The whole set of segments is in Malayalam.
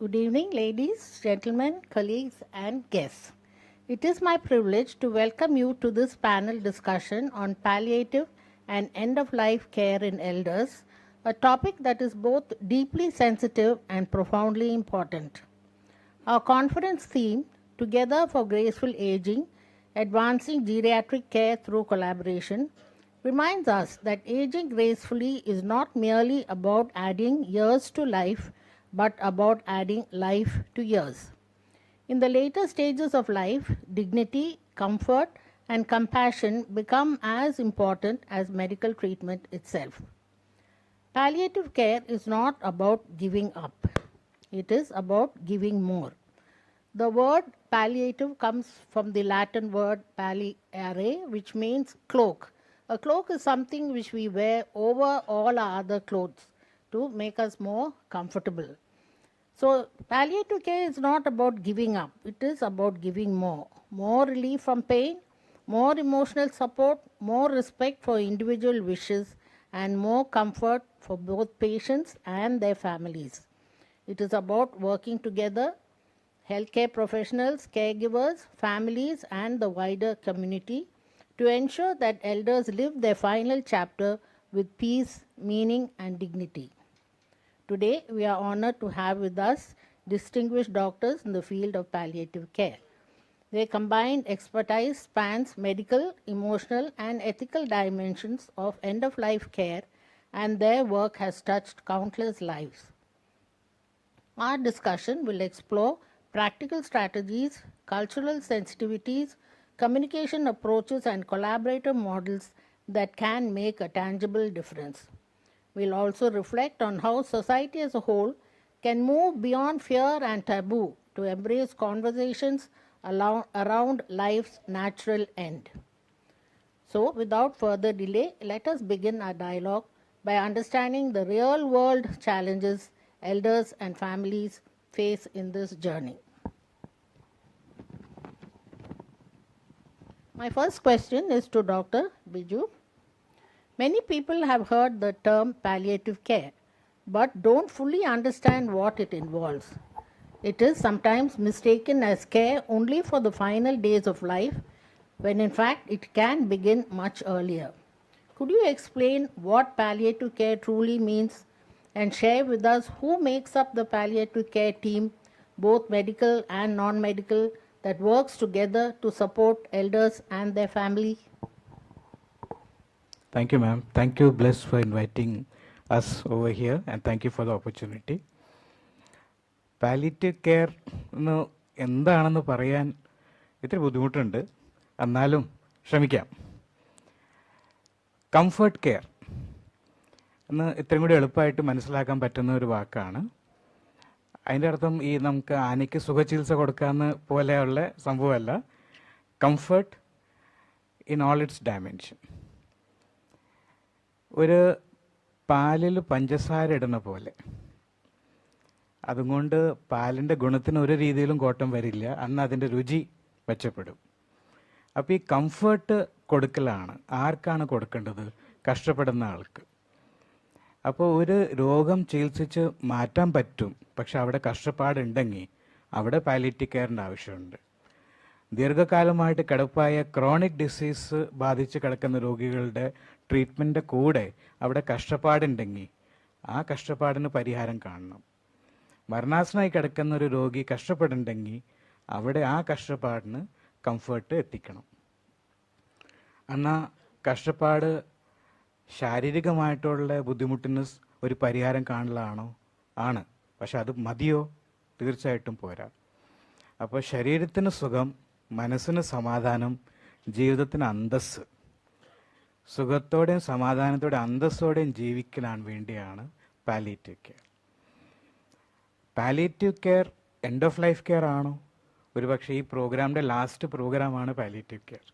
Good evening, ladies, gentlemen, colleagues, and guests. It is my privilege to welcome you to this panel discussion on palliative and end of life care in elders, a topic that is both deeply sensitive and profoundly important. Our conference theme, Together for Graceful Aging, Advancing Geriatric Care Through Collaboration, reminds us that aging gracefully is not merely about adding years to life, but about adding life to years. In the later stages of life, dignity, comfort, and compassion become as important as medical treatment itself. Palliative care is not about giving up, it is about giving more. The word palliative comes from the Latin word palliare, which means cloak. A cloak is something which we wear over all our other clothes to make us more comfortable. So, palliative care is not about giving up, it is about giving more. More relief from pain, more emotional support, more respect for individual wishes, and more comfort for both patients and their families. It is about working together, healthcare professionals, caregivers, families, and the wider community to ensure that elders live their final chapter with peace, meaning, and dignity. Today, we are honored to have with us distinguished doctors in the field of palliative care. Their combined expertise spans medical, emotional, and ethical dimensions of end-of-life care, and their work has touched countless lives. Our discussion will explore practical strategies, cultural sensitivities, communication approaches, and collaborative models that can make a tangible difference. We'll also reflect on how society as a whole can move beyond fear and taboo to embrace conversations around life's natural end. So, without further delay, let us begin our dialogue by understanding the real-world challenges elders and families face in this journey. My first question is to Dr. Biju. Many people have heard the term palliative care, but don't fully understand what it involves. It is sometimes mistaken as care only for the final days of life, when in fact it can begin much earlier. Could you explain what palliative care truly means and share with us who makes up the palliative care team, both medical and non-medical, that works together to support elders and their family? Thank you, ma'am. Thank you, Bless, for inviting us over here, and thank you for the opportunity. Palliative care എന്താണെന്ന് പറയാൻ ഇത്തിരി ബുദ്ധിമുട്ടുണ്ട്, എന്നാലും ശ്രമിക്കാം. കംഫർട്ട് കെയർ എന്ന് ഇത്രയും കൂടി എളുപ്പമായിട്ട് മനസ്സിലാക്കാൻ പറ്റുന്ന ഒരു വാക്കാണ്. അതിൻ്റെ അർത്ഥം ഈ നമുക്ക് ആനയ്ക്ക് സുഖചികിത്സ കൊടുക്കാമെന്ന് പോലെയുള്ള സംഭവമല്ല. Comfort in all it's dimension. ഒരു പാലിൽ പഞ്ചസാര ഇടുന്ന പോലെ, അതുകൊണ്ട് പാലിൻ്റെ ഗുണത്തിന് ഒരു രീതിയിലും കോട്ടം വരില്ല, അന്ന് അതിൻ്റെ രുചി മെച്ചപ്പെടും. അപ്പോൾ ഈ കംഫർട്ട് കൊടുക്കലാണ്. ആർക്കാണ് കൊടുക്കേണ്ടത്? കഷ്ടപ്പെടുന്ന ആൾക്ക്. അപ്പോൾ ഒരു രോഗം ചികിത്സിച്ച് മാറ്റാൻ പറ്റും, പക്ഷെ അവിടെ കഷ്ടപ്പാടുണ്ടെങ്കിൽ അവിടെ പാലിയേറ്റീവ് കെയറിൻ്റെ ആവശ്യമുണ്ട്. ദീർഘകാലമായിട്ട് കിടപ്പായ ക്രോണിക് ഡിസീസ് ബാധിച്ച് കിടക്കുന്ന രോഗികളുടെ ട്രീറ്റ്മെൻറ്റിൻ്റെ കൂടെ അവിടെ കഷ്ടപ്പാടുണ്ടെങ്കിൽ ആ കഷ്ടപ്പാടിന് പരിഹാരം കാണണം. മരണാസനായി കിടക്കുന്ന ഒരു രോഗി കഷ്ടപ്പെടുന്നുണ്ടെങ്കിൽ അവിടെ ആ കഷ്ടപ്പാടിന് കംഫർട്ട് എത്തിക്കണം. എന്നാൽ കഷ്ടപ്പാട് ശാരീരികമായിട്ടുള്ള ബുദ്ധിമുട്ടിന് ഒരു പരിഹാരം കാണലാണോ? ആണ്. പക്ഷെ അത് മതിയോ? തീർച്ചയായിട്ടും പോരാ. അപ്പോൾ ശരീരത്തിന് സുഖം, മനസ്സിന് സമാധാനം, ജീവിതത്തിന് അന്തസ്സ്, സുഖത്തോടെയും സമാധാനത്തോടെയും അന്തസ്സോടെയും ജീവിക്കാൻ വേണ്ടിയാണ് palliative care. Palliative care end of life care ആണോ? ഒരുപക്ഷെ ഈ പ്രോഗ്രാമിൻ്റെ ലാസ്റ്റ് പ്രോഗ്രാമാണ് പാലിയേറ്റീവ് കെയർ.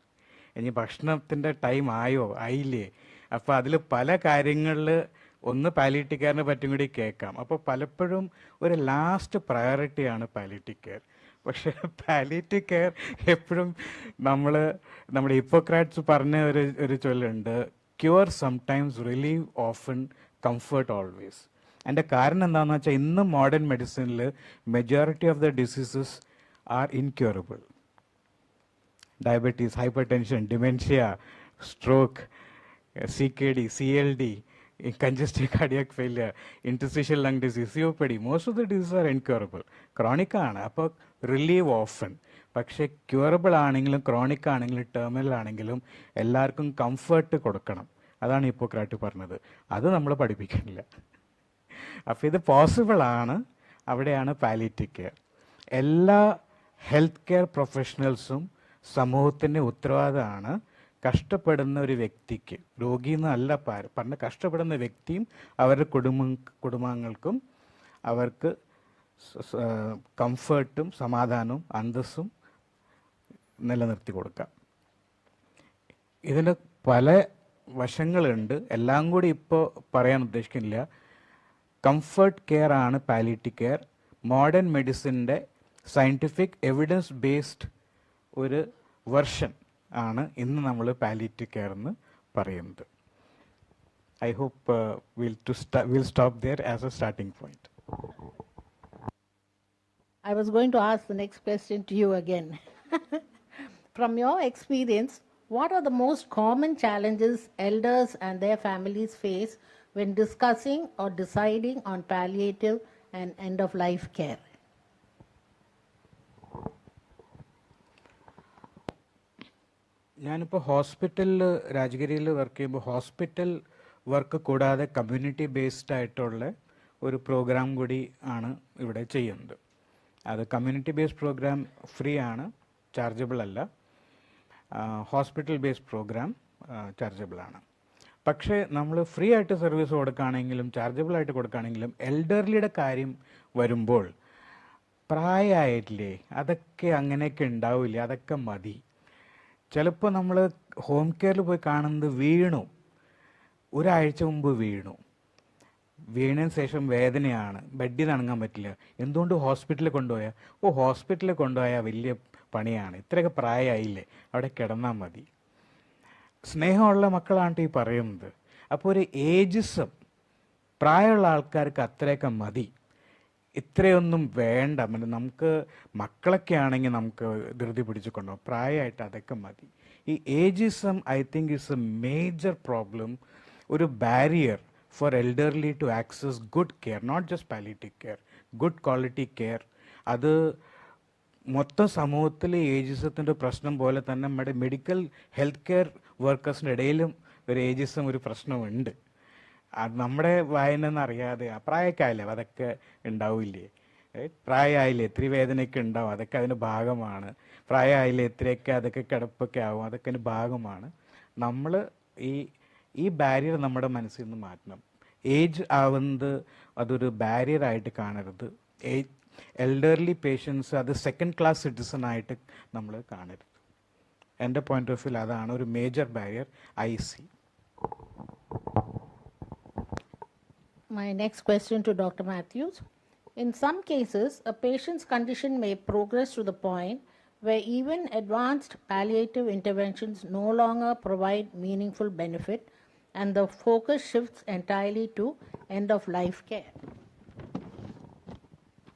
ഇനി ഭക്ഷണത്തിൻ്റെ ടൈം ആയോ ആയില്ലേ? അപ്പോൾ അതിൽ പല കാര്യങ്ങളിൽ ഒന്ന് പാലിയേറ്റീവ് കെയറിനെ പറ്റും കൂടി കേൾക്കാം. അപ്പോൾ പലപ്പോഴും ഒരു ലാസ്റ്റ് പ്രയോറിറ്റിയാണ് പാലിയേറ്റീവ് കെയർ. പക്ഷേ പാലിയേറ്റീവ് കെയർ എപ്പോഴും നമ്മുടെ ഹിപ്പോക്രാറ്റ്സ് പറഞ്ഞ ഒരു ചൊല്ലുണ്ട്, cure sometimes, relieve often, comfort always. അതിൻ്റെ കാരണം എന്താണെന്ന് വെച്ചാൽ ഇന്ന് മോഡേൺ മെഡിസിനിൽ majority of the diseases are incurable. Diabetes, hypertension, dementia, stroke, CKD, CLD, congestive cardiac failure, interstitial lung disease, COPD, most of the diseases are incurable. Chronic ആണ്, അപ്പോൾ റിലീവ് ഓഫൻ. പക്ഷേ ക്യൂറബിൾ ആണെങ്കിലും ക്രോണിക് ആണെങ്കിലും ടെർമിനൽ ആണെങ്കിലും എല്ലാവർക്കും കംഫർട്ട് കൊടുക്കണം. അതാണ് ഹിപ്പോക്രാറ്റ് പറഞ്ഞത്. അത് നമ്മൾ പഠിപ്പിക്കുന്നില്ല. അപ്പോൾ ഇത് പോസിബിൾ ആണ്. അവിടെയാണ് പാലിയേറ്റീവ് കെയർ. എല്ലാ ഹെൽത്ത് കെയർ പ്രൊഫഷണൽസും സമൂഹത്തിൻ്റെ ഉത്തരവാദിത്തമാണ് കഷ്ടപ്പെടുന്ന ഒരു വ്യക്തിക്ക്, രോഗി എന്നല്ല പറഞ്ഞ കഷ്ടപ്പെടുന്ന വ്യക്തിയും അവരുടെ കുടുംബാംഗങ്ങൾക്കും അവർക്ക് കംഫർട്ടും സമാധാനവും അന്തസ്സും നിലനിർത്തി കൊടുക്കാം. ഇതിന് പല വശങ്ങളുണ്ട്, എല്ലാം കൂടി ഇപ്പോൾ പറയാൻ ഉദ്ദേശിക്കുന്നില്ല. കംഫർട്ട് കെയർ ആണ് പാലിയേറ്റീവ് കെയർ. മോഡേൺ മെഡിസിൻ്റെ സയൻറ്റിഫിക് എവിഡൻസ് ബേസ്ഡ് ഒരു വെർഷൻ ആണ് ഇന്ന് നമ്മൾ പാലിയേറ്റീവ് കെയർ എന്ന് പറയുന്നത്. I hope we'll stop there as a starting point. I was going to ask the next question to you again. From your experience, what are the most common challenges elders and their families face when discussing or deciding on palliative and end-of-life care? ഞാനിപ്പോൾ ഹോസ്പിറ്റലിൽ രാജഗിരിയിൽ വർക്ക് ചെയ്യുമ്പോൾ ഹോസ്പിറ്റൽ വർക്ക് കൂടാതെ കമ്മ്യൂണിറ്റി ബേസ്ഡ് ആയിട്ടുള്ള ഒരു പ്രോഗ്രാം കൂടി ആണ് ഇവിടെ ചെയ്യുന്നത്. അത് കമ്മ്യൂണിറ്റി ബേസ്ഡ് പ്രോഗ്രാം ഫ്രീ ആണ്, ചാർജബിൾ അല്ല. ഹോസ്പിറ്റൽ ബേസ്ഡ് പ്രോഗ്രാം ചാർജബിൾ ആണ്. പക്ഷേ നമ്മൾ ഫ്രീ ആയിട്ട് സർവീസ് കൊടുക്കുകയാണെങ്കിലും ചാർജബിൾ ആയിട്ട് കൊടുക്കുകയാണെങ്കിലും എൽഡർലിയുടെ കാര്യം വരുമ്പോൾ പ്രായമായിട്ടില്ലേ, അതൊക്കെ അങ്ങനെയൊക്കെ ഉണ്ടാവില്ലേ, അതൊക്കെ മതി. ചിലപ്പോൾ നമ്മൾ ഹോം കെയറിൽ പോയി കാണുന്നത് വീണു, ഒരാഴ്ച മുമ്പ് വീണതിന് ശേഷം വേദനയാണ്, ബെഡിൽ നിന്ന് അനങ്ങാൻ പറ്റില്ല. എന്തുകൊണ്ട് ഹോസ്പിറ്റലിൽ കൊണ്ടുപോയാൽ? ഹോസ്പിറ്റലിൽ കൊണ്ടുപോയാൽ വലിയ പണിയാണ്, ഇത്രയൊക്കെ പ്രായമായില്ലേ, അവിടെ കിടന്നാൽ മതി. സ്നേഹമുള്ള മക്കളാണ് ഈ പറയുന്നത്. അപ്പോൾ ഒരു ഏജിസം, പ്രായമുള്ള ആൾക്കാർക്ക് അത്രയൊക്കെ മതി, ഇത്രയൊന്നും വേണ്ട. നമുക്ക് മക്കളൊക്കെ ആണെങ്കിൽ നമുക്ക് ധൃതി പിടിച്ചു കൊണ്ടുപോകും, പ്രായമായിട്ട് അതൊക്കെ മതി. ഈ ageism I think is a major problem, ഒരു barrier for elderly to access good care, not just palliative care, good quality care. അത് മൊത്തം സമൂഹത്തിൽ ഏജിസത്തിൻ്റെ പ്രശ്നം പോലെ തന്നെ നമ്മുടെ മെഡിക്കൽ ഹെൽത്ത് കെയർ വർക്കേഴ്സിൻ്റെ ഇടയിലും ഒരു ഏജിസം ഒരു പ്രശ്നമുണ്ട്. അത് നമ്മുടെ വായനൊന്നും അറിയാതെ പ്രായക്കായില്ലേ അതൊക്കെ ഉണ്ടാവില്ലേ, പ്രായമായില്ലേ ഇത്തിരി വേദനയൊക്കെ ഉണ്ടാവും, അതൊക്കെ അതിന് ഭാഗമാണ്. പ്രായമായില്ലേ ഇത്രയൊക്കെ അതൊക്കെ കിടപ്പൊക്കെ ആവും, അതൊക്കെ അതിന് ഭാഗമാണ്. നമ്മൾ ഈ ബാരിയർ നമ്മുടെ മനസ്സിൽ നിന്ന് മാറ്റണം. ഏജ് ആവുന്നത് അതൊരു ബാരിയറായിട്ട് കാണരുത്. എൽഡർലി പേഷ്യൻസ് അത് സെക്കൻഡ് ക്ലാസ് സിറ്റിസൺ ആയിട്ട് നമ്മൾ കാണരുത്. എൻ്റെ പോയിന്റ് ഓഫ് വ്യൂ അതാണ് ഒരു major barrier I C. My next question to Dr. Matthews. In some cases, a patient's condition may progress to the point where even advanced palliative interventions no longer provide meaningful benefit and the focus shifts entirely to end-of-life care.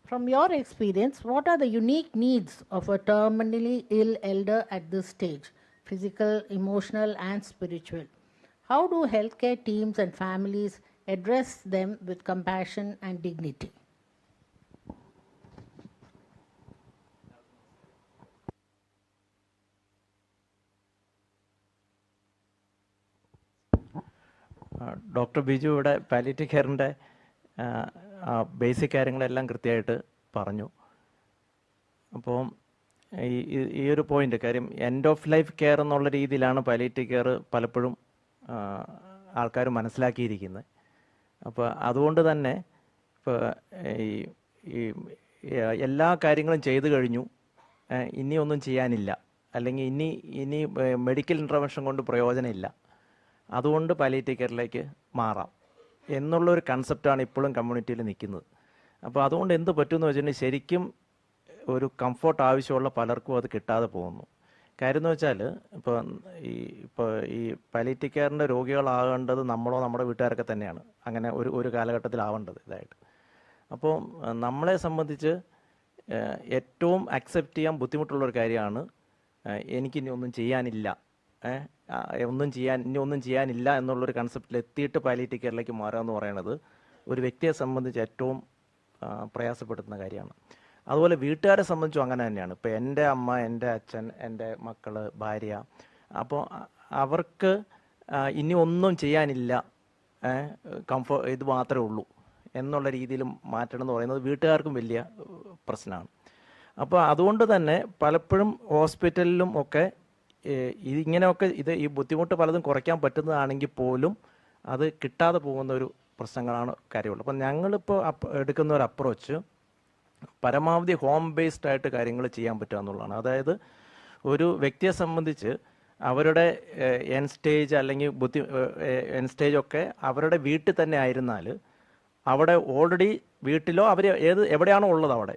From your experience, what are the unique needs of a terminally ill elder at this stage, physical, emotional, and spiritual? How do healthcare teams and families address them with compassion and dignity? Doctor Biju ഇവിടെ പാലിയേറ്റീവ് കെയറിൻ്റെ ബേസിക് കാര്യങ്ങളെല്ലാം കൃത്യമായിട്ട് പറഞ്ഞു. അപ്പോൾ ഈ ഒരു പോയിന്റ് കാര്യം എൻഡ് ഓഫ് ലൈഫ് കെയർ എന്നുള്ള രീതിയിലാണ് പാലിയേറ്റീവ് കെയർ പലപ്പോഴും ആൾക്കാർ മനസ്സിലാക്കിയിരിക്കുന്നത്. അപ്പോൾ അതുകൊണ്ട് തന്നെ ഇപ്പോൾ ഈ എല്ലാ കാര്യങ്ങളും ചെയ്തു കഴിഞ്ഞു, ഇനി ഒന്നും ചെയ്യാനില്ല, അല്ലെങ്കിൽ ഇനി മെഡിക്കൽ ഇൻ്റർവെൻഷൻ കൊണ്ട് പ്രയോജനമില്ല, അതുകൊണ്ട് പാലിയേറ്റീവ് കെയറിലേക്ക് മാറാം എന്നുള്ളൊരു കൺസെപ്റ്റാണ് ഇപ്പോഴും കമ്മ്യൂണിറ്റിയിൽ നിൽക്കുന്നത്. അപ്പോൾ അതുകൊണ്ട് എന്ത് പറ്റുമെന്ന് വെച്ചിട്ടുണ്ടെങ്കിൽ ശരിക്കും ഒരു കംഫോർട്ട് ആവശ്യമുള്ള പലർക്കും അത് കിട്ടാതെ പോകുന്നു. കാര്യം എന്ന് വെച്ചാൽ ഇപ്പോൾ ഈ ഇപ്പോൾ ഈ പാലിയേറ്റീവ് കെയറിൻ്റെ രോഗികളാകേണ്ടത് നമ്മളോ നമ്മുടെ വീട്ടുകാരൊക്കെ തന്നെയാണ് അങ്ങനെ ഒരു കാലഘട്ടത്തിലാവേണ്ടത് ഇതായിട്ട്. അപ്പോൾ നമ്മളെ സംബന്ധിച്ച് ഏറ്റവും അക്സെപ്റ്റ് ചെയ്യാൻ ബുദ്ധിമുട്ടുള്ളൊരു കാര്യമാണ് എനിക്കിനി ഒന്നും ചെയ്യാനില്ല, ഇനി ഒന്നും ചെയ്യാനില്ല എന്നുള്ളൊരു കൺസെപ്റ്റിൽ എത്തിയിട്ട് പാലിയേറ്റീവ് കെയറിലേക്ക് മാറുക എന്ന് പറയുന്നത് ഒരു വ്യക്തിയെ സംബന്ധിച്ച് ഏറ്റവും പ്രയാസപ്പെടുത്തുന്ന കാര്യമാണ്. അതുപോലെ വീട്ടുകാരെ സംബന്ധിച്ചും അങ്ങനെ തന്നെയാണ്. ഇപ്പോൾ എൻ്റെ അമ്മ, എൻ്റെ അച്ഛൻ, എൻ്റെ മക്കൾ, ഭാര്യ, അപ്പോൾ അവർക്ക് ഇനി ഒന്നും ചെയ്യാനില്ല, ഇത് മാത്രമേ ഉള്ളൂ എന്നുള്ള രീതിയിൽ മാറ്റണം എന്ന് പറയുന്നത് വീട്ടുകാർക്കും വലിയ പ്രശ്നമാണ്. അപ്പോൾ അതുകൊണ്ട് തന്നെ പലപ്പോഴും ഹോസ്പിറ്റലിലും ഒക്കെ ഇങ്ങനെയൊക്കെ ഈ ബുദ്ധിമുട്ട് പലതും കുറയ്ക്കാൻ പറ്റുന്നതാണെങ്കിൽ പോലും അത് കിട്ടാതെ പോകുന്ന ഒരു പ്രശ്നങ്ങളാണ് കാര്യമുള്ളത്. അപ്പം ഞങ്ങളിപ്പോൾ എടുക്കുന്ന ഒരു അപ്രോച്ച് പരമാവധി ഹോം ബേസ്ഡ് ആയിട്ട് കാര്യങ്ങൾ ചെയ്യാൻ പറ്റുക എന്നുള്ളതാണ്. അതായത് ഒരു വ്യക്തിയെ സംബന്ധിച്ച് അവരുടെ എൻ സ്റ്റേജ് അല്ലെങ്കിൽ എൻ സ്റ്റേജ് ഒക്കെ അവരുടെ വീട്ടിൽ തന്നെ ആയിരുന്നാൽ അവിടെ ഓൾറെഡി വീട്ടിലോ അവർ എവിടെയാണോ ഉള്ളത് അവിടെ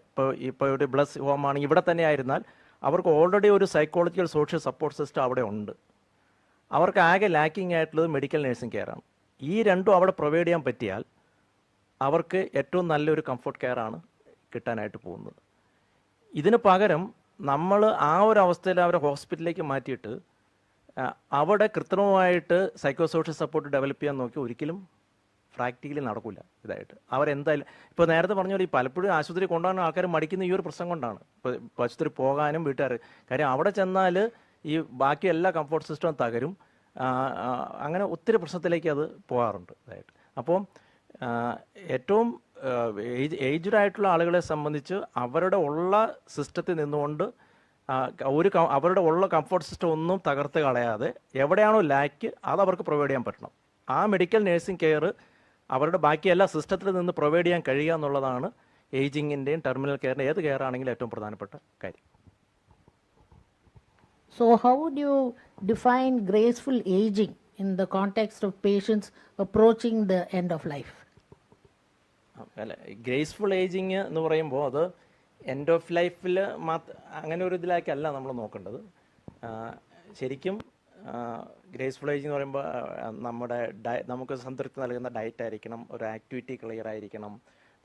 ഇപ്പോൾ ഒരു ബ്ലസ് ഹോം ആണെങ്കിൽ ഇവിടെ തന്നെ ആയിരുന്നാൽ അവർക്ക് ഓൾറെഡി ഒരു സൈക്കോളജിക്കൽ സോഷ്യൽ സപ്പോർട്ട് സിസ്റ്റം അവിടെ ഉണ്ട്. അവർക്ക് ആകെ ലാക്കിംഗ് ആയിട്ടുള്ളത് മെഡിക്കൽ നഴ്സിംഗ് കെയറാണ്. ഈ രണ്ടും അവിടെ പ്രൊവൈഡ് ചെയ്യാൻ പറ്റിയാൽ അവർക്ക് ഏറ്റവും നല്ലൊരു കംഫർട്ട് കെയറാണ് കിട്ടാനായിട്ട് പോകുന്നത്. ഇതിന് പകരം നമ്മൾ ആ ഒരു അവസ്ഥയിൽ അവരെ ഹോസ്പിറ്റലിലേക്ക് മാറ്റിയിട്ട് അവിടെ കൃത്രിമമായിട്ട് സൈക്കോ സോഷ്യൽ സപ്പോർട്ട് ഡെവലപ്പ് ചെയ്യാൻ നോക്കി ഒരിക്കലും പ്രാക്ടിക്കലി നടക്കില്ല ഇതായിട്ട്. അവരെന്തായാലും ഇപ്പോൾ നേരത്തെ പറഞ്ഞ പോലെ ഈ പലപ്പോഴും ആശുപത്രി കൊണ്ടുപോകാൻ ആൾക്കാർ മടിക്കുന്ന ഈ ഒരു പ്രശ്നം കൊണ്ടാണ്. ഇപ്പോൾ ആശുപത്രി പോകാനും വീട്ടുകാർ കാര്യം അവിടെ ചെന്നാൽ ഈ ബാക്കി എല്ലാ കംഫോർട്ട് സിസ്റ്റവും തകരും. അങ്ങനെ ഒത്തിരി പ്രശ്നത്തിലേക്ക് അത് പോകാറുണ്ട് ഇതായിട്ട്. അപ്പോൾ ഏറ്റവും ഏജ്ഡ് ആയിട്ടുള്ള ആളുകളെ സംബന്ധിച്ച് അവരുടെ ഉള്ള സിസ്റ്റത്തിൽ നിന്നുകൊണ്ട് അവരുടെ ഉള്ള കംഫോർട്ട് സിസ്റ്റം ഒന്നും തകർത്ത് കളയാതെ എവിടെയാണോ ലാക്ക് അത് അവർക്ക് പ്രൊവൈഡ് ചെയ്യാൻ പറ്റണം. ആ മെഡിക്കൽ നഴ്സിംഗ് കെയർ അവരുടെ ബാക്കി എല്ലാ സിസ്റ്റത്തിൽ നിന്ന് പ്രൊവൈഡ് ചെയ്യാൻ കഴിയുക എന്നുള്ളതാണ് ഏജിങ്ങിൻ്റെയും ടെർമിനൽ കെയറിൻ്റെ ഏത് കെയർ ആണെങ്കിലും ഏറ്റവും പ്രധാനപ്പെട്ട കാര്യം. So how would you define graceful aging in the context of patients approaching the end of life? അല്ല, ഗ്രേസ്ഫുൾ ഏജിങ് എന്ന് പറയുമ്പോൾ അത് എൻഡ് ഓഫ് ലൈഫിൽ അങ്ങനെ ഒരു ഇതിലേക്കല്ല നമ്മൾ നോക്കേണ്ടത്. ശരിക്കും ഗ്രേസ്ഫുൾ ഏജിങ് എന്ന് പറയുമ്പോൾ നമ്മുടെ നമുക്ക് സംതൃപ്തി നൽകുന്ന ഡയറ്റ് ആയിരിക്കണം, ഒരു ആക്ടിവിറ്റി ക്ലിയർ ആയിരിക്കണം,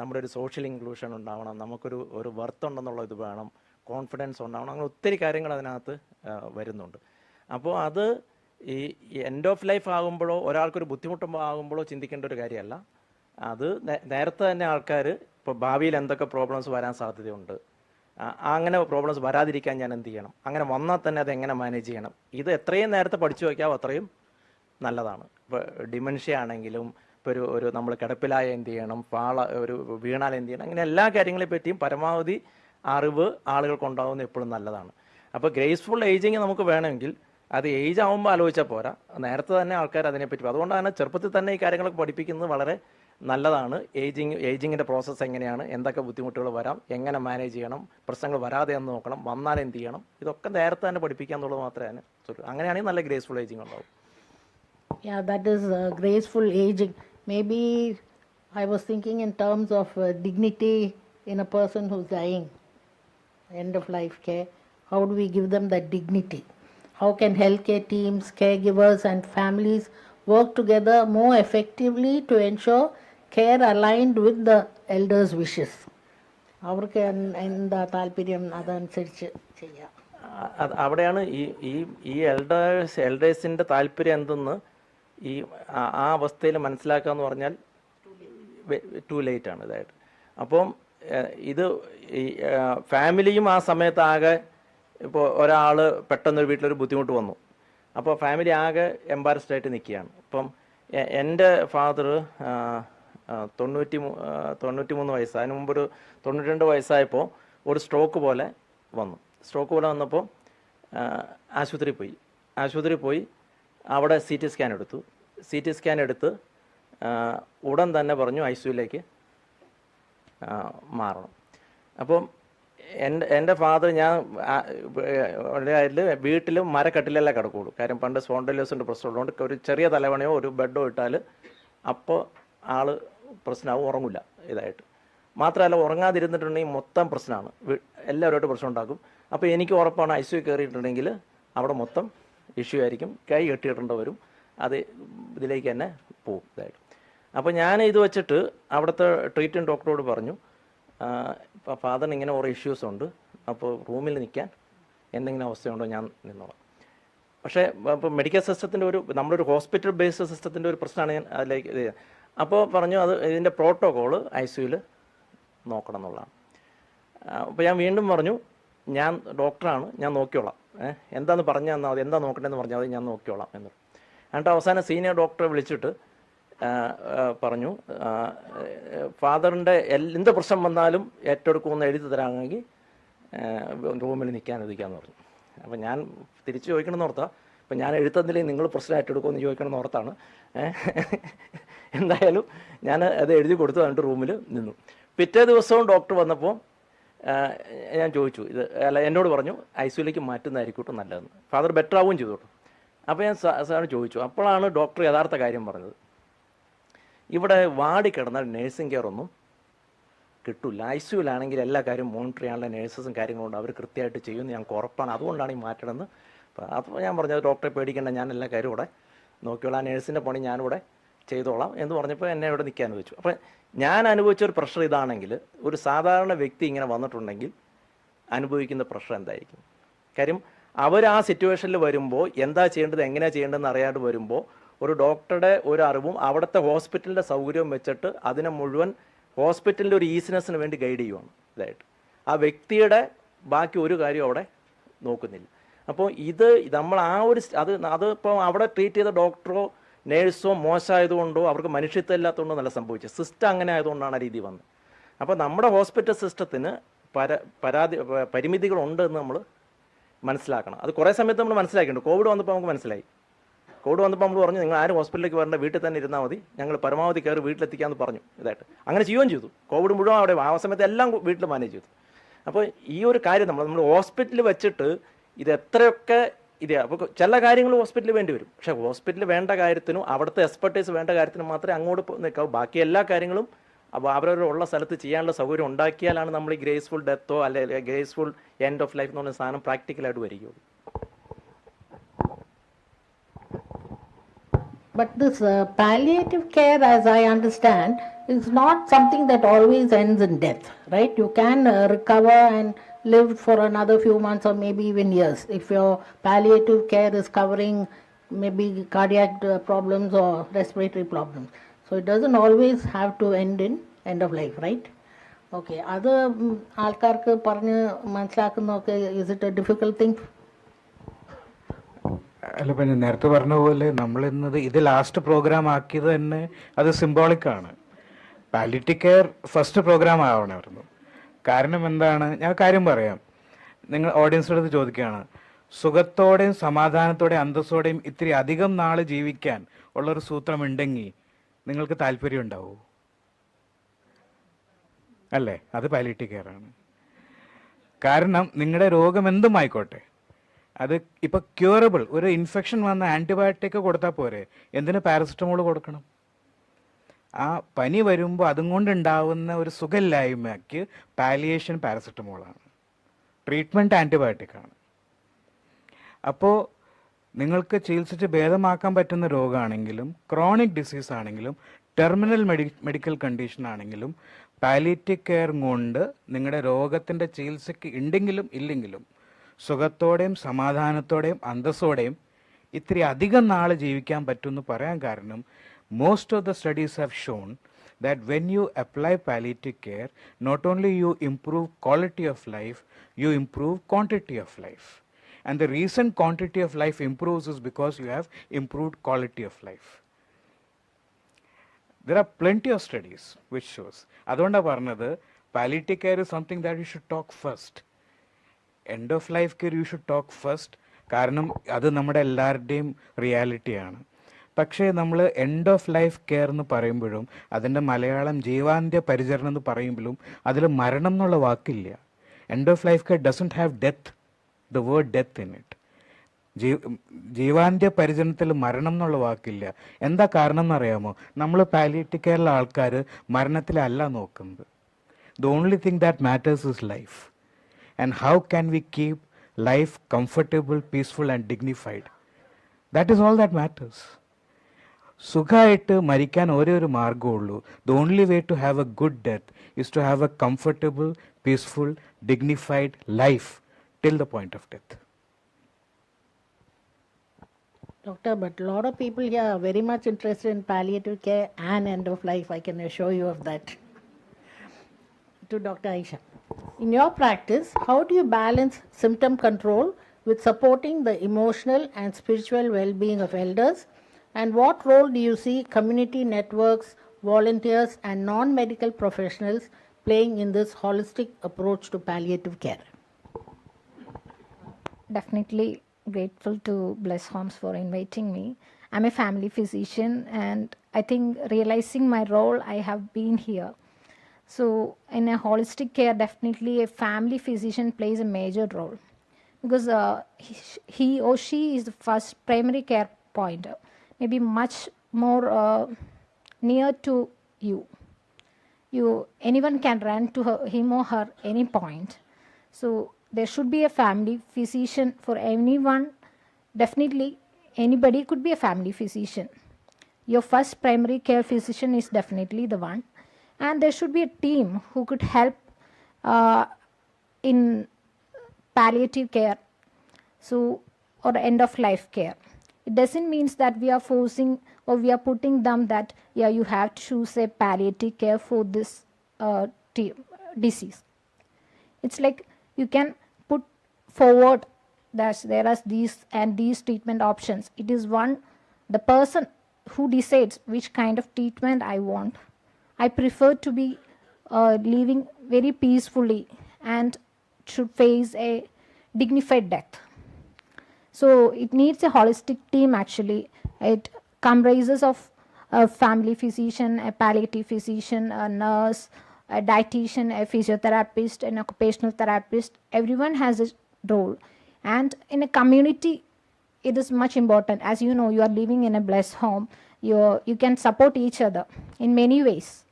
നമ്മുടെ ഒരു സോഷ്യൽ ഇൻക്ലൂഷൻ ഉണ്ടാവണം, നമുക്കൊരു വർത്ത് ഉണ്ടെന്നുള്ള ഇത് വേണം, കോൺഫിഡൻസ് ഉണ്ടാവണം, അങ്ങനെ ഒത്തിരി കാര്യങ്ങൾ അതിനകത്ത് വരുന്നുണ്ട്. അപ്പോൾ അത് ഈ എൻഡ് ഓഫ് ലൈഫ് ആകുമ്പോഴോ ഒരാൾക്കൊരു ബുദ്ധിമുട്ടുമ്പോൾ ആകുമ്പോഴോ ചിന്തിക്കേണ്ട ഒരു കാര്യമല്ല. അത് നേരത്തെ തന്നെ ആൾക്കാർ ഇപ്പോൾ ഭാവിയിൽ എന്തൊക്കെ പ്രോബ്ലംസ് വരാൻ സാധ്യതയുണ്ട്, അങ്ങനെ പ്രോബ്ലംസ് വരാതിരിക്കാൻ ഞാൻ എന്ത് ചെയ്യണം, അങ്ങനെ വന്നാൽ തന്നെ അത് എങ്ങനെ മാനേജ് ചെയ്യണം, ഇത് എത്രയും നേരത്തെ പഠിച്ചു വയ്ക്കാവോ അത്രയും നല്ലതാണ്. ഇപ്പോൾ ഡിമെൻഷ്യ ആണെങ്കിലും ഇപ്പോൾ ഒരു നമ്മൾ കിടപ്പിലായ എന്ത് ചെയ്യണം, ഒരു വീണാൽ എന്ത് ചെയ്യണം, അങ്ങനെ എല്ലാ കാര്യങ്ങളെ പറ്റിയും പരമാവധി അറിവ് ആളുകൾക്കുണ്ടാവുന്നത് എപ്പോഴും നല്ലതാണ്. അപ്പോൾ ഗ്രേസ്ഫുൾ ഏജിങ് നമുക്ക് വേണമെങ്കിൽ അത് ഏജ് ആകുമ്പോൾ ആലോചിച്ചാൽ പോരാ, നേരത്തെ തന്നെ ആൾക്കാർ അതിനെപ്പറ്റി, അതുകൊണ്ടാണ് ചെറുപ്പത്തിൽ തന്നെ ഈ കാര്യങ്ങളൊക്കെ പഠിപ്പിക്കുന്നത് വളരെ നല്ലതാണ്. ഏജിങ്ങിൻ്റെ പ്രോസസ്സ് എങ്ങനെയാണ്, എന്തൊക്കെ ബുദ്ധിമുട്ടുകൾ വരാം, എങ്ങനെ മാനേജ് ചെയ്യണം, പ്രശ്നങ്ങൾ വരാതെ എന്ന് നോക്കണം, വന്നാൽ എന്ത് ചെയ്യണം, ഇതൊക്കെ നേരത്തെ തന്നെ പഠിപ്പിക്കുക എന്നുള്ളത് മാത്രമേ അങ്ങനെയാണെങ്കിൽ നല്ല ഗ്രേസ്ഫുൾ ഏജിങ് ഉണ്ടാവും. Yeah, that is graceful aging. Maybe I was thinking in terms of dignity in a person who's dying, end of life care. How do we give them that dignity? How can healthcare teams, caregivers and families work together more effectively to ensure care aligned with the elders' wishes? അവർക്ക് എന്താ താല്പര്യം അതനുസരിച്ച് ചെയ്യാം. അവിടെയാണ് ഈ എൽഡേഴ്സിൻ്റെ താല്പര്യം എന്തെന്ന് ഈ ആ അവസ്ഥയിൽ മനസ്സിലാക്കുക എന്ന് പറഞ്ഞാൽ ടു ലേറ്റ് ആണ് ഇതായിട്ട്. അപ്പം ഇത് ഈ ഫാമിലിയും ആ സമയത്ത് ആകെ ഇപ്പോൾ ഒരാൾ പെട്ടെന്നൊരു വീട്ടിലൊരു ബുദ്ധിമുട്ട് വന്നു, അപ്പോൾ ഫാമിലി ആകെ എംബാരസ്ഡ് ആയിട്ട് നിൽക്കുകയാണ്. ഇപ്പം എൻ്റെ ഫാദർ 93 വയസ്സ്, അതിന് മുമ്പൊരു 92 വയസ്സായപ്പോൾ ഒരു സ്ട്രോക്ക് പോലെ വന്നപ്പോൾ ആശുപത്രി പോയി അവിടെ CT സ്കാൻ എടുത്ത് ഉടൻ തന്നെ പറഞ്ഞു ICUലേക്ക് മാറണം. അപ്പം എൻ്റെ ഫാദർ ഞാൻ വീട്ടിൽ മരക്കട്ടിലല്ലേ കിടക്കുകയുള്ളൂ, കാര്യം പണ്ട് സ്പോണ്ടൈലോസിൻ്റെ പ്രശ്നമുള്ളതുകൊണ്ട് ഒരു ചെറിയ തലവണയോ ഒരു ബെഡോ ഇട്ടാൽ അപ്പോൾ ആള് പ്രശ്നമാവും, ഉറങ്ങില്ല ഇതായിട്ട്. മാത്രമല്ല ഉറങ്ങാതിരുന്നിട്ടുണ്ടെങ്കിൽ മൊത്തം പ്രശ്നമാണ്, എല്ലാവരുമായിട്ട് പ്രശ്നം ഉണ്ടാക്കും. അപ്പോൾ എനിക്ക് ഉറപ്പാണ് ICU കയറിയിട്ടുണ്ടെങ്കിൽ അവിടെ മൊത്തം ഇഷ്യൂ ആയിരിക്കും, കൈ കെട്ടിയിടേണ്ട വരും, അത് ഇതിലേക്ക് തന്നെ പോവും ഇതായിട്ട്. അപ്പോൾ ഞാൻ ഇത് വെച്ചിട്ട് അവിടുത്തെ ട്രീറ്റ്മെൻറ്റ് ഡോക്ടറോട് പറഞ്ഞു, ഫാദറിന് ഇങ്ങനെ ഓരോ ഇഷ്യൂസ് ഉണ്ട്, അപ്പോൾ റൂമിൽ നിൽക്കാൻ എന്തെങ്കിലും അവസ്ഥയുണ്ടോ, ഞാൻ നിന്നോളാം. പക്ഷേ ഇപ്പോൾ മെഡിക്കൽ സിസ്റ്റത്തിൻ്റെ നമ്മളൊരു ഹോസ്പിറ്റൽ ബേസ്ഡ് സിസ്റ്റത്തിൻ്റെ ഒരു പ്രശ്നമാണ് ഞാൻ അതിലേക്ക് അപ്പോൾ പറഞ്ഞു അത് ഇതിൻ്റെ പ്രോട്ടോകോള് ICUവിൽ നോക്കണം എന്നുള്ളതാണ്. അപ്പോൾ ഞാൻ വീണ്ടും പറഞ്ഞു ഞാൻ ഡോക്ടറാണ്, ഞാൻ നോക്കിയോളാം, എന്താണെന്ന് പറഞ്ഞാൽ തന്നാൽ മതി, എന്താ നോക്കണമെന്ന് പറഞ്ഞാൽ മതി, ഞാൻ നോക്കിയോളാം എന്ന്. എന്നിട്ട് അവസാനം സീനിയർ ഡോക്ടറെ വിളിച്ചിട്ട് പറഞ്ഞു ഫാദറിൻ്റെ എന്ത് പ്രശ്നം വന്നാലും ഏറ്റെടുക്കുമെന്ന് എഴുതി തരാമെങ്കിൽ റൂമിൽ നിൽക്കാൻ എഴുതിക്കാമെന്ന് പറഞ്ഞു. അപ്പം ഞാൻ തിരിച്ച് ചോദിക്കണമെന്ന് ഓർത്താൽ, അപ്പം ഞാൻ എഴുത്തുന്നില്ലെങ്കിൽ നിങ്ങൾ പ്രശ്നം ഏറ്റെടുക്കുമെന്ന് ചോദിക്കണമെന്ന് ഓർത്താണ്. എന്തായാലും ഞാൻ അത് എഴുതി കൊടുത്തു, എന്നിട്ട് റൂമിൽ നിന്നു. പിറ്റേ ദിവസവും ഡോക്ടർ വന്നപ്പോൾ ഞാൻ ചോദിച്ചു, ഇത് അല്ല എന്നോട് പറഞ്ഞു ICUവിലേക്ക് മാറ്റുന്നതായിരിക്കും നല്ലതെന്ന്. ഫാദർ ബെറ്റർ ആവുകയും ചെയ്തു കേട്ടോ. അപ്പോൾ ഞാൻ സാറിന് ചോദിച്ചു, അപ്പോഴാണ് ഡോക്ടർ യഥാർത്ഥ കാര്യം പറഞ്ഞത്. ഇവിടെ വാടി കിടന്നാൽ നേഴ്സിംഗ് കെയർ ഒന്നും കിട്ടില്ല. ICUവിലാണെങ്കിൽ എല്ലാ കാര്യവും മോണിറ്റർ ചെയ്യാനുള്ള നേഴ്സസും കാര്യങ്ങളുണ്ട്, അവർ കൃത്യമായിട്ട് ചെയ്യുമെന്ന് ഞങ്ങൾക്ക് ഉറപ്പാണ്, അതുകൊണ്ടാണ് ഈ മാറ്റണമെന്ന്. അപ്പോൾ ഞാൻ പറഞ്ഞത് ഡോക്ടറെ പേടിക്കേണ്ട, ഞാൻ എല്ലാ കാര്യവും ഇവിടെ നോക്കിയോളാം, നേഴ്സിൻ്റെ പണി ഞാനിവിടെ ചെയ്തോളാം എന്ന് പറഞ്ഞപ്പോൾ എന്നെ ഇവിടെ നിൽക്കാൻ വെച്ചു. അപ്പോൾ ഞാൻ അനുഭവിച്ചൊരു പ്രഷർ ഇതാണെങ്കിൽ ഒരു സാധാരണ വ്യക്തി ഇങ്ങനെ വന്നിട്ടുണ്ടെങ്കിൽ അനുഭവിക്കുന്ന പ്രഷർ എന്തായിരിക്കും? കാര്യം അവർ ആ സിറ്റുവേഷനിൽ വരുമ്പോൾ എന്താ ചെയ്യേണ്ടത്, എങ്ങനെയാണ് ചെയ്യേണ്ടതെന്ന് അറിയാണ്ട് വരുമ്പോൾ ഒരു ഡോക്ടറുടെ ഒരു അറിവും അവിടുത്തെ ഹോസ്പിറ്റലിൻ്റെ സൗകര്യവും വെച്ചിട്ട് അതിനെ മുഴുവൻ ഹോസ്പിറ്റലിൻ്റെ ഒരു ഈസിനെസ്സിന് വേണ്ടി ഗൈഡ് ചെയ്യുവാണ് ഇതായിട്ട്. ആ വ്യക്തിയുടെ ബാക്കി ഒരു കാര്യം അവിടെ നോക്കുന്നില്ല. അപ്പോൾ ഇത് നമ്മൾ ആ ഒരു അതിപ്പോൾ അവിടെ ട്രീറ്റ് ചെയ്ത ഡോക്ടറോ നേഴ്സോ മോശമായതുകൊണ്ടോ അവർക്ക് മനുഷ്യത്വം ഇല്ലാത്തതുകൊണ്ടോ നല്ല സംഭവിച്ചത്, സിസ്റ്റം അങ്ങനെ ആയതുകൊണ്ടാണ് ആ രീതി വന്നത്. അപ്പോൾ നമ്മുടെ ഹോസ്പിറ്റൽ സിസ്റ്റത്തിന് പരിമിതികളുണ്ട് എന്ന് നമ്മൾ മനസ്സിലാക്കണം. അത് കുറേ സമയത്ത് നമ്മൾ മനസ്സിലാക്കിയിട്ടുണ്ട്. കോവിഡ് വന്നപ്പോൾ നമുക്ക് മനസ്സിലായി. കോവിഡ് വന്നപ്പോൾ നമ്മൾ പറഞ്ഞു നിങ്ങൾ ആരും ഹോസ്പിറ്റലിലേക്ക് വരേണ്ട, വീട്ടിൽ തന്നെ ഇരുന്നാൽ മതി, ഞങ്ങൾ പരമാവധി കയറി വീട്ടിലെത്തിക്കാമെന്ന് പറഞ്ഞു ഇതായിട്ട്. അങ്ങനെ ചെയ്യുകയും ചെയ്തു. കോവിഡ് മുഴുവൻ അവിടെ ആ സമയത്ത് എല്ലാം വീട്ടിൽ മാനേജ് ചെയ്തു. അപ്പോൾ ഈ ഒരു കാര്യം നമ്മൾ ഹോസ്പിറ്റലിൽ വെച്ചിട്ട് ഇത് എത്രയൊക്കെ അപ്പോൾ ചില കാര്യങ്ങൾ ഹോസ്പിറ്റലിൽ വേണ്ടി വരും, പക്ഷേ ഹോസ്പിറ്റലിൽ വേണ്ട കാര്യത്തിനും അവിടുത്തെ എക്സ്പെർട്ടൈസ് വേണ്ട കാര്യത്തിനും മാത്രമേ അങ്ങോട്ട് നിൽക്കാവൂ. ബാക്കി എല്ലാ കാര്യങ്ങളും അപ്പോൾ അവരവരുള്ള സ്ഥലത്ത് ചെയ്യാനുള്ള സൗകര്യം ഉണ്ടാക്കിയാലാണ് നമ്മൾ ഈ ഗ്രേസ്ഫുൾ ഡെത്തോ അല്ലെങ്കിൽ ഗ്രേസ്ഫുൾ എൻഡ് ഓഫ് ലൈഫ് എന്ന് പറഞ്ഞ സാധനം പ്രാക്ടിക്കലായിട്ട് വരികയുള്ളൂ. But this palliative care, as I understand, is not something that always ends in death, right? You can recover and live for another few months or maybe even years if your palliative care is covering maybe cardiac problems or respiratory problems. So it doesn't always have to end in end of life, right? Okay. Other ആൾക്കാർക്ക് പറഞ്ഞ് മനസ്സിലാക്കുന്നതൊക്കെ, is it a difficult thing? അല്ല, പിന്നെ നേരത്തെ പറഞ്ഞ പോലെ നമ്മളിന്നത് ഇത് ലാസ്റ്റ് പ്രോഗ്രാം ആക്കിയത് തന്നെ അത് സിംബോളിക്കാണ്. പാലിയേറ്റീവ് കെയർ ഫസ്റ്റ് പ്രോഗ്രാം ആവണമായിരുന്നു. കാരണം എന്താണ്, ഞാൻ കാര്യം പറയാം. നിങ്ങൾ ഓഡിയൻസിൻ്റെ അടുത്ത് ചോദിക്കുകയാണ്, സുഖത്തോടെയും സമാധാനത്തോടെയും അന്തസ്സോടെയും ഇത്തിരി അധികം നാൾ ജീവിക്കാൻ ഉള്ളൊരു സൂത്രമുണ്ടെങ്കിൽ നിങ്ങൾക്ക് താല്പര്യം ഉണ്ടാവൂ? അല്ലേ? അത് പാലിയേറ്റീവ് കെയർ ആണ്. കാരണം നിങ്ങളുടെ രോഗം എന്തും ആയിക്കോട്ടെ, അത് ഇപ്പോൾ ക്യൂറബിൾ, ഒരു ഇൻഫെക്ഷൻ വന്ന ആൻറ്റിബയോട്ടിക് കൊടുത്താൽ പോരെ, എന്തിന് പാരസെറ്റമോൾ കൊടുക്കണം? ആ പനി വരുമ്പോൾ അതും കൊണ്ടുണ്ടാവുന്ന ഒരു സുഖമില്ലായ്മയ്ക്ക് പാലിയേഷൻ പാരസെറ്റമോളാണ്, ട്രീറ്റ്മെൻറ്റ് ആൻറ്റിബയോട്ടിക്കാണ്. അപ്പോൾ നിങ്ങൾക്ക് ചികിത്സിച്ച് ഭേദമാക്കാൻ പറ്റുന്ന രോഗമാണെങ്കിലും ക്രോണിക് ഡിസീസ് ആണെങ്കിലും ടെർമിനൽ മെഡിക്കൽ കണ്ടീഷൻ ആണെങ്കിലും പാലിയേറ്റീവ് കെയർ കൊണ്ട് നിങ്ങളുടെ രോഗത്തിൻ്റെ ചികിത്സയ്ക്ക് ഉണ്ടെങ്കിലും ഇല്ലെങ്കിലും സുഖത്തോടെയും സമാധാനത്തോടെയും അന്തസ്സോടെയും ഇത്തിരി അധികം നാൾ ജീവിക്കാൻ പറ്റുമെന്ന് പറയാൻ കാരണം most of the studies have shown that when you apply palliative care, not only you improve quality of life, you improve quantity of life. And the reason quantity of life improves is because you have improved quality of life. There are plenty of studies which shows. അതുകൊണ്ടാണ് പറഞ്ഞത് palliative care is something that you should talk first. End of life care you should talk first. കാരണം അത് നമ്മുടെ എല്ലാവരുടെയും റിയാലിറ്റിയാണ്. പക്ഷേ നമ്മൾ എൻഡ് ഓഫ് ലൈഫ് കെയർ എന്ന് പറയുമ്പോഴും അതിൻ്റെ മലയാളം ജീവാന്ത്യ പരിചരണം എന്ന് പറയുമ്പോഴും അതിൽ മരണം എന്നുള്ള വാക്കില്ല. End of life care doesn't have death, the word death in it. ജീവാന്ത്യ പരിചരണത്തിൽ മരണം എന്നുള്ള വാക്കില്ല. എന്താ കാരണം എന്നറിയാമോ? നമ്മൾ പാലിയേറ്റീവ് കെയറിലെ ആൾക്കാർ മരണത്തിലല്ല നോക്കുന്നത്. The only thing that matters is life. And how can we keep life comfortable, peaceful and dignified. That is all that matters. സുഖമായിട്ട് മരിക്കാൻ ഒരേ ഒരു മാർഗമുള്ളൂ. The only way to have a good death is to have a comfortable, peaceful, dignified life till the point of death. Doctor, but a lot of people here are very much interested in palliative care and end of life. I can assure you of that. To Dr. Aisha. In your practice, how do you balance symptom control with supporting the emotional and spiritual well-being of elders? And what role do you see community networks, volunteers and non-medical professionals playing in this holistic approach to palliative care? Definitely grateful to Bless Homes for inviting me. I'm a family physician, and I think realizing my role, I have been here. So in a holistic care, definitely a family physician plays a major role, because he or she is the first primary care point, maybe much more near to you. Anyone can run to him or her any point. So there should be a family physician for anyone. Definitely anybody could be a family physician. Your first primary care physician is definitely the one, and there should be a team who could help in palliative care, so, or end of life care. It doesn't mean that we are forcing or we are putting them that, yeah, you have to choose a palliative care for this disease. It's like you can put forward that there are these and these treatment options. It is the person who decides which kind of treatment I want. I prefer to be living very peacefully and should face a dignified death. So it needs a holistic team actually. It comprises of a family physician, a palliative physician, a nurse, a dietitian, a physiotherapist, an occupational therapist. Everyone has a role. And in a community, it is much important. As you know, you are living in a blessed home. You can support each other in many ways.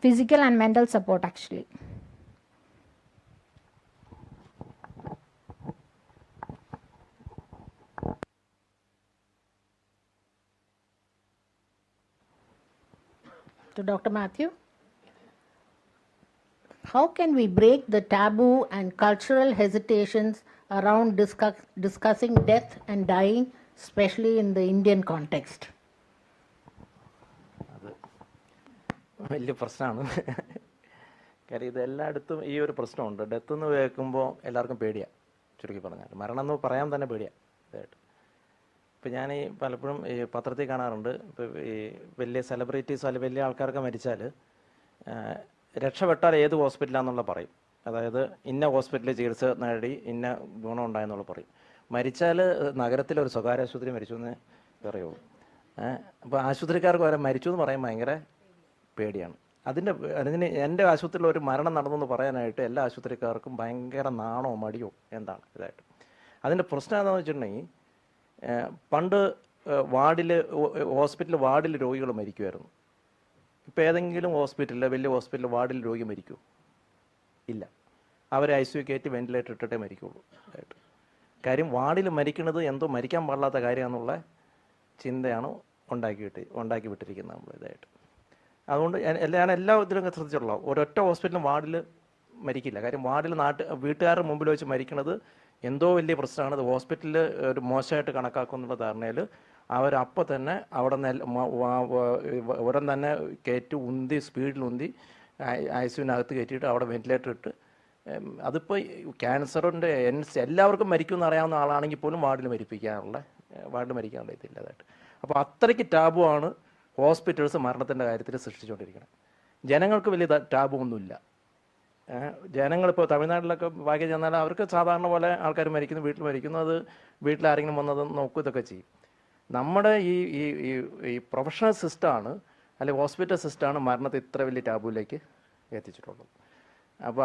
Physical and mental support actually. To Dr. Matthew. How can we break the taboo and cultural hesitations around discussing death and dying, especially in the Indian context? അത് വലിയ പ്രശ്നമാണ്. കാര്യം ഇത് എല്ലായിടത്തും ഈ ഒരു പ്രശ്നമുണ്ട്. ഡെത്ത് എന്ന് കേൾക്കുമ്പോൾ എല്ലാവർക്കും പേടിയാണ്. ചുരുക്കി പറഞ്ഞാൽ മരണം എന്ന് പറയാൻ തന്നെ പേടിയാണ് ഇതായിട്ട്. ഇപ്പം ഞാൻ പലപ്പോഴും ഈ പത്രത്തിൽ കാണാറുണ്ട്, ഇപ്പോൾ ഈ വലിയ സെലിബ്രിറ്റീസ് അല്ലെങ്കിൽ വലിയ ആൾക്കാരൊക്കെ മരിച്ചാൽ രക്ഷപ്പെട്ടാൽ ഏത് ഹോസ്പിറ്റലാണെന്നുള്ള പറയും. അതായത് ഇന്ന ഹോസ്പിറ്റലിൽ ചികിത്സ നേടി ഇന്ന ഗുണം ഉണ്ടായെന്നുള്ള പറയും. മരിച്ചാൽ നഗരത്തിലൊരു സ്വകാര്യ ആശുപത്രി മരിച്ചു എന്നേ പറയുള്ളൂ. അപ്പോൾ ആശുപത്രിക്കാർക്ക് വരെ മരിച്ചു എന്ന് പറയാൻ ഭയങ്കര പേടിയാണ്. അതിന് എൻ്റെ ആശുപത്രിയിൽ ഒരു മരണം നടന്നെന്ന് പറയാനായിട്ട് എല്ലാ ആശുപത്രിക്കാർക്കും ഭയങ്കര നാണോ മടിയോ എന്താണ് ഇതായിട്ട്. അതിൻ്റെ പ്രശ്നം എന്താണെന്ന് വെച്ചിട്ടുണ്ടെങ്കിൽ, പണ്ട് ഹോസ്പിറ്റൽ വാർഡിൽ രോഗികൾ മരിക്കുമായിരുന്നു. ഇപ്പോൾ ഏതെങ്കിലും ഹോസ്പിറ്റലിൽ, വലിയ ഹോസ്പിറ്റലിൽ വാർഡിൽ രോഗി മരിക്കൂ? ഇല്ല. അവരെ ICU കയറ്റി വെന്റിലേറ്റർ ഇട്ടിട്ടേ മരിക്കുള്ളൂ ആയിട്ട്. കാര്യം വാർഡിൽ മരിക്കുന്നത് എന്തോ മരിക്കാൻ പാടില്ലാത്ത കാര്യമെന്നുള്ള ചിന്തയാണ് ഉണ്ടാക്കി വിട്ടിരിക്കുന്നത് നമ്മൾ ഇതായിട്ട്. അതുകൊണ്ട് ഞാൻ എല്ലാ ഇതിലും ശ്രദ്ധിച്ചിട്ടുള്ളൂ, ഒരൊറ്റ ഹോസ്പിറ്റലും വാർഡിൽ മരിക്കില്ല. കാര്യം വാർഡിൽ വീട്ടുകാരുടെ മുമ്പിൽ വെച്ച് മരിക്കുന്നത് എന്തോ വലിയ പ്രശ്നമാണ്. അത് ഹോസ്പിറ്റലിൽ ഒരു മോശമായിട്ട് കണക്കാക്കുന്നുള്ള ധാരണയിൽ അവരപ്പോൾ തന്നെ അവിടെ ഉടൻ തന്നെ കയറ്റി സ്പീഡിൽ ഉന്തി ICUവിനകത്ത് കയറ്റിയിട്ട് അവിടെ വെന്റിലേറ്റർ ഇട്ട്, അതിപ്പോൾ ക്യാൻസറിൻ്റെ എല്ലാവർക്കും മരിക്കുമെന്ന് അറിയാവുന്ന ആളാണെങ്കിൽ പോലും വാർഡിൽ മരിക്കാനുള്ള ഇതില്ലതായിട്ട്. അപ്പോൾ അത്രയ്ക്ക് ടാബു ആണ് ഹോസ്പിറ്റൽസ് മരണത്തിൻ്റെ കാര്യത്തിൽ സൃഷ്ടിച്ചുകൊണ്ടിരിക്കുന്നത്. ജനങ്ങൾക്ക് വലിയ ടാബു ഒന്നുമില്ല. ജനങ്ങളിപ്പോൾ തമിഴ്നാട്ടിലൊക്കെ ബാക്കി ചെന്നാൽ അവർക്ക് സാധാരണ പോലെ ആൾക്കാർ മരിക്കുന്നു, വീട്ടിൽ മരിക്കുന്നു, അത് വീട്ടിലാരെങ്കിലും വന്നത് നോക്കും, ഇതൊക്കെ ചെയ്യും. നമ്മുടെ ഈ പ്രൊഫഷണൽ സിസ്റ്റമാണ് അല്ലെങ്കിൽ ഹോസ്പിറ്റൽ സിസ്റ്റമാണ് മരണത്തെ ഇത്ര വലിയ ടാബുവിലേക്ക് എത്തിച്ചിട്ടുള്ളത്. അപ്പോൾ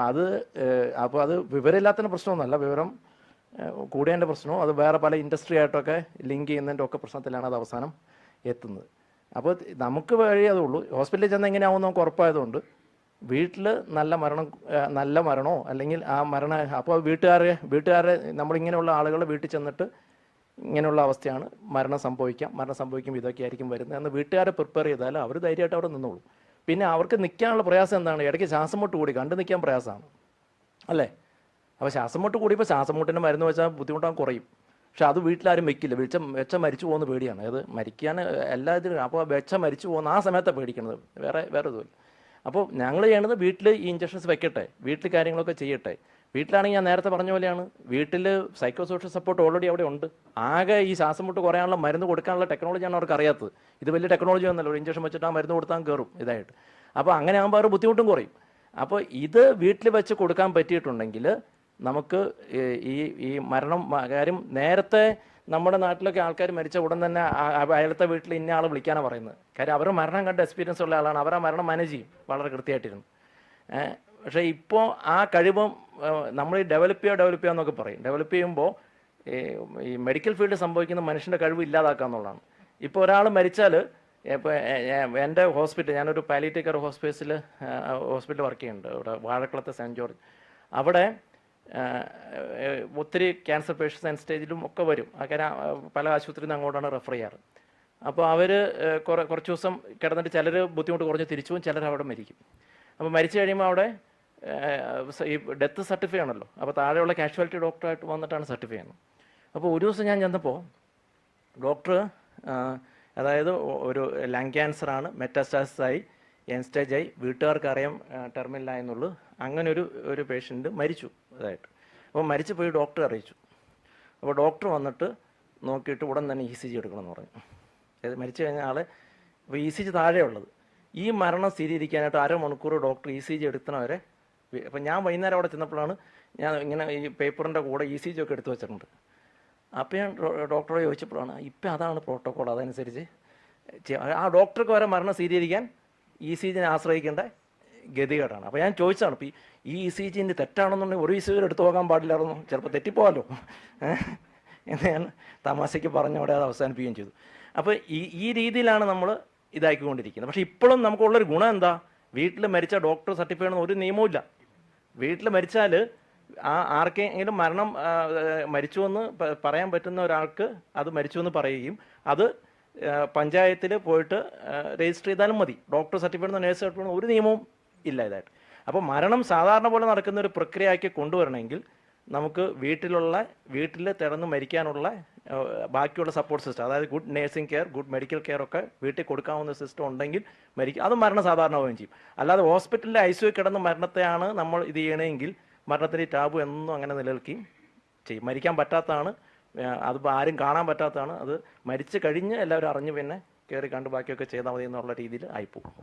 അത് വിവരമില്ലാത്തതിൻ്റെ പ്രശ്നമൊന്നുമല്ല, വിവരം കൂടിയതിൻ്റെ പ്രശ്നവും അത് വേറെ പല ഇൻഡസ്ട്രി ആയിട്ടൊക്കെ ലിങ്ക് ചെയ്യുന്നതിൻ്റെ ഒക്കെ പ്രശ്നത്തിലാണ് അത് അവസാനം എത്തുന്നത്. അപ്പോൾ നമുക്ക് വഴി അതുള്ളൂ. ഹോസ്പിറ്റലിൽ ചെന്ന് എങ്ങനെയാവും നമുക്ക് ഉറപ്പായതുകൊണ്ട് വീട്ടിൽ നല്ല മരണമോ അല്ലെങ്കിൽ ആ അപ്പോൾ വീട്ടുകാരെ നമ്മളിങ്ങനെയുള്ള ആളുകൾ വീട്ടിൽ ചെന്നിട്ട് ഇങ്ങനെയുള്ള അവസ്ഥയാണ്, മരണം സംഭവിക്കും, ഇതൊക്കെ ആയിരിക്കും വരുന്നത് എന്ന് വീട്ടുകാരെ പ്രിപ്പയർ ചെയ്താൽ അവർ ധൈര്യമായിട്ട് അവിടെ നിന്നോളൂ. പിന്നെ അവർക്ക് നിൽക്കാനുള്ള പ്രയാസം എന്താണ്? ഇടയ്ക്ക് ശ്വാസം മുട്ട് കൂടി കണ്ടു നിൽക്കാൻ പ്രയാസമാണ് അല്ലേ? അപ്പോൾ ശ്വാസം മുട്ട് കൂടിയപ്പോൾ ശ്വാസം മുട്ടിൻ്റെ മരുന്ന് വെച്ചാൽ ബുദ്ധിമുട്ടാകും, കുറയും. പക്ഷെ അത് വീട്ടിലാരും വെക്കില്ല. വെച്ച മരിച്ചു പോകുന്ന പേടിയാണ്. അത് മരിക്കാൻ എല്ലാ ഇതിനും. അപ്പോൾ മരിച്ചു പോകുന്ന ആ സമയത്താണ് പേടിക്കുന്നത്, വേറെ ഇതുമില്ല. അപ്പോൾ ഞങ്ങൾ ചെയ്യണത് വീട്ടിൽ ഈ ഇഞ്ചക്ഷൻസ് വെക്കട്ടെ, വീട്ടിൽ കാര്യങ്ങളൊക്കെ ചെയ്യട്ടെ. വീട്ടിലാണെങ്കിൽ ഞാൻ നേരത്തെ പറഞ്ഞ പോലെയാണ്, വീട്ടിൽ സൈക്കോ സോഷ്യൽ സപ്പോർട്ട് ഓൾറെഡി അവിടെ ഉണ്ട്. ആകെ ഈ ശ്വാസം മുട്ട് കുറയാനുള്ള മരുന്ന് കൊടുക്കാനുള്ള ടെക്നോളജിയാണ് അവർക്ക് അറിയാത്തത്. ഇത് വലിയ ടെക്നോളജി ഒന്നല്ല, ഒരു ഇഞ്ചക്ഷൻ വെച്ചിട്ട് ആ മരുന്ന് കൊടുത്താൽ കയറും ഇതായിട്ട്. അപ്പോൾ അങ്ങനെ ആകുമ്പോൾ അവർ ബുദ്ധിമുട്ടും കുറയും. അപ്പോൾ ഇത് വീട്ടിൽ വെച്ച് കൊടുക്കാൻ പറ്റിയിട്ടുണ്ടെങ്കിൽ നമുക്ക് ഈ മരണം കാര്യം നേരത്തെ നമ്മുടെ നാട്ടിലൊക്കെ ആൾക്കാർ മരിച്ച ഉടൻ തന്നെ അയാളത്തെ വീട്ടിൽ ഇന്ന ആൾ വിളിക്കാനാണ് പറയുന്നത്. കാര്യം അവർ മരണം കണ്ട എക്സ്പീരിയൻസ് ഉള്ള ആളാണ്, അവർ ആ മരണം മാനേജ് ചെയ്യും വളരെ കൃത്യമായിട്ടിരുന്നു. പക്ഷേ ഇപ്പോൾ ആ കഴിവും നമ്മൾ ഡെവലപ്പ് ചെയ്യുക എന്നൊക്കെ പറയും. ഡെവലപ്പ് ചെയ്യുമ്പോൾ ഈ മെഡിക്കൽ ഫീൽഡ് സംഭവിക്കുന്ന മനുഷ്യൻ്റെ കഴിവ് ഇല്ലാതാക്കുക എന്നുള്ളതാണ്. ഇപ്പോൾ ഒരാൾ മരിച്ചാൽ, ഇപ്പോൾ എൻ്റെ ഹോസ്പിറ്റൽ, ഞാനൊരു പാലിയേറ്റീവ് കെയർ ഹോസ്പിറ്റൽ വർക്ക് ചെയ്യുന്നുണ്ട് ഇവിടെ വാഴക്കുളത്തെ സെൻറ്റ് ജോർജ്. അവിടെ ഒത്തിരി ക്യാൻസർ പേഷ്യൻസ് എൻഡ് സ്റ്റേജിലും ഒക്കെ വരും. കാരണം പല ആശുപത്രിയിൽ നിന്ന് അങ്ങോട്ടാണ് റെഫർ ചെയ്യാറ്. അപ്പോൾ അവർ കുറച്ച് ദിവസം കിടന്നിട്ട് ചിലർ ബുദ്ധിമുട്ട് കുറഞ്ഞ് തിരിച്ചു പോകും, ചിലർ അവിടെ മരിക്കും. അപ്പോൾ മരിച്ചു കഴിയുമ്പോൾ അവിടെ ഈ ഡെത്ത് സർട്ടിഫൈ ആണല്ലോ, അപ്പോൾ താഴെയുള്ള കാഷ്വാലിറ്റി ഡോക്ടറായിട്ട് വന്നിട്ടാണ് സർട്ടിഫൈ ചെയ്യുന്നത്. അപ്പോൾ ഒരു ദിവസം ഞാൻ ചെന്നപ്പോൾ ഡോക്ടർ, അതായത് ഒരു ലങ് ക്യാൻസറാണ്, മെറ്റാസ്റ്റാസിസായി, എൻ സ്റ്റേജായി, വീട്ടുകാർക്ക് അറിയാം ടെർമിനലായെന്നുള്ളൂ. അങ്ങനെ ഒരു പേഷ്യൻ്റ് മരിച്ചു അതായിട്ട്. അപ്പോൾ മരിച്ചു പോയി ഡോക്ടറെ അറിയിച്ചു. അപ്പോൾ ഡോക്ടർ വന്നിട്ട് നോക്കിയിട്ട് ഉടൻ തന്നെ ECG എടുക്കണമെന്ന് പറഞ്ഞു. അതായത് മരിച്ചു കഴിഞ്ഞ ആൾ, അപ്പോൾ ECG താഴെയുള്ളത്. ഈ മരണം സ്ഥിരീകരിക്കാനായിട്ട് അരമണിക്കൂർ ഡോക്ടർ ECG എടുക്കുന്നവരെ. അപ്പം ഞാൻ വൈകുന്നേരം അവിടെ ചെന്നപ്പോഴാണ് ഞാൻ ഇങ്ങനെ ഈ പേപ്പറിൻ്റെ കൂടെ ECG ഒക്കെ എടുത്തു വെച്ചിട്ടുണ്ട്. അപ്പോൾ ഞാൻ ഡോക്ടറെ ചോദിച്ചപ്പോഴാണ് ഇപ്പം അതാണ് പ്രോട്ടോക്കോൾ, അതനുസരിച്ച് ആ ഡോക്ടർക്ക് വരെ മരണം സ്ഥിരീകരിക്കാൻ ECG ആശ്രയിക്കേണ്ട ഗതികേടാണ്. അപ്പോൾ ഞാൻ ചോദിച്ചതാണ്, ഇപ്പോൾ ഈ ECG തെറ്റാണെന്നുണ്ടെങ്കിൽ ഒരു ECG എടുത്തു പോകാൻ പാടില്ലായിരുന്നു, ചിലപ്പോൾ തെറ്റിപ്പോവാലോ എന്ന് ഞാൻ തമാശയ്ക്ക് പറഞ്ഞവിടെ അത് അവസാനിപ്പിക്കുകയും ചെയ്തു. അപ്പോൾ ഈ രീതിയിലാണ് നമ്മൾ ഇതാക്കിക്കൊണ്ടിരിക്കുന്നത്. പക്ഷേ ഇപ്പോഴും നമുക്കുള്ളൊരു ഗുണം എന്താ? വീട്ടിൽ മരിച്ച ഡോക്ടർ സർട്ടിഫൈ ചെയ്യണമെന്ന് ഒരു നിയമവും. വീട്ടിൽ മരിച്ചാൽ ആർക്കെങ്കിലും മരണം മരിച്ചുവെന്ന് പറയാൻ പറ്റുന്ന ഒരാൾക്ക് അത് മരിച്ചുവെന്ന് പറയുകയും അത് പഞ്ചായത്തിൽ പോയിട്ട് രജിസ്റ്റർ ചെയ്താലും മതി. ഡോക്ടർ സർട്ടിഫൈഡ് നേഴ്സ് സർട്ടിഫൈഡ് ഒരു നിയമവും ഇല്ല ഇതായിട്ട്. അപ്പോൾ മരണം സാധാരണ പോലെ നടക്കുന്ന ഒരു പ്രക്രിയയാക്കി കൊണ്ടുവരണമെങ്കിൽ നമുക്ക് വീട്ടിൽ തിടന്ന് മരിക്കാനുള്ള ബാക്കിയുള്ള സപ്പോർട്ട് സിസ്റ്റം, അതായത് good nursing care, good medical care ഒക്കെ വീട്ടിൽ കൊടുക്കാവുന്ന സിസ്റ്റം ഉണ്ടെങ്കിൽ അത് മരണം സാധാരണമാവുകയും ചെയ്യും. അല്ലാതെ ഹോസ്പിറ്റലിലെ ICU കിടന്ന് മരണത്തെയാണ് നമ്മൾ ഇത് ചെയ്യണമെങ്കിൽ മരണത്തിൻ്റെ ടാബു എന്നും അങ്ങനെ നിലനിൽക്കുകയും ചെയ്യും. മരിക്കാൻ പറ്റാത്തതാണ്, അത് ആരും കാണാൻ പറ്റാത്തതാണ്. അത് മരിച്ചു കഴിഞ്ഞ് എല്ലാവരും അറിഞ്ഞ് പിന്നെ കയറി കണ്ട് ബാക്കിയൊക്കെ ചെയ്താൽ മതി എന്നുള്ള രീതിയിൽ ആയിപ്പോകും.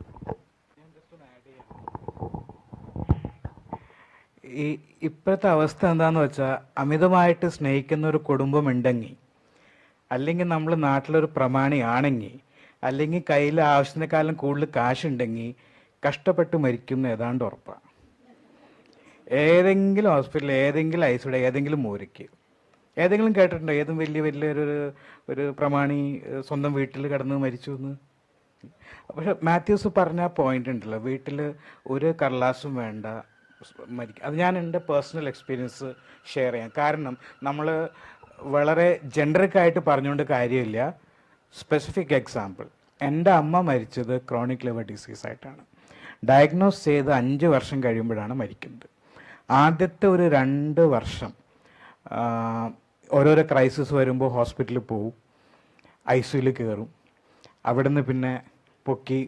ഇപ്പോഴത്തെ അവസ്ഥ എന്താണെന്ന് വെച്ചാൽ, അമിതമായിട്ട് സ്നേഹിക്കുന്ന ഒരു കുടുംബം ഉണ്ടെങ്കിൽ, അല്ലെങ്കിൽ നമ്മൾ നാട്ടിലൊരു പ്രമാണിയാണെങ്കിൽ, അല്ലെങ്കിൽ കയ്യിൽ ആവശ്യത്തിനേക്കാളും കൂടുതൽ കാശുണ്ടെങ്കിൽ കഷ്ടപ്പെട്ട് മരിക്കുന്ന ഏതാണ്ട് ഉറപ്പാണ്. ഏതെങ്കിലും ഹോസ്പിറ്റലിൽ, ഏതെങ്കിലും ICUയുടെ ഏതെങ്കിലും മൂലയ്ക്ക്. ഏതെങ്കിലും കേട്ടിട്ടുണ്ടോ ഏതും വലിയൊരു പ്രമാണി സ്വന്തം വീട്ടിൽ കിടന്ന് മരിച്ചു എന്ന്? പക്ഷെ മാത്യൂസ് പറഞ്ഞ പോയിന്റ് ഉണ്ടല്ലോ, വീട്ടിൽ ഒരു കടലാസും വേണ്ട മരിക്കും. അത് ഞാൻ എൻ്റെ പേഴ്സണൽ എക്സ്പീരിയൻസ് ഷെയർ ചെയ്യാം. കാരണം നമ്മൾ വളരെ ജനറിക്കായിട്ട് പറഞ്ഞുകൊണ്ട് കാര്യമില്ല. സ്പെസിഫിക് എക്സാമ്പിൾ, എൻ്റെ അമ്മ മരിച്ചത് ക്രോണിക് ലിവർ ഡിസീസായിട്ടാണ്. ഡയഗ്നോസ് ചെയ്ത് 5 വർഷം കഴിയുമ്പോഴാണ് മരിക്കുന്നത്. ആദ്യത്തെ ഒരു 2 വർഷം ഓരോരോ ക്രൈസിസ് വരുമ്പോൾ ഹോസ്പിറ്റലിൽ പോവും, ICUയിൽ കയറും, അവിടുന്ന് പിന്നെ പൊക്കി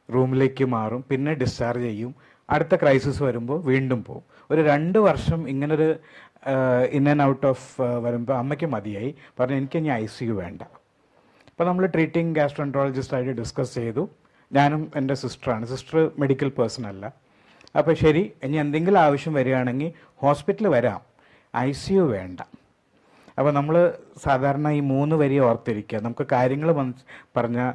റൂമിലേക്ക് മാറും, പിന്നെ ഡിസ്ചാർജ് ചെയ്യും, അടുത്ത ക്രൈസിസ് വരുമ്പോൾ വീണ്ടും പോകും. ഒരു 2 വർഷം ഇങ്ങനൊരു ഇൻ ആൻഡ് ഔട്ട് ഓഫ് വരുമ്പോൾ അമ്മയ്ക്ക് മതിയായി, പറഞ്ഞു എനിക്ക് ഇനി ICU വേണ്ട. അപ്പോൾ നമ്മൾ ട്രീറ്റിംഗ് ഗാസ്ട്രോഎൻട്രോളജിസ്റ്റായിട്ട് ഡിസ്കസ് ചെയ്തു. ഞാനും എൻ്റെ സിസ്റ്ററാണ്, സിസ്റ്റർ മെഡിക്കൽ പേഴ്സൺ അല്ല. അപ്പോൾ ശരി, ഇനി എന്തെങ്കിലും ആവശ്യം വരികയാണെങ്കിൽ ഹോസ്പിറ്റൽ വരാം, ICU വേണ്ട. അപ്പോൾ നമ്മൾ സാധാരണ ഈ 3 വരി ഓർത്തിരിക്കുക. നമുക്ക് കാര്യങ്ങൾ പറഞ്ഞാൽ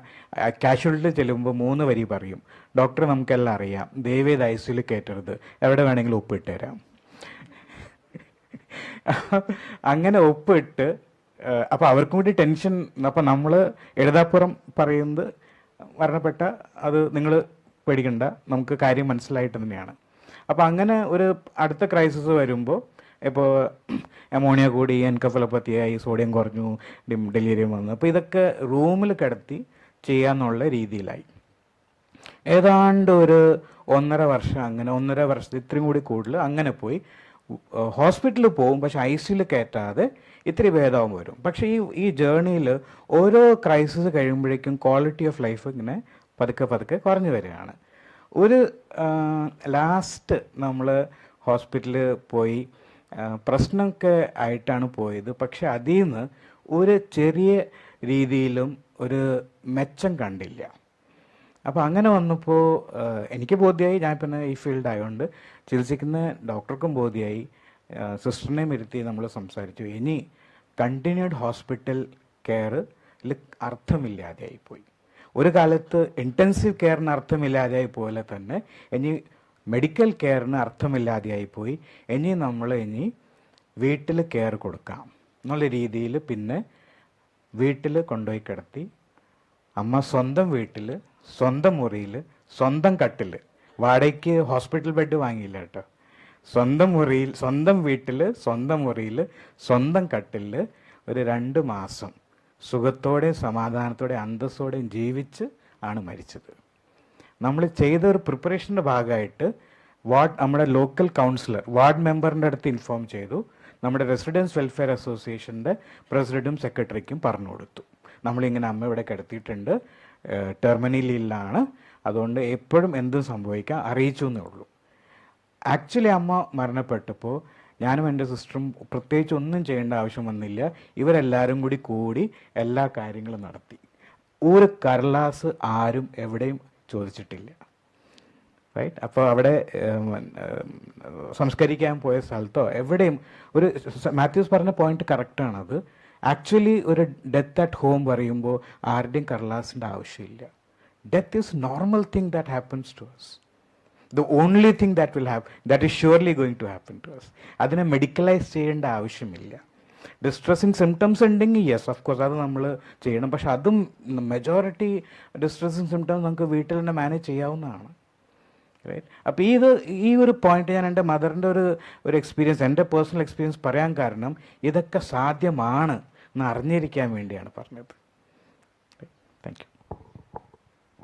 കാഷ്വാലിറ്റി ചെല്ലുമ്പോൾ 3 വരി പറയും. ഡോക്ടർ നമുക്കെല്ലാം അറിയാം, ദയവേത് ICUയിൽ കയറ്റരുത്, എവിടെ വേണമെങ്കിലും ഒപ്പിട്ട് തരാം. അങ്ങനെ ഒപ്പിട്ട് അപ്പോൾ അവർക്കും കൂടി ടെൻഷൻ. അപ്പോൾ നമ്മൾ എഴുതാപ്പുറം പറയുന്നത് മരണപ്പെട്ട അത് നിങ്ങൾ പേടിക്കണ്ട, നമുക്ക് കാര്യം മനസ്സിലായിട്ട് തന്നെയാണ്. അപ്പോൾ അങ്ങനെ ഒരു അടുത്ത ക്രൈസിസ് വരുമ്പോൾ ഇപ്പോൾ അമോണിയ കൂടി, എൻകഫലോപ്പത്തിയായി, സോഡിയം കുറഞ്ഞു, ഡെലീരിയം വന്നു, അപ്പോൾ ഇതൊക്കെ റൂമിൽ കിടത്തി ചെയ്യാന്നുള്ള രീതിയിലായി. ഏതാണ്ട് ഒരു 1.5 വർഷം, അങ്ങനെ 1.5 വർഷത്തിൽ ഇത്രയും കൂടി കൂടുതൽ അങ്ങനെ പോയി. ഹോസ്പിറ്റലിൽ പോകും, പക്ഷെ ICUയിൽ കയറ്റാതെ ഇത്തിരി ഭേദവും വരും. പക്ഷേ ഈ ജേർണിയിൽ ഓരോ ക്രൈസിസ് കഴിയുമ്പോഴേക്കും ക്വാളിറ്റി ഓഫ് ലൈഫ് ഇങ്ങനെ പതുക്കെ പതുക്കെ കുറഞ്ഞു വരികയാണ്. ഒരു ലാസ്റ്റ് നമ്മൾ ഹോസ്പിറ്റലിൽ പോയി പ്രശ്നമൊക്കെ ആയിട്ടാണ് പോയത്. പക്ഷെ അതിൽ നിന്ന് ഒരു ചെറിയ രീതിയിലും ഒരു മെച്ചം കണ്ടില്ല. അപ്പോൾ അങ്ങനെ വന്നപ്പോൾ എനിക്ക് ബോധ്യമായി, ഞാൻ പിന്നെ ഈ ഫീൽഡ് ആയതുകൊണ്ട് ചികിത്സിക്കുന്ന ഡോക്ടർക്കും ബോധ്യമായി, സിസ്റ്ററിനെയും ഇരുത്തി നമ്മൾ സംസാരിച്ചു. ഇനി കണ്ടിന്യൂഡ് ഹോസ്പിറ്റൽ കെയറിൽ അർത്ഥമില്ലാതെയായിപ്പോയി. ഒരു കാലത്ത് ഇൻറ്റൻസീവ് കെയറിന് അർത്ഥമില്ലാതെയായി പോലെ തന്നെ ഇനി മെഡിക്കൽ കെയറിന് അർത്ഥമില്ലാതെയായിപ്പോയി. ഇനി വീട്ടിൽ കെയർ കൊടുക്കാം എന്നുള്ള രീതിയിൽ പിന്നെ വീട്ടിൽ കൊണ്ടുപോയി കിടത്തി. അമ്മ സ്വന്തം വീട്ടിൽ, സ്വന്തം മുറിയിൽ, സ്വന്തം കട്ടിൽ, വാടകയ്ക്ക് ഹോസ്പിറ്റൽ ബെഡ് വാങ്ങിയില്ല കേട്ടോ, സ്വന്തം മുറിയിൽ, സ്വന്തം വീട്ടിൽ, സ്വന്തം മുറിയിൽ, സ്വന്തം കട്ടിൽ ഒരു 2 മാസം സുഖത്തോടെയും സമാധാനത്തോടെയും അന്തസ്സോടെയും ജീവിച്ച് ആണ് മരിച്ചത്. നമ്മൾ ചെയ്ത ഒരു പ്രിപ്പറേഷൻ്റെ ഭാഗമായിട്ട് നമ്മുടെ ലോക്കൽ കൗൺസിലർ, വാർഡ് മെമ്പറിൻ്റെ അടുത്ത് ഇൻഫോം ചെയ്തു. നമ്മുടെ റെസിഡൻസ് വെൽഫെയർ അസോസിയേഷൻ്റെ പ്രസിഡൻറ്റും സെക്രട്ടറിക്കും പറഞ്ഞു കൊടുത്തു, നമ്മളിങ്ങനെ അമ്മ ഇവിടെ കിടത്തിയിട്ടുണ്ട്, ടെർമിനലിലാണ്, അതുകൊണ്ട് എപ്പോഴും എന്തും സംഭവിക്കാം, അറിയിച്ചു എന്നേ ഉള്ളൂ. ആക്ച്വലി അമ്മ മരണപ്പെട്ടപ്പോൾ ഞാനും എൻ്റെ സിസ്റ്ററും പ്രത്യേകിച്ച് ഒന്നും ചെയ്യേണ്ട ആവശ്യം വന്നില്ല. ഇവരെല്ലാവരും കൂടി എല്ലാ കാര്യങ്ങളും നടത്തി. ഒരു കടലാസ് ആരും എവിടെയും ചോദിച്ചിട്ടില്ല. റൈറ്റ്. അപ്പോൾ അവിടെ സംസ്കരിക്കാൻ പോയ സ്ഥലത്തോ എവിടെയും ഒരു മാത്യൂസ് പറഞ്ഞ പോയിന്റ് കറക്റ്റാണത്. ആക്ച്വലി ഒരു ഡെത്ത് അറ്റ് ഹോം പറയുമ്പോൾ ആരുടെയും കടലാസിൻ്റെ ആവശ്യമില്ല. Death is normal thing that happens to us. The only thing that will happen, that is surely going to happen to us. അതിനെ മെഡിക്കലൈസ് ചെയ്യേണ്ട ആവശ്യമില്ല. ഡിസ്ട്രെസ്സിങ് സിംറ്റംസ് ഉണ്ടെങ്കിൽ യെസ് ഓഫ് കോഴ്സ് അത് നമ്മൾ ചെയ്യണം. പക്ഷെ അതും മെജോറിറ്റി ഡിസ്ട്രെസ്സിങ് സിംറ്റംസ് നമുക്ക് വീട്ടിൽ തന്നെ മാനേജ് ചെയ്യാവുന്നതാണ്. റൈറ്റ്. അപ്പോൾ ഈ ഒരു പോയിന്റ് ഞാൻ എൻ്റെ മദറിൻ്റെ ഒരു എക്സ്പീരിയൻസ്, എൻ്റെ പേഴ്സണൽ എക്സ്പീരിയൻസ് പറയാൻ കാരണം ഇതൊക്കെ സാധ്യമാണ് എന്ന് അറിഞ്ഞിരിക്കാൻ വേണ്ടിയാണ് പറഞ്ഞത്. Thank you.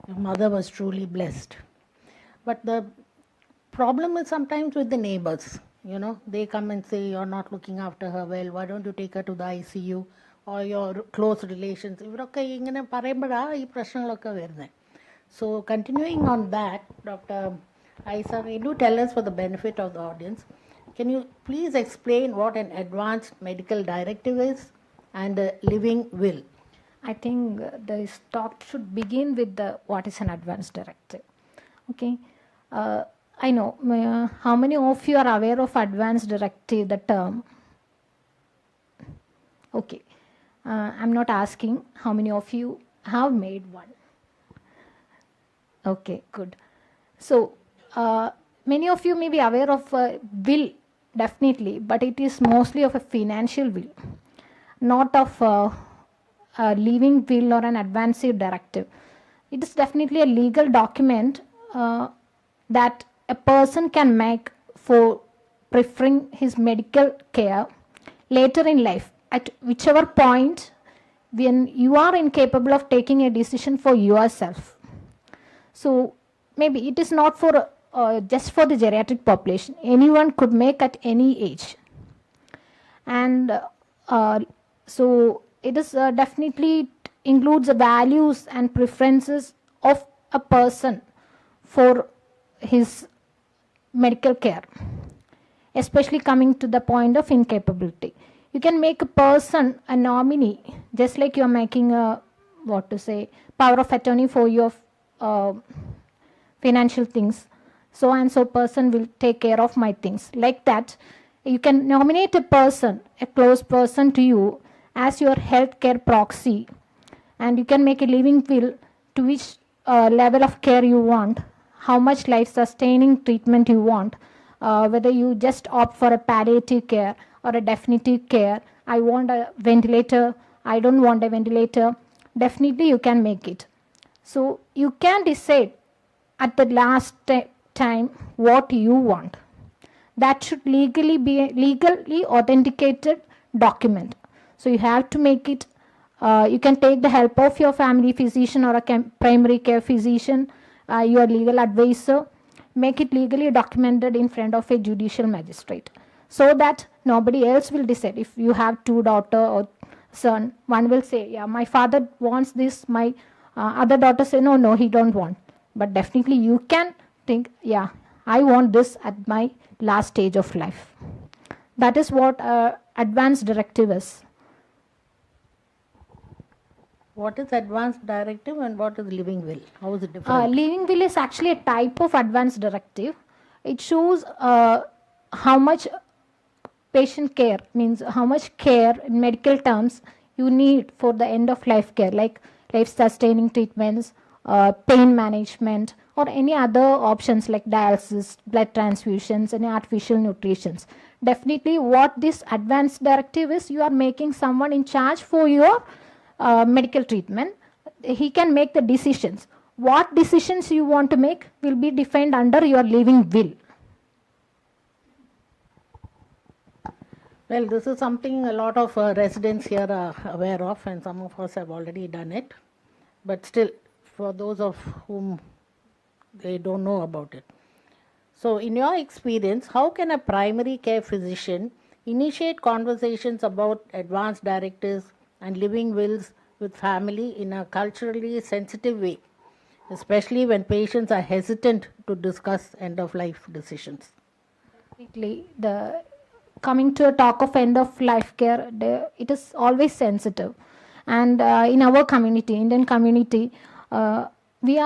Your mother was truly blessed. But the problem is sometimes with the neighbors. You know, they come and say, you're not looking after her well, why don't you take her to the ICU, or your close relations. ഇവരൊക്കെ ഇങ്ങനെ പറയുമ്പോഴാണ് ഈ പ്രശ്നങ്ങളൊക്കെ വരുന്നത്. So continuing on that, Dr. Aisa, can you tell us for the benefit of the audience, can you please explain what an advanced medical directive is and a living will? I think this talk should begin with what is an advance directive. Okay. I know how many of you are aware of advance directive, the term? Okay. I'm not asking how many of you have made one. Okay, good. So many of you may be aware of will, definitely, but it is mostly of a financial will, not of a living will or an advance directive. It is definitely a legal document that a person can make for preferring his medical care later in life, at whichever point when you are incapable of taking a decision for yourself. So maybe it is not for just for the geriatric population. Anyone could make at any age. And so it is definitely includes the values and preferences of a person for his medical care, especially coming to the point of incapability. You can make a person a nominee, just like you are making a power of attorney for your financial things. So and so person will take care of my things. Like that, you can nominate a person, a close person to you, as your healthcare proxy, and you can make a living will to which level of care you want, how much life-sustaining treatment you want, whether you just opt for a palliative care or a definitive care. I want a ventilator, I don't want a ventilator. Definitely you can make it. So you can decide at the last time what you want. That should legally be a legally authenticated document. So you have to make it. You can take the help of your family physician or a primary care physician, your legal advisor. Make it legally documented in front of a judicial magistrate, so that nobody else will decide. If you have two daughter or son, one will say, yeah, my father wants this, my other daughter say, no, he don't want. But definitely you can think, yeah, I want this at my last stage of life. That is what advance directive is. What is advance directive and what is living will? How is it different? Living will is actually a type of advance directive. It shows how much patient care, means how much care in medical terms you need for the end of life care, like life sustaining treatments, pain management, or any other options like dialysis, blood transfusions, and artificial nutritions. Definitely what this advance directive is, you are making someone in charge for your medical treatment. He can make the decisions. What decisions you want to make will be defined under your living will. Well, this is something a lot of residents here are aware of, and some of us have already done it. But still, for those of whom they don't know about it. So, in your experience, how can a primary care physician initiate conversations about advance directives and living wills with family in a culturally sensitive way, especially when patients are hesitant to discuss end-of-life decisions? Coming to a talk of end-of-life care, it is always sensitive. And in our community, Indian community, we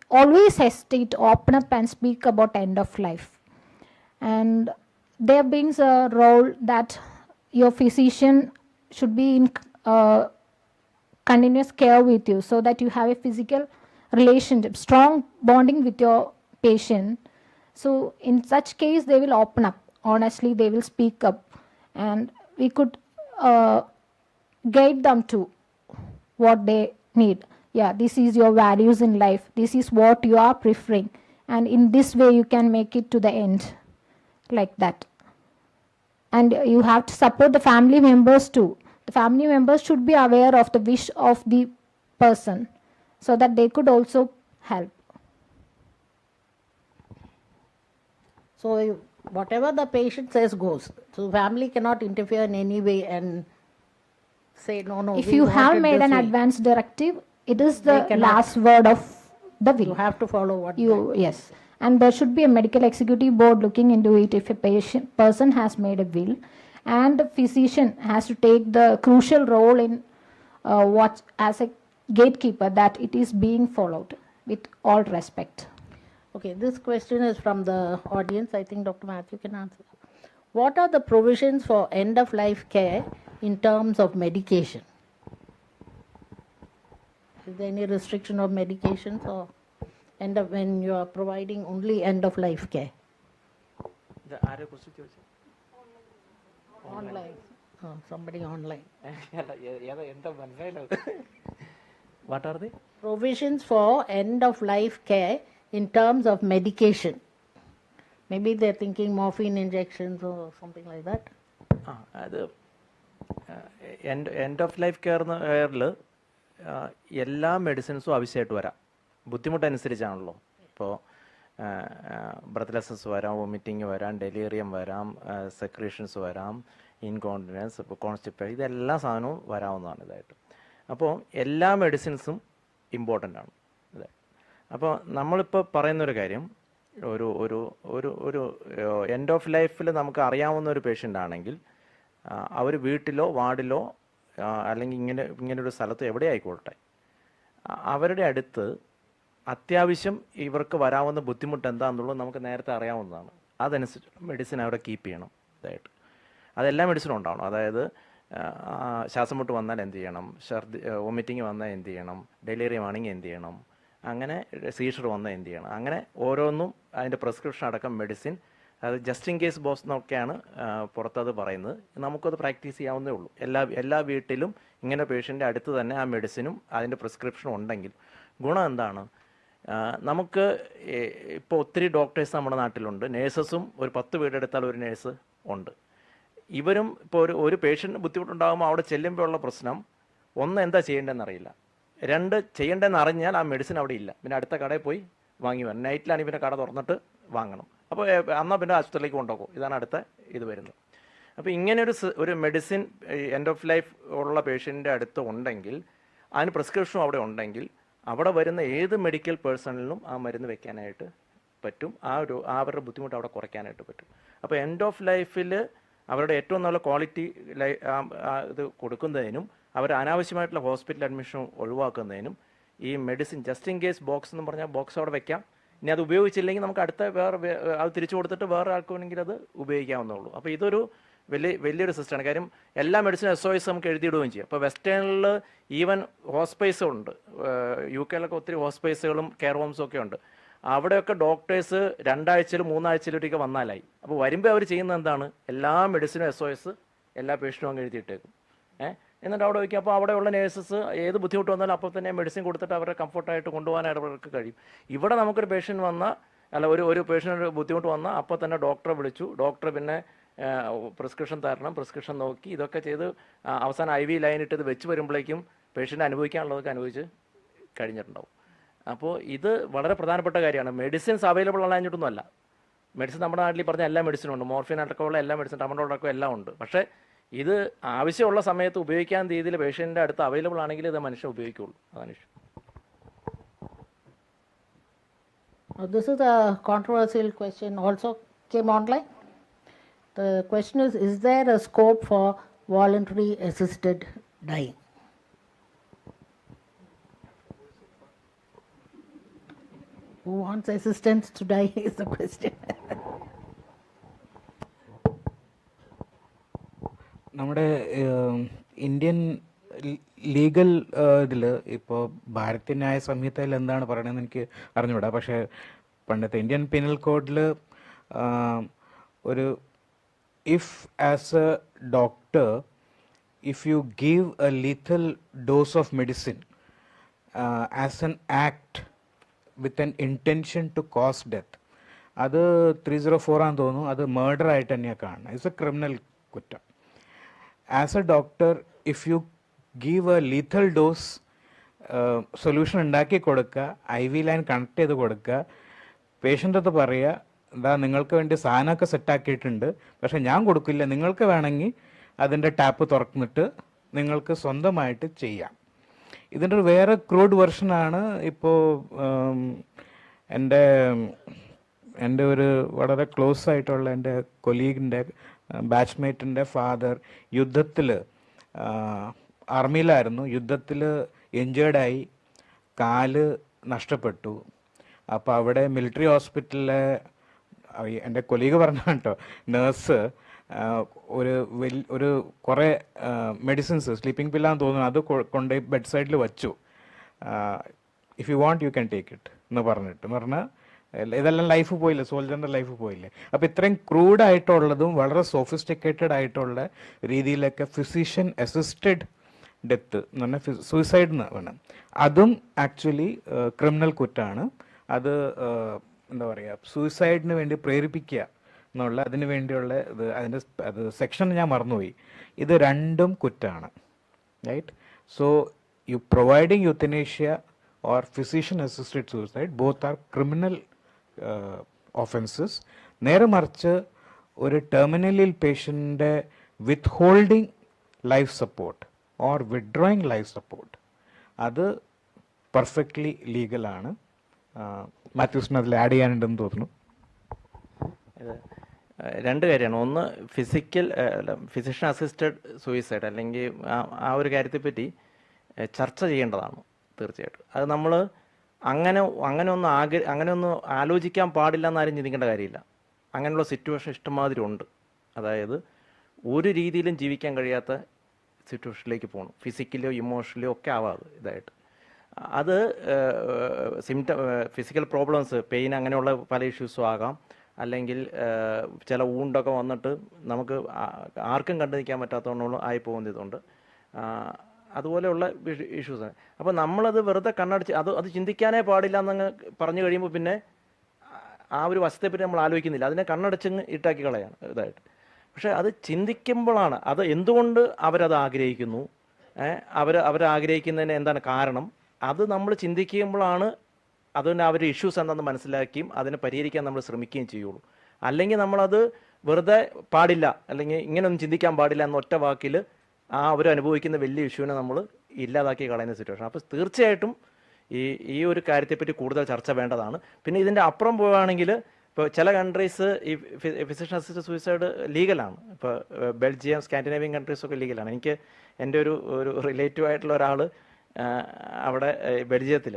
always hesitate to open up and speak about end of life. And there brings a role that your physician should be in continuous care with you, so that you have a physical relationship, strong bonding with your patient. So in such case, they will open up. Honestly, they will speak up, and we could guide them to what they need. Yeah, this is your values in life. This is what you are preferring. And in this way, you can make it to the end, like that. And you have to support the family members too. The family members should be aware of the wish of the person, so that they could also help. So, whatever the patient says goes. So, family cannot interfere in any way and say, no. If you have made an advance directive, it is the last word of the will. You have to follow what yes. And there should be a medical executive board looking into it if a person has made a will, and the physician has to take the crucial role in what as a gatekeeper, that it is being followed with all respect. Okay, this question is from the audience. I think Dr. Matthew can answer. What are the provisions for end-of-life care in terms of medication? Is there any restriction of medications or when you are providing only end-of-life care? Online. Oh, somebody online. What are they? Provisions for end-of-life care in terms of medication. Maybe they're thinking morphine injections or something like that. End of life കെയറിൽ എല്ലാ മെഡിസിൻസും ആവശ്യമായിട്ട് വരാം, ബുദ്ധിമുട്ടനുസരിച്ചാണല്ലോ. ഇപ്പോൾ ബ്രത്ത്ലെസ്സസ് വരാം, വോമിറ്റിങ് വരാം, ഡെലീറിയം വരാം, സെക്രീഷൻസ് വരാം, ഇൻകോണ്ടിനൻസ്, ഇപ്പോൾ കോൺസ്റ്റിപ്പേഷൻ, ഇതെല്ലാ സാധനവും വരാവുന്നതാണ് ഇതായിട്ട്. അപ്പോൾ എല്ലാ മെഡിസിൻസും ഇമ്പോർട്ടൻ്റ് ആണ് ഇത്. അപ്പോൾ നമ്മളിപ്പോൾ പറയുന്നൊരു കാര്യം, ഒരു ഒരു ഒരു ഒരു എൻഡ് ഓഫ് ലൈഫിൽ നമുക്ക് അറിയാവുന്ന ഒരു പേഷ്യൻ്റ് ആണെങ്കിൽ അവർ വീട്ടിലോ വാർഡിലോ അല്ലെങ്കിൽ ഇങ്ങനൊരു സ്ഥലത്ത് എവിടെ ആയിക്കോട്ടെ, അവരുടെ അടുത്ത് അത്യാവശ്യം ഇവർക്ക് വരാവുന്ന ബുദ്ധിമുട്ട് എന്താണെന്നുള്ളത് നമുക്ക് നേരത്തെ അറിയാവുന്നതാണ്. അതനുസരിച്ച് മെഡിസിൻ അവിടെ കീപ്പ് ചെയ്യണം ഇതായിട്ട്. അതെല്ലാ മെഡിസിനും ഉണ്ടാവണം. അതായത് ശ്വാസം മുട്ട് വന്നാൽ എന്ത് ചെയ്യണം, വോമിറ്റിങ് വന്നാൽ എന്ത് ചെയ്യണം, ഡെലിറിയം ആണെങ്കിൽ എന്ത് ചെയ്യണം, അങ്ങനെ സീഷർ വന്നാൽ എന്ത് ചെയ്യണം, അങ്ങനെ ഓരോന്നും അതിൻ്റെ പ്രിസ്ക്രിപ്ഷൻ അടക്കം മെഡിസിൻ. അത് ജസ്റ്റ് ഇൻ കേസ് ബോസ് എന്നൊക്കെയാണ് പുറത്തത് പറയുന്നത്. നമുക്കത് പ്രാക്ടീസ് ചെയ്യാവുന്നേ ഉള്ളൂ. എല്ലാ വീട്ടിലും ഇങ്ങനെ പേഷ്യൻ്റെ അടുത്ത് തന്നെ ആ മെഡിസിനും അതിൻ്റെ പ്രിസ്ക്രിപ്ഷനും ഉണ്ടെങ്കിൽ ഗുണം എന്താണ്, നമുക്ക് ഇപ്പോൾ ഒത്തിരി ഡോക്ടേഴ്സ് നമ്മുടെ നാട്ടിലുണ്ട്, നേഴ്സസും ഒരു 10 വീടെടുത്താൽ ഒരു നേഴ്സ് ഉണ്ട്. ഇവരും ഇപ്പോൾ ഒരു പേഷ്യൻറ്റ് ബുദ്ധിമുട്ടുണ്ടാകുമ്പോൾ അവിടെ ചെല്ലുമ്പോൾ ഉള്ള പ്രശ്നം, ഒന്ന് എന്താ ചെയ്യേണ്ടതെന്ന് അറിയില്ല, 2 ചെയ്യേണ്ടതെന്ന് അറിഞ്ഞാൽ ആ മെഡിസിൻ അവിടെ ഇല്ല, പിന്നെ അടുത്ത കടയിൽ പോയി വാങ്ങി വരണം. നൈറ്റിലാണെങ്കിൽ പിന്നെ കട തുറന്നിട്ട് വാങ്ങണം. അപ്പോൾ എന്നാൽ പിന്നെ ആശുപത്രിയിലേക്ക് കൊണ്ടുപോകും. ഇതാണ് അടുത്ത ഇത് വരുന്നത്. അപ്പോൾ ഇങ്ങനെ ഒരു മെഡിസിൻ എൻഡ് ഓഫ് ലൈഫ് ഉള്ള പേഷ്യൻ്റെ അടുത്ത് ഉണ്ടെങ്കിൽ, അതിന് പ്രിസ്ക്രിപ്ഷനും അവിടെ ഉണ്ടെങ്കിൽ, അവിടെ വരുന്ന ഏത് മെഡിക്കൽ പേഴ്സണലിനും ആ മരുന്ന് വെക്കാനായിട്ട് പറ്റും. അവരുടെ ബുദ്ധിമുട്ട് അവിടെ കുറയ്ക്കാനായിട്ട് പറ്റും. അപ്പോൾ എൻഡ് ഓഫ് ലൈഫിൽ അവരുടെ ഏറ്റവും നല്ല ക്വാളിറ്റി ഇത് കൊടുക്കുന്നതിനും അവർ അനാവശ്യമായിട്ടുള്ള ഹോസ്പിറ്റൽ അഡ്മിഷൻ ഒഴിവാക്കുന്നതിനും ഈ medicine just in case box എന്ന് പറഞ്ഞാൽ ബോക്സ് അവിടെ വെക്കാം. ഇനി അത് ഉപയോഗിച്ചില്ലെങ്കിൽ നമുക്ക് അടുത്ത അത് തിരിച്ചു കൊടുത്തിട്ട് വേറെ ആൾക്ക് വേണമെങ്കിൽ അത് ഉപയോഗിക്കാവുന്നുള്ളൂ. അപ്പോൾ ഇതൊരു വലിയൊരു സിസ്റ്റമാണ്. കാര്യം എല്ലാ മെഡിസിനും SOS നമുക്ക് എഴുതിയിടുകയും ചെയ്യും. അപ്പോൾ വെസ്റ്റേണിൽ ഈവൻ ഹോസ്പൈസും ഉണ്ട്. UK ഒത്തിരി ഹോസ്പൈസുകളും കെയർ ഹോംസും ഒക്കെ ഉണ്ട്. അവിടെയൊക്കെ ഡോക്ടേഴ്സ് 2 ആഴ്ചയിലും 3 ആഴ്ചയിലൊക്കെ വന്നാലായി. അപ്പോൾ വരുമ്പോൾ അവർ ചെയ്യുന്നത് എന്താണ്, എല്ലാ മെഡിസിനും SOS എല്ലാ പേഷ്യൻറ്റും അങ്ങ് എഴുതിയിട്ടേക്കും. എന്നിട്ട് അവിടെ വയ്ക്കും. അപ്പോൾ അവിടെയുള്ള നേഴ്സസ് ഏത് ബുദ്ധിമുട്ട് വന്നാലും അപ്പോൾ തന്നെ മെഡിസിൻ കൊടുത്തിട്ട് അവരെ കംഫർട്ടായിട്ട് കൊണ്ടുപോകാനായിട്ട് അവർക്ക് കഴിയും. ഇവിടെ നമുക്കൊരു പേഷ്യൻ്റ് വന്നാൽ, ഒരു പേഷ്യൻ്റ് ബുദ്ധിമുട്ട് വന്നാൽ അപ്പോൾ തന്നെ ഡോക്ടറെ വിളിച്ചു, ഡോക്ടർ പിന്നെ പ്രിസ്ക്രിപ്ഷൻ തരണം, പ്രിസ്ക്രിപ്ഷൻ നോക്കി ഇതൊക്കെ ചെയ്ത് അവസാനം IV ലൈൻ ഇട്ട് ഇത് വെച്ച് വരുമ്പോഴേക്കും പേഷ്യൻ്റ് അനുഭവിക്കാനുള്ളതൊക്കെ അനുഭവിച്ച് കഴിഞ്ഞിട്ടുണ്ടാവും. അപ്പോൾ ഇത് വളരെ പ്രധാനപ്പെട്ട കാര്യമാണ്. മെഡിസിൻസ് അവൈലബിൾ ആണെന്നിട്ടൊന്നും അല്ല. മെഡിസിൻ നമ്മുടെ നാട്ടിൽ പറഞ്ഞ എല്ലാ മെഡിസിനും ഉണ്ട്, മോർഫിൻ അടക്കമുള്ള എല്ലാ മെഡിസിൻ, ടമഡോളടക്കം എല്ലാം ഉണ്ട്. പക്ഷേ ഇത് ആവശ്യമുള്ള സമയത്ത് ഉപയോഗിക്കാൻ രീതിയിൽ പേഷ്യൻ്റെ അടുത്ത് അവൈലബിൾ ആണെങ്കിൽ ഇത് മനുഷ്യൻ ഉപയോഗിക്കുകയുള്ളൂ. അതാണ് issue. This is a controversial question, also came online. The question is there a scope for voluntary assisted dying? Who wants assistance to die is the question. നമ്മുടെ ഇന്ത്യൻ ലീഗൽ ഇതിൽ ഇപ്പോൾ ഭാരതീയ ന്യായ സംഹിതയിൽ എന്താണ് പറയണതെന്ന് എനിക്ക് അറിഞ്ഞുകൂടാ. പക്ഷേ പണ്ടത്തെ ഇന്ത്യൻ പീനൽ കോഡിൽ ഒരു if as a doctor, if you give a lethal dose of medicine as an act with an intention to cause death, അത് 304 ആണെന്ന് തോന്നുന്നു, അത് മർഡർ ആയിട്ട് തന്നെയാണ് കാണുന്നത്. ഇറ്റ്സ് എ ക്രിമിനൽ കുറ്റം. As a doctor, if you give a lethal dose, solution ഉണ്ടാക്കി കൊടുക്കുക, IV ലൈൻ കണക്ട് ചെയ്ത് കൊടുക്കുക, പേഷ്യൻ്റെ അടുത്ത് പറയുക, എന്താ നിങ്ങൾക്ക് വേണ്ടി സാധനമൊക്കെ സെറ്റാക്കിയിട്ടുണ്ട്, പക്ഷെ ഞാൻ കൊടുക്കില്ല, നിങ്ങൾക്ക് വേണമെങ്കിൽ അതിൻ്റെ ടാപ്പ് തുറന്നിട്ട് നിങ്ങൾക്ക് സ്വന്തമായിട്ട് ചെയ്യാം. ഇതിൻ്റെ ഒരു വേറെ ക്രൂഡ് വെർഷനാണ് ഇപ്പോൾ എൻ്റെ ഒരു വളരെ ക്ലോസ് ആയിട്ടുള്ള എൻ്റെ കൊലീഗിൻ്റെ ബാച്ച്മേറ്റിൻ്റെ ഫാദർ യുദ്ധത്തിൽ, ആർമിയിലായിരുന്നു, യുദ്ധത്തിൽ ഇഞ്ചേർഡായി, കാല് നഷ്ടപ്പെട്ടു. അപ്പോൾ അവിടെ മിലിറ്ററി ഹോസ്പിറ്റലിലെ എൻ്റെ കൊലീഗ് പറഞ്ഞ കേട്ടോ, നേഴ്സ് ഒരു കുറേ മെഡിസിൻസ്, സ്ലീപ്പിംഗ് പില്ലാന്ന് തോന്നുന്നു, അത് കൊണ്ടുപോയി ബെഡ് സൈഡിൽ വച്ചു. If you want you can take it എന്ന് പറഞ്ഞാൽ ഇതെല്ലാം ലൈഫ് പോയില്ലേ, സോൾജറിൻ്റെ ലൈഫ് പോയില്ലേ. അപ്പോൾ ഇത്രയും ക്രൂഡായിട്ടുള്ളതും വളരെ സോഫിസ്റ്റിക്കേറ്റഡ് ആയിട്ടുള്ള രീതിയിലൊക്കെ ഫിസിഷ്യൻ അസിസ്റ്റഡ് ഡെത്ത് എന്ന് പറഞ്ഞാൽ സൂയിസൈഡ് എന്ന് വേണം, അതും ആക്ച്വലി ക്രിമിനൽ കുറ്റമാണ്. അത് എന്താ പറയുക, സൂയിസൈഡിന് വേണ്ടി പ്രേരിപ്പിക്കുക എന്നുള്ള അതിന് വേണ്ടിയുള്ള അത് സെക്ഷൻ ഞാൻ മറന്നുപോയി. ഇത് രണ്ടും കുറ്റമാണ്, right? So you providing euthanasia or physician assisted suicide both are criminal offences. നേരെ മറിച്ച് ഒരു ടെർമിനലിൽ പേഷ്യൻ്റെ withholding life support or withdrawing life support, അത് പെർഫെക്റ്റ്ലി ലീഗലാണ്. മാത്യൂസിന് അതിൽ ആഡ് ചെയ്യാനുണ്ടെന്ന് തോന്നുന്നു. രണ്ട് കാര്യമാണ്. ഒന്ന്, ഫിസിഷ്യൻ അസിസ്റ്റഡ് സൂയിസൈഡ് അല്ലെങ്കിൽ ആ ഒരു കാര്യത്തെപ്പറ്റി ചർച്ച ചെയ്യേണ്ടതാണ് തീർച്ചയായിട്ടും. അത് നമ്മൾ അങ്ങനെയൊന്നും ആലോചിക്കാൻ പാടില്ല എന്നാരും ചിന്തിക്കേണ്ട കാര്യമില്ല. അങ്ങനെയുള്ള സിറ്റുവേഷൻ ഇഷ്ടംമാതിരി ഉണ്ട്. അതായത് ഒരു രീതിയിലും ജീവിക്കാൻ കഴിയാത്ത സിറ്റുവേഷനിലേക്ക് പോകണം, ഫിസിക്കലിയോ ഇമോഷണലിയോ ഒക്കെ ആവാതെ ഇതായിട്ട്. അത് ഫിസിക്കൽ പ്രോബ്ലംസ്, പെയിൻ, അങ്ങനെയുള്ള പല ഇഷ്യൂസും ആകാം. അല്ലെങ്കിൽ ചില ഊണ്ടൊക്കെ വന്നിട്ട് നമുക്ക് ആർക്കും കണ്ടു നിൽക്കാൻ പറ്റാത്തതുകൊണ്ടുള്ള ആയി പോകുന്നതുകൊണ്ട് അതുപോലെയുള്ള ഇഷ്യൂസാണ്. അപ്പോൾ നമ്മളത് വെറുതെ കണ്ണടച്ച് അത് ചിന്തിക്കാനേ പാടില്ല എന്നങ്ങ് പറഞ്ഞു കഴിയുമ്പോൾ പിന്നെ ആ ഒരു വശത്തെപ്പറ്റി നമ്മൾ ആലോചിക്കുന്നില്ല, അതിനെ കണ്ണടച്ചങ്ങ് ഇട്ടാക്കി കളയാണ് ഇതായിട്ട്. പക്ഷേ അത് ചിന്തിക്കുമ്പോഴാണ് അത് എന്തുകൊണ്ട് അവരത് ആഗ്രഹിക്കുന്നു, അവരാഗ്രഹിക്കുന്നതിന് എന്താണ് കാരണം, അത് നമ്മൾ ചിന്തിക്കുമ്പോഴാണ് അതിന് അവരുടെ ഇഷ്യൂസ് എന്താണെന്ന് മനസ്സിലാക്കിയും അതിനെ പരിഹരിക്കാൻ നമ്മൾ ശ്രമിക്കുകയും ചെയ്യുള്ളൂ. അല്ലെങ്കിൽ നമ്മളത് വെറുതെ പാടില്ല, അല്ലെങ്കിൽ ഇങ്ങനെയൊന്നും ചിന്തിക്കാൻ പാടില്ല എന്ന ഒറ്റ വാക്കിൽ അവർ അനുഭവിക്കുന്ന വലിയ ഇഷ്യൂവിനെ നമ്മൾ ഇല്ലാതാക്കി കളയുന്ന സിറ്റുവേഷൻ. അപ്പോൾ തീർച്ചയായിട്ടും ഈ ഒരു കാര്യത്തെപ്പറ്റി കൂടുതൽ ചർച്ച വേണ്ടതാണ്. പിന്നെ ഇതിൻ്റെ അപ്പുറം പോവുകയാണെങ്കിൽ ഇപ്പോൾ ചില കൺട്രീസ് ഈ ഫിസിഷ്യൻ അസിസ്റ്റഡ് സൂയിസൈഡ് ലീഗലാണ്. ഇപ്പോൾ ബെൽജിയം, സ്കാൻഡിനേവിയൻ കൺട്രീസൊക്കെ ലീഗലാണ്. എനിക്ക് എൻ്റെ ഒരു റിലേറ്റീവ് ആയിട്ടുള്ള ഒരാൾ അവിടെ ബെൽജിയത്തിൽ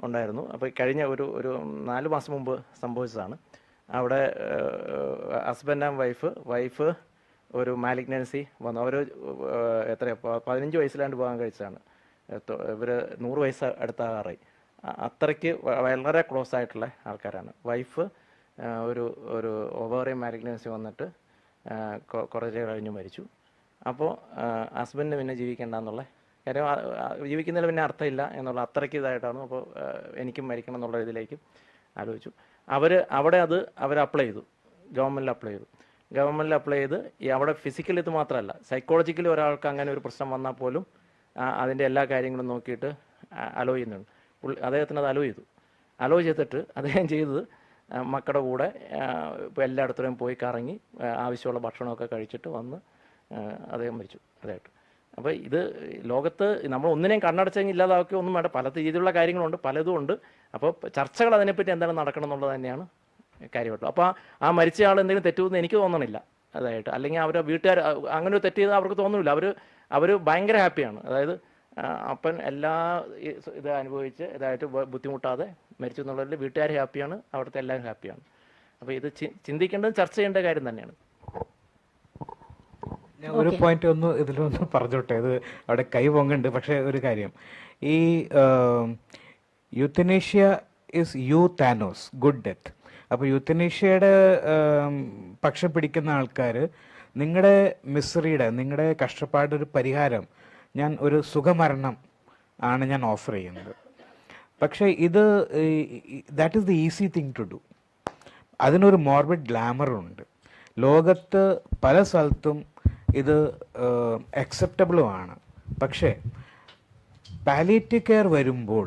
ഉണ്ടായിരുന്നു. അപ്പോൾ കഴിഞ്ഞ ഒരു 4 മാസം മുമ്പ് സംഭവിച്ചതാണ്. അവിടെ ഹസ്ബൻഡ് ആൻഡ് വൈഫ് ഒരു മാലിഗ്നൻസി വന്നു. അവർ 15 വയസ്സിലാണ്ട് വിവാഹം കഴിച്ചതാണ്. ഇവർ 100 വയസ്സ് അടുത്താകാറായി. അത്രയ്ക്ക് വളരെ ക്ലോസ് ആയിട്ടുള്ള ആൾക്കാരാണ്. വൈഫ് ഒരു ഓവറിയം മാലിഗ്നൻസി വന്നിട്ട് കുറച്ച് കഴിഞ്ഞ് മരിച്ചു. അപ്പോൾ ഹസ്ബൻഡിന് പിന്നെ ജീവിക്കേണ്ടെന്നുള്ള കാര്യം, ജീവിക്കുന്നതിൽ പിന്നെ അർത്ഥമില്ല എന്നുള്ള അത്രയ്ക്ക് ഇതായിട്ടാണ്. അപ്പോൾ എനിക്കും മരിക്കണം എന്നുള്ള ഇതിലേക്ക് ആലോചിച്ചു. അവർ അപ്ലൈ ചെയ്തു, ഗവൺമെൻറ്റിൽ അപ്ലൈ ചെയ്ത് അവിടെ ഫിസിക്കലി ഇത് മാത്രമല്ല, സൈക്കോളജിക്കലി ഒരാൾക്ക് അങ്ങനെ ഒരു പ്രശ്നം വന്നാൽ പോലും അതിൻ്റെ എല്ലാ കാര്യങ്ങളും നോക്കിയിട്ട് അലോ ചെയ്യുന്നുണ്ട്. അദ്ദേഹത്തിന് അത് അലോ ചെയ്തിട്ട് അദ്ദേഹം ചെയ്തത് മക്കളുടെ കൂടെ ഇപ്പോൾ എല്ലായിടത്തും പോയി കറങ്ങി ആവശ്യമുള്ള ഭക്ഷണമൊക്കെ കഴിച്ചിട്ട് വന്ന് അദ്ദേഹം മരിച്ചു അതായിട്ട്. അപ്പോൾ ഇത് ലോകത്ത് നമ്മൾ ഒന്നിനെയും കണ്ണടച്ചെങ്കിൽ ഇല്ലാതാക്കി ഒന്നും വേണ്ട, പല രീതിയിലുള്ള കാര്യങ്ങളുണ്ട്, പലതും ഉണ്ട്. അപ്പോൾ ചർച്ചകൾ അതിനെപ്പറ്റി എന്താണ് നടക്കണം എന്നുള്ളത് തന്നെയാണ് കാര്യമായിട്ടുള്ളത്. അപ്പോൾ ആ മരിച്ച ആൾ എന്തെങ്കിലും തെറ്റുമെന്ന് എനിക്ക് തോന്നണില്ല അതായിട്ട്. അല്ലെങ്കിൽ അവരുടെ വീട്ടുകാർ അങ്ങനെ ഒരു തെറ്റ് ചെയ്താൽ അവർക്ക് തോന്നുന്നില്ല. അവർ ഭയങ്കര ഹാപ്പിയാണ്. അതായത് അപ്പൻ എല്ലാ ഇത് അനുഭവിച്ച് ഇതായിട്ട് ബുദ്ധിമുട്ടാതെ മരിച്ചു എന്നുള്ളതിൽ വീട്ടുകാർ ഹാപ്പിയാണ്, അവിടുത്തെ എല്ലാവരും ഹാപ്പിയാണ്. അപ്പോൾ ഇത് ചിന്തിക്കേണ്ടത് ചർച്ച ചെയ്യേണ്ട കാര്യം തന്നെയാണ്. ഞാൻ ഒരു പോയിന്റ് ഇതിലൊന്ന് പറഞ്ഞോട്ടെ, ഇത് അവിടെ കൈ പൊങ്ങുണ്ട്. പക്ഷേ ഒരു കാര്യം, ഈ യൂത്തനേഷ്യ ഇസ് യൂത്താനോസ്, ഗുഡ് ഡെത്ത്. അപ്പോൾ യൂത്തനേഷ്യയുടെ പക്ഷം പിടിക്കുന്ന ആൾക്കാർ നിങ്ങളുടെ മിസറിയുടെ, നിങ്ങളുടെ കഷ്ടപ്പാട് ഒരു പരിഹാരം, ഞാൻ ഒരു സുഖമരണം ആണ് ഞാൻ ഓഫർ ചെയ്യുന്നത്. പക്ഷേ ഇത് that is the easy thing to do. അതിനൊരു മോർബിഡ് ഗ്ലാമറുണ്ട്. ലോകത്ത് പല സ്ഥലത്തും ഇത് അക്സെപ്റ്റബിളുമാണ്. പക്ഷേ പാലിയേറ്റീവ് കെയർ വരുമ്പോൾ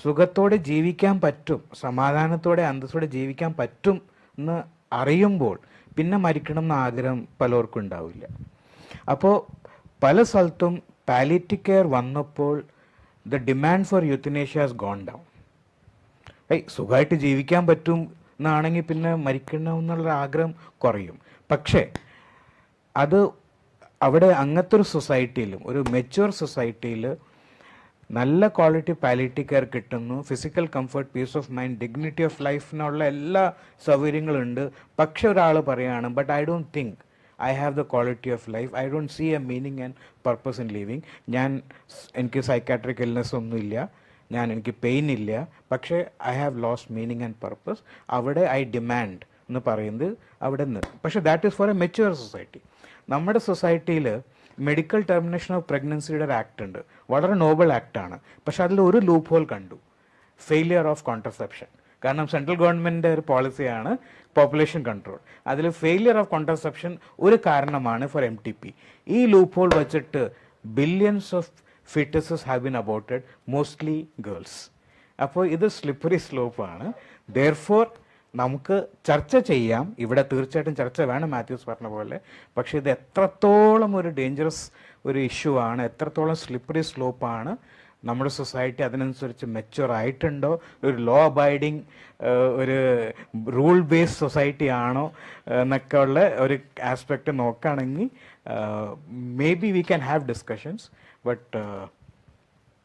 സുഖത്തോടെ ജീവിക്കാൻ പറ്റും, സമാധാനത്തോടെ അന്തസ്സോടെ ജീവിക്കാൻ പറ്റും എന്ന് അറിയുമ്പോൾ പിന്നെ മരിക്കണം എന്ന ആഗ്രഹം പലർക്കും ഉണ്ടാവില്ല. അപ്പോൾ പല സ്ഥലത്തും പാലിയേറ്റീവ് കെയർ വന്നപ്പോൾ the demand for euthanasia has gone down. സുഖമായിട്ട് ജീവിക്കാൻ പറ്റും എന്നാണെങ്കിൽ പിന്നെ മരിക്കണം എന്നുള്ള ആഗ്രഹം കുറയും. പക്ഷേ അത് അവിടെ അങ്ങനത്തെ ഒരു സൊസൈറ്റിയിലും, ഒരു മെച്യൂർ സൊസൈറ്റിയിൽ നല്ല ക്വാളിറ്റി പാലിയേറ്റീവ് കെയർ കിട്ടുന്നു, physical comfort, peace of mind, dignity of ലൈഫിനുള്ള എല്ലാ സൗകര്യങ്ങളുണ്ട്. പക്ഷെ ഒരാൾ പറയുകയാണ്, but I don't think I have the quality of life, I don't see a meaning and purpose in living. എനിക്ക് സൈക്കാട്രിക് ഇൽനെസ് ഒന്നുമില്ല, എനിക്ക് പെയിൻ ഇല്ല, പക്ഷേ I have lost meaning and purpose. അവിടെ ഐ ഡിമാൻഡ് എന്ന് പറയുന്നത് അവിടെ നിന്ന്. പക്ഷേ that is for a mature society. നമ്മുടെ സൊസൈറ്റിയിൽ മെഡിക്കൽ ടെർമിനേഷൻ ഓഫ് പ്രഗ്നൻസിയുടെ ഒരു ആക്ട് ഉണ്ട്, വളരെ നോബൽ ആക്ടാണ്. പക്ഷെ അതിൽ ഒരു ലൂപ്പ് ഹോൾ കണ്ടു, ഫെയിലിയർ ഓഫ് കോൺട്രസെപ്ഷൻ. കാരണം സെൻട്രൽ ഗവൺമെൻറ്റിൻ്റെ ഒരു പോളിസിയാണ് പോപ്പുലേഷൻ കൺട്രോൾ. അതിൽ ഫെയിലിയർ ഓഫ് കോൺട്രസെപ്ഷൻ ഒരു കാരണമാണ് ഫോർ MTP. ഈ ലൂപ്പ് ഹോൾ വെച്ചിട്ട് billions of foetuses have been aborted, mostly girls. അപ്പോൾ ഇത് സ്ലിപ്പറി സ്ലോപ്പാണ്. ദെയർഫോർ നമുക്ക് ചർച്ച ചെയ്യാം, ഇവിടെ തീർച്ചയായിട്ടും ചർച്ച വേണം മാത്യൂസ് പറഞ്ഞ പോലെ. പക്ഷേ ഇത് എത്രത്തോളം ഒരു ഡേഞ്ചറസ് ഒരു ഇഷ്യൂ ആണ്, എത്രത്തോളം സ്ലിപ്പറി സ്ലോപ്പാണ്, നമ്മുടെ സൊസൈറ്റി അതിനനുസരിച്ച് മെച്യൂർ ആയിട്ടുണ്ടോ, ഒരു ലോ അബൈഡിങ് ഒരു റൂൾ ബേസ്ഡ് സൊസൈറ്റി ആണോ എന്നൊക്കെ ഉള്ള ഒരു ആസ്പെക്റ്റ് നോക്കുകയാണെങ്കിൽ may be we can have discussions, but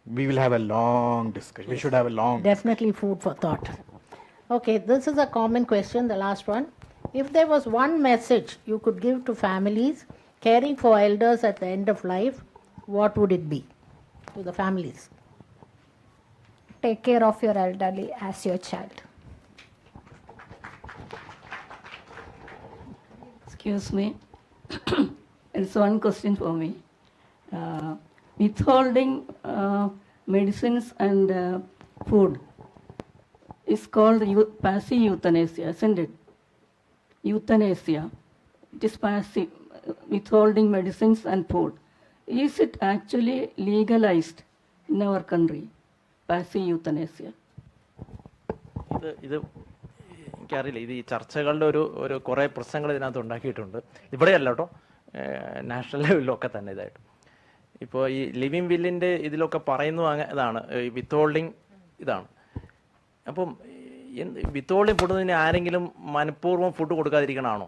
we will have a long discussion. We should have a long Definitely food for thought. Okay, this is a common question, the last one. If there was one message you could give to families caring for elders at the end of life, what would it be to the families? Take care of your elderly as your child. Excuse me. It's one question for me. withholding medicines and food is called passive euthanasia, isn't it? Euthanasia. It is passive, withholding medicines and food. Is it actually legalized in our country? Passive euthanasia. ഇത് എനിക്കറിയില്ല, ഇത് ഈ ചർച്ചകളുടെ ഒരു കുറേ പ്രശ്നങ്ങൾ ഇതിനകത്ത് ഉണ്ടാക്കിയിട്ടുണ്ട്. ഇവിടെയല്ല കേട്ടോ, നാഷണൽ ലെവലിലൊക്കെ തന്നെ ഇതായിട്ട്. ഇപ്പോൾ ഈ ലിവിങ് വില്ലിൻ്റെ ഇതിലൊക്കെ പറയുന്നു ഇതാണ് വിത്ത് ഹോൾഡിങ് ഇതാണ്. അപ്പം വിത്ത് ഹോൾഡിങ് ഫുഡ് ആരെങ്കിലും മനഃപൂർവ്വം ഫുഡ് കൊടുക്കാതിരിക്കണമാണോ?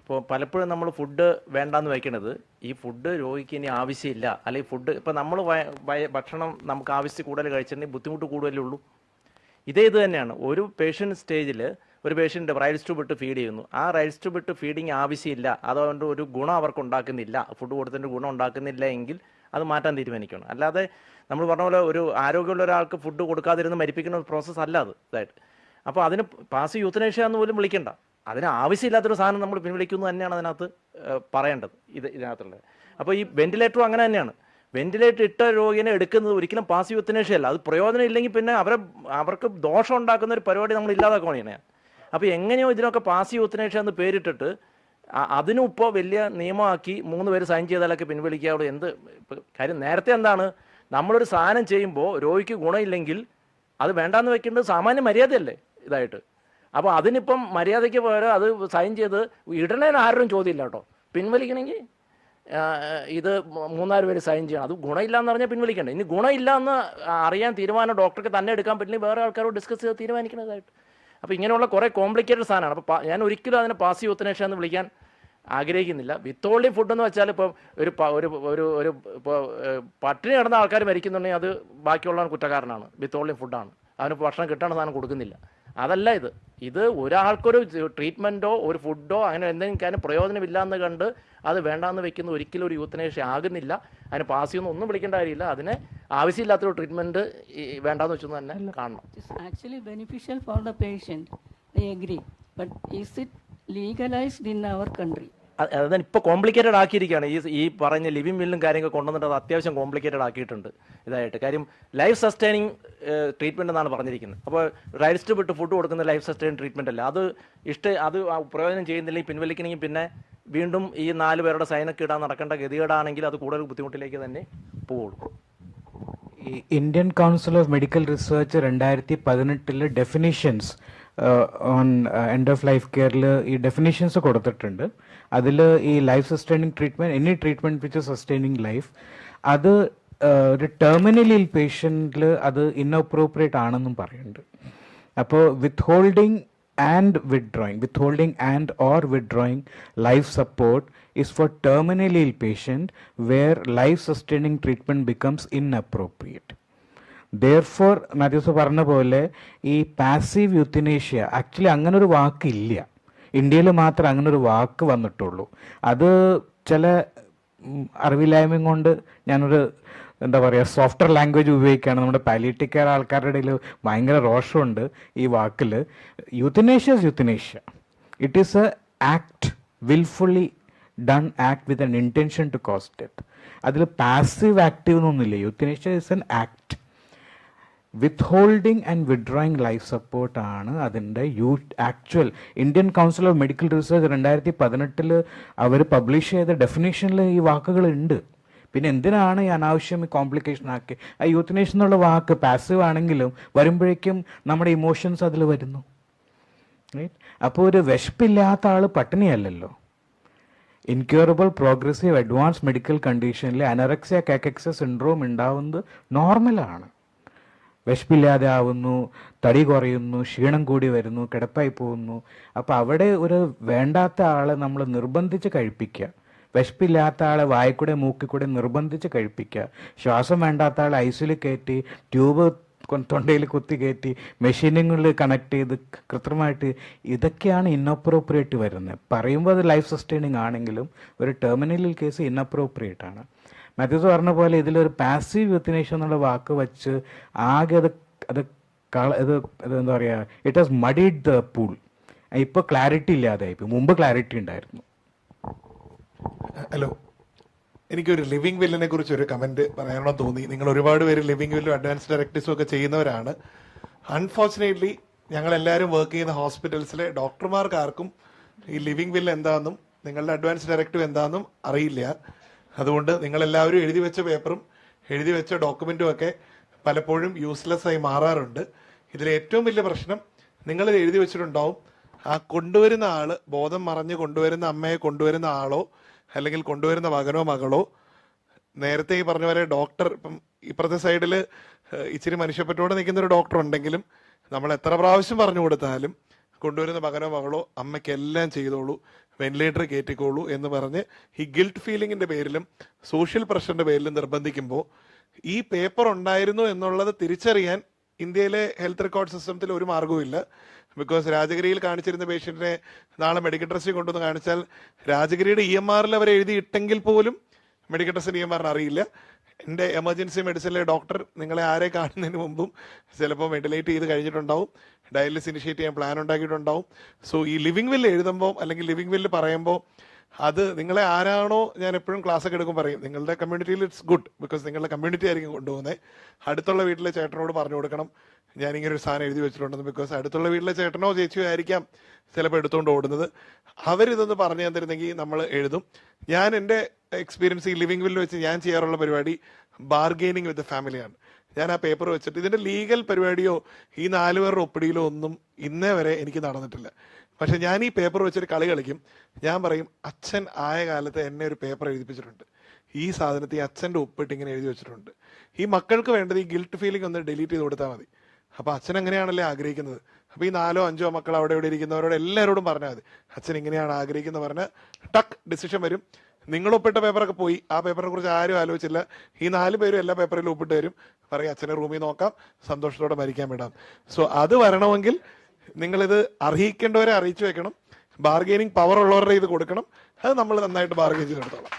ഇപ്പോൾ പലപ്പോഴും നമ്മൾ ഫുഡ് വേണ്ടാന്ന് വയ്ക്കണത് ഈ ഫുഡ് രോഗിക്ക് ഇനി ആവശ്യമില്ല, അല്ലെങ്കിൽ ഫുഡ് ഇപ്പോൾ നമ്മൾ ഭക്ഷണം നമുക്ക് ആവശ്യത്തിൽ കൂടുതൽ കഴിച്ചിട്ടുണ്ടെങ്കിൽ ബുദ്ധിമുട്ട് കൂടുതലേ ഉള്ളൂ. ഇത് തന്നെയാണ് ഒരു പേഷ്യൻ്റ് സ്റ്റേജിൽ ഒരു patient rights to bit feed ചെയ്യുന്നു. ആ റൈറ്റ്സ് ടു ബിട്ട് ഫീഡിങ് ആവശ്യമില്ല, അതുകൊണ്ട് ഒരു ഗുണം അവർക്ക് ഉണ്ടാക്കുന്നില്ല, ഫുഡ് കൊടുത്തതിൻ്റെ ഗുണം ഉണ്ടാക്കുന്നില്ല എങ്കിൽ അത് മാറ്റാൻ തീരുമാനിക്കണം. അല്ലാതെ നമ്മൾ പറഞ്ഞ പോലെ ഒരു ആരോഗ്യമുള്ള ഒരാൾക്ക് ഫുഡ് കൊടുക്കാതിരുന്ന് മരിപ്പിക്കുന്ന ഒരു പ്രോസസ്സ് അല്ല അത് ഇതായിട്ട്. അപ്പോൾ അതിന് പാസ് യൂത്തനേഷ്യ എന്ന് പോലും വിളിക്കണ്ട, അതിന് ആവശ്യമില്ലാത്തൊരു സാധനം നമ്മൾ പിൻവലിക്കുന്നു തന്നെയാണ് അതിനകത്ത് പറയേണ്ടത് ഇതിനകത്തുള്ളത്. അപ്പോൾ ഈ വെന്റിലേറ്ററും അങ്ങനെ തന്നെയാണ്. വെന്റിലേറ്റർ ഇട്ട രോഗിനെ എടുക്കുന്നത് ഒരിക്കലും പാസ് യൂത്തനേഷ്യ അല്ല. അത് പ്രയോജനം ഇല്ലെങ്കിൽ പിന്നെ അവർക്ക് ദോഷം ഉണ്ടാക്കുന്ന ഒരു പരിപാടി നമ്മൾ ഇല്ലാതാക്കുകയാണ്. അപ്പോൾ എങ്ങനെയോ ഇതിനൊക്കെ പാസ് യൂത്തനേഷ്യ എന്ന് പേരിട്ടിട്ട് അതിനും ഇപ്പോൾ വലിയ നിയമമാക്കി 3 പേര് സൈൻ ചെയ്താലൊക്കെ പിൻവലിക്കാവുള്ളൂ. എന്ത് കാര്യം? നേരത്തെ എന്താണ്, നമ്മളൊരു സാധനം ചെയ്യുമ്പോൾ രോഗിക്ക് ഗുണമില്ലെങ്കിൽ അത് വേണ്ടാന്ന് വെക്കേണ്ടത് സാമാന്യ മര്യാദയല്ലേ ഇതായിട്ട്. അപ്പോൾ അതിനിപ്പം മര്യാദയ്ക്ക് പകരം അത് സൈൻ ചെയ്ത് ഇടണേന് ആരും ചോദ്യമില്ല കേട്ടോ. പിൻവലിക്കണമെങ്കിൽ ഇത് 3-4 പേര് സൈൻ ചെയ്യണം. അത് ഗുണമില്ല എന്ന് പറഞ്ഞാൽ പിൻവലിക്കണ്ടേ. ഇനി ഗുണമില്ല എന്ന് അറിയാൻ തീരുമാനം ഡോക്ടർക്ക് തന്നെ എടുക്കാൻ പറ്റില്ല, വേറെ ആൾക്കാരോട് ഡിസ്കസ് ചെയ്ത് തീരുമാനിക്കുന്നതായിട്ട്. അപ്പോൾ ഇങ്ങനെയുള്ള കുറേ കോംപ്ലിക്കേറ്റഡ് സാധനമാണ്. അപ്പോൾ ഞാൻ ഒരിക്കലും അതിനെ പാസ് യൂത്തനേഷ്യ എന്ന് വിളിക്കാൻ ആഗ്രഹിക്കുന്നില്ല. വിത്ത് ഹോൾഡിങ് ഫുഡ് എന്ന് വെച്ചാൽ ഇപ്പം ഒരു ഇപ്പോൾ പട്ടിണി കിടന്ന ആൾക്കാർ മരിക്കുന്നുണ്ടെങ്കിൽ അത് ബാക്കിയുള്ളവൻ കുറ്റക്കാരനാണ്, വിത്ത് ഹോൾഡിങ് ഫുഡാണ്, അവന് ഭക്ഷണം കിട്ടാൻ സാധനം കൊടുക്കുന്നില്ല. അതല്ല ഇത് ഒരാൾക്കൊരു ട്രീറ്റ്മെൻറ്റോ ഒരു ഫുഡോ അങ്ങനെ എന്തെങ്കിലും കാര്യം പ്രയോജനമില്ല എന്ന് കണ്ട് അത് വേണ്ടാന്ന് വെക്കുന്ന ഒരിക്കലും ഒരു യൂത്തനേഷ്യ ആകുന്നില്ല. അതിന് പാസ് ചെയ്യുന്ന ഒന്നും വിളിക്കേണ്ട കാര്യമില്ല. അതിനെ ആവശ്യമില്ലാത്തൊരു ട്രീറ്റ്മെൻറ്റ് വേണ്ടാന്ന് വെച്ചൊന്നും തന്നെ കാണണം. It's actually beneficial for the patient, I agree. But is it legalized in our country? അതാണ് ഇപ്പോൾ കോംപ്ലിക്കേറ്റഡ് ആക്കിയിരിക്കുകയാണ്. ഈ പറഞ്ഞ ലിവിങ് വില്ലും കാര്യങ്ങൾ കൊണ്ടുവന്നിട്ട് അത് അത്യാവശ്യം കോംപ്ലിക്കേറ്റഡ് ആക്കിയിട്ടുണ്ട് ഇതായിട്ട്. കാര്യം ലൈഫ് സസ്റ്റൈനിങ് ട്രീറ്റ്മെൻറ്റ് എന്നാണ് പറഞ്ഞിരിക്കുന്നത്. അപ്പോൾ റൈറ്റ്സ് ടു ബിട്ട് ഫുഡ് കൊടുക്കുന്ന ലൈഫ് സസ്റ്റൈൻ ട്രീറ്റ്മെൻ്റ് അല്ല. അത് പ്രയോജനം ചെയ്യുന്നില്ലെങ്കിൽ പിൻവലിക്കണമെങ്കിൽ പിന്നെ വീണ്ടും ഈ 4 പേരുടെ സൈനൊക്കെ ഇടാൻ നടക്കേണ്ട ഗതികേടാണെങ്കിൽ അത് കൂടുതൽ ബുദ്ധിമുട്ടിലേക്ക് തന്നെ പോവുള്ളൂ. ഈ Indian Council of Medical Research 2018 definitions on end of life കെയറിൽ ഈ ഡെഫിനിഷൻസ് കൊടുത്തിട്ടുണ്ട്. അതിൽ ഈ life sustaining treatment, any treatment which sustaining life, അത് ഒരു ടെർമിനലി പേഷ്യൻറ്റിൽ അത് ഇൻഅപ്രോപ്രിയേറ്റ് ആണെന്നും പറയുന്നുണ്ട്. അപ്പോൾ withholding and or withdrawing life support is for terminally ill patient where life sustaining treatment becomes inappropriate. Therefore Mathews പറഞ്ഞ പോലെ ഈ പാസീവ് യൂത്തനേഷ്യ ആക്ച്വലി അങ്ങനൊരു വാക്കില്ല, ഇന്ത്യയിൽ മാത്രമേ അങ്ങനൊരു വാക്ക് വന്നിട്ടുള്ളൂ. അത് ചില അറിവില്ലായ്മ കൊണ്ട് ഞാനൊരു എന്താ പറയുക സോഫ്റ്റ്വെയർ ലാംഗ്വേജ് ഉപയോഗിക്കുകയാണ്. നമ്മുടെ പാലിയേറ്റീവ് കെയർ ആൾക്കാരുടെ ഇടയിൽ ഭയങ്കര രോഷമുണ്ട് ഈ വാക്കിൽ. Euthanasia is euthanasia. It is a act, wilfully done act with an intention to cause death. അതിൽ പാസീവ് ആക്റ്റീവ് എന്നൊന്നുമില്ല. Euthanasia is an act. Withholding and withdrawing life support ആണ് അതിൻ്റെ actual Indian Council of Medical Research 2018 അവർ പബ്ലിഷ് ചെയ്ത ഡെഫിനേഷനിൽ ഈ വാക്കുകളുണ്ട്. പിന്നെ എന്തിനാണ് ഈ അനാവശ്യം കോംപ്ലിക്കേഷൻ ആക്കി? ആ യൂത്തനേഷ്യ എന്നുള്ള വാക്ക് പാസീവ് ആണെങ്കിലും വരുമ്പോഴേക്കും നമ്മുടെ ഇമോഷൻസ് അതിൽ വരുന്നു. അപ്പോൾ ഒരു വിശപ്പില്ലാത്ത ആൾ പട്ടിണിയല്ലല്ലോ. ഇൻക്യൂറബിൾ പ്രോഗ്രസീവ് അഡ്വാൻസ് മെഡിക്കൽ കണ്ടീഷനിൽ അനറക്സിയ കാക്കക്സിയ സിൻഡ്രോം ഉണ്ടാവുന്നത് നോർമലാണ്. വിശപ്പില്ലാതെ ആവുന്നു, തടി കുറയുന്നു, ക്ഷീണം കൂടി വരുന്നു, കിടപ്പായി പോകുന്നു. അപ്പോൾ അവിടെ ഒരു വേണ്ടാത്ത ആളെ നമ്മൾ നിർബന്ധിച്ച് കഴിപ്പിക്കുക, വിശപ്പില്ലാത്ത ആളെ വായിക്കൂടെ മൂക്കിക്കൂടെ നിർബന്ധിച്ച് കഴിപ്പിക്കുക, ശ്വാസം വേണ്ടാത്ത ആളെ ഐസിൽ കയറ്റി ട്യൂബ് തൊണ്ടയിൽ കുത്തി കയറ്റി മെഷീനുകളിൽ കണക്ട് ചെയ്ത് കൃത്രിമമായിട്ട്, ഇതൊക്കെയാണ് ഇൻഅപ്രോപ്രിയേറ്റ് വരുന്നത്. പറയുമ്പോൾ അത് ലൈഫ് സസ്റ്റൈനിങ് ആണെങ്കിലും ഒരു ടെർമിനൽ കേസ് ഇൻഅപ്രോപ്രിയേറ്റ് ആണ്. മാത്യൂസ് പറഞ്ഞ പോലെ ഇതിലൊരു പാസീവ് യൂത്തനേഷ്യ എന്നുള്ള വാക്ക് വെച്ച് ആകെ അത് എന്താ പറയുക, ഇറ്റ് ഹാസ് മഡീഡ് ദ പൂൾ. ഇപ്പോൾ ക്ലാരിറ്റി ഇല്ലാതായിപ്പോൾ, മുമ്പ് ക്ലാരിറ്റി ഉണ്ടായിരുന്നു. ഹലോ, എനിക്കൊരു ലിവിങ് വില്ലിനെ കുറിച്ച് ഒരു കമന്റ് പറയാനോ തോന്നി. നിങ്ങൾ ഒരുപാട് പേര് ലിവിങ് വില്ലും അഡ്വാൻസ് ഡയറക്ടീവ്സും ഒക്കെ ചെയ്യുന്നവരാണ്. അൺഫോർച്ചുനേറ്റ്ലി ഞങ്ങളെല്ലാവരും വർക്ക് ചെയ്യുന്ന ഹോസ്പിറ്റൽസിലെ ഡോക്ടർമാർക്ക് ആർക്കും ഈ ലിവിങ് വില്ല് എന്താണെന്നും നിങ്ങളുടെ അഡ്വാൻസ് ഡയറക്റ്റീവ് എന്താണെന്നും അറിയില്ല. അതുകൊണ്ട് നിങ്ങളെല്ലാവരും എഴുതി വെച്ച പേപ്പറും എഴുതി വെച്ച ഡോക്യുമെന്റും ഒക്കെ പലപ്പോഴും യൂസ്ലെസ് ആയി മാറാറുണ്ട്. ഇതിലെ ഏറ്റവും വലിയ പ്രശ്നം, നിങ്ങളിത് എഴുതി വെച്ചിട്ടുണ്ടാവും, ആ കൊണ്ടുവരുന്ന ആള്, ബോധം മറഞ്ഞ് കൊണ്ടുവരുന്ന അമ്മയെ കൊണ്ടുവരുന്ന ആളോ അല്ലെങ്കിൽ കൊണ്ടുവരുന്ന മകനോ മകളോ, നേരത്തെ ഈ പറഞ്ഞ പോലെ ഡോക്ടർ, ഇപ്പം ഇപ്പുറത്തെ സൈഡിൽ ഇച്ചിരി മനുഷ്യപ്പറ്റോടെ നിൽക്കുന്ന ഒരു ഡോക്ടർ ഉണ്ടെങ്കിലും നമ്മൾ എത്ര പ്രാവശ്യം പറഞ്ഞു കൊടുത്താലും കൊണ്ടുവരുന്ന മകനോ മകളോ അമ്മയ്ക്കെല്ലാം ചെയ്തോളൂ, വെന്റിലേറ്റർ കയറ്റിക്കോളൂ എന്ന് പറഞ്ഞ് ഈ ഗിൽട്ട് ഫീലിംഗിന്റെ പേരിലും സോഷ്യൽ പ്രഷറിന്റെ പേരിലും നിർബന്ധിക്കുമ്പോൾ ഈ പേപ്പർ ഉണ്ടായിരുന്നു എന്നുള്ളത് തിരിച്ചറിയാൻ ഇന്ത്യയിലെ ഹെൽത്ത് റെക്കോർഡ് സിസ്റ്റത്തിൽ ഒരു മാർഗവുമില്ല. ബിക്കോസ് രാജഗിരിയിൽ കാണിച്ചിരുന്ന പേഷ്യന്റിനെ നാളെ മെഡിക്കൽ ട്രസ്റ്റിൽ കൊണ്ടുവന്ന് കാണിച്ചാൽ രാജഗിരിയുടെ EMR അവർ എഴുതിയിട്ടെങ്കിൽ പോലും മെഡിക്കൽ ട്രസ്റ്റിന് EMR അറിയില്ല. എൻ്റെ എമർജൻസി മെഡിസിനിലെ ഡോക്ടർ നിങ്ങളെ ആരെ കാണുന്നതിന് മുമ്പും ചിലപ്പോൾ വെന്റിലേറ്റ് ചെയ്ത് കഴിഞ്ഞിട്ടുണ്ടാവും, ഡയാലിസിസ് ഇനിഷ്യേറ്റ് ചെയ്യാൻ പ്ലാൻ ഉണ്ടാക്കിയിട്ടുണ്ടാവും. സോ ഈ ലിവിങ് വില്ല് എഴുതുമ്പോൾ അല്ലെങ്കിൽ ലിവിങ് വില്ല് പറയുമ്പോൾ അത് നിങ്ങളെ ആരാണോ, ഞാൻ എപ്പോഴും ക്ലാസ് ഒക്കെ എടുക്കും പറയും, നിങ്ങളുടെ കമ്മ്യൂണിറ്റിയിൽ ഇറ്റ്സ് ഗുഡ് ബിക്കോസ് നിങ്ങളുടെ കമ്മ്യൂണിറ്റി ആയിരിക്കും കൊണ്ടുപോകുന്നത്. അടുത്തുള്ള വീട്ടിലെ ചേട്ടനോട് പറഞ്ഞു കൊടുക്കണം ഞാനിങ്ങനെ ഒരു സാധനം എഴുതി വെച്ചിട്ടുണ്ടെന്ന്. ബിക്കോസ് അടുത്തുള്ള വീട്ടിലെ ചേട്ടനോ ചേച്ചിയോ ആയിരിക്കാം ചിലപ്പോൾ എടുത്തുകൊണ്ട് ഓടുന്നത്. അവരിതൊന്ന് പറഞ്ഞു തന്നിരുന്നെങ്കിൽ നമ്മൾ എഴുതും. ഞാൻ എൻ്റെ എക്സ്പീരിയൻസ് ഈ ലിവിങ് വില്ല് വെച്ച് ഞാൻ ചെയ്യാറുള്ള പരിപാടി ബാർഗെയിനിങ് വിത്ത് ദ ഫാമിലിയാണ്. ഞാൻ ആ പേപ്പർ വെച്ചിട്ട് ഇതിൻ്റെ ലീഗൽ പരിപാടിയോ ഈ 4 പേരുടെ ഒപ്പിടിയിലോ ഒന്നും ഇന്നേ വരെ എനിക്ക് നടന്നിട്ടില്ല. പക്ഷെ ഞാൻ ഈ പേപ്പർ വെച്ചൊരു കളി കളിക്കും. ഞാൻ പറയും, അച്ഛൻ ആയ കാലത്ത് എന്നെ ഒരു പേപ്പർ എഴുതിപ്പിച്ചിട്ടുണ്ട്, ഈ സാധനത്തിൽ അച്ഛൻ്റെ ഒപ്പിട്ട് ഇങ്ങനെ എഴുതി വെച്ചിട്ടുണ്ട്. ഈ മക്കൾക്ക് വേണ്ടത് ഈ ഗിൽട്ട് ഫീലിംഗ് ഒന്ന് ഡിലീറ്റ് ചെയ്ത് കൊടുത്താൽ മതി. അപ്പൊ അച്ഛൻ അങ്ങനെയാണല്ലേ ആഗ്രഹിക്കുന്നത്. അപ്പൊ ഈ 4 or 5 മക്കൾ അവിടെ ഇവിടെ ഇരിക്കുന്നവരോട് എല്ലാവരോടും പറഞ്ഞാൽ മതി, അച്ഛൻ ഇങ്ങനെയാണ് ആഗ്രഹിക്കുന്നത് പറഞ്ഞാൽ ടക്ക് ഡിസിഷൻ വരും. നിങ്ങൾ ഒപ്പിട്ട പേപ്പറൊക്കെ പോയി, ആ പേപ്പറിനെ കുറിച്ച് ആരും ആലോചിച്ചില്ല. ഈ 4 പേരും എല്ലാ പേപ്പറിലും ഒപ്പിട്ട് തരും, പറയും അച്ഛനെ റൂമിൽ നോക്കാം, സന്തോഷത്തോടെ മരിക്കാൻ വിടാം. സോ അത് വരണമെങ്കിൽ നിങ്ങളിത് അർഹിക്കേണ്ടവരെ അറിയിച്ചു വെക്കണം. ബാർഗെയിനിങ് പവർ ഉള്ളവരുടെ ഇത് കൊടുക്കണം. അത് നമ്മൾ നന്നായിട്ട് bargain ചെയ്തെടുത്തോളാം.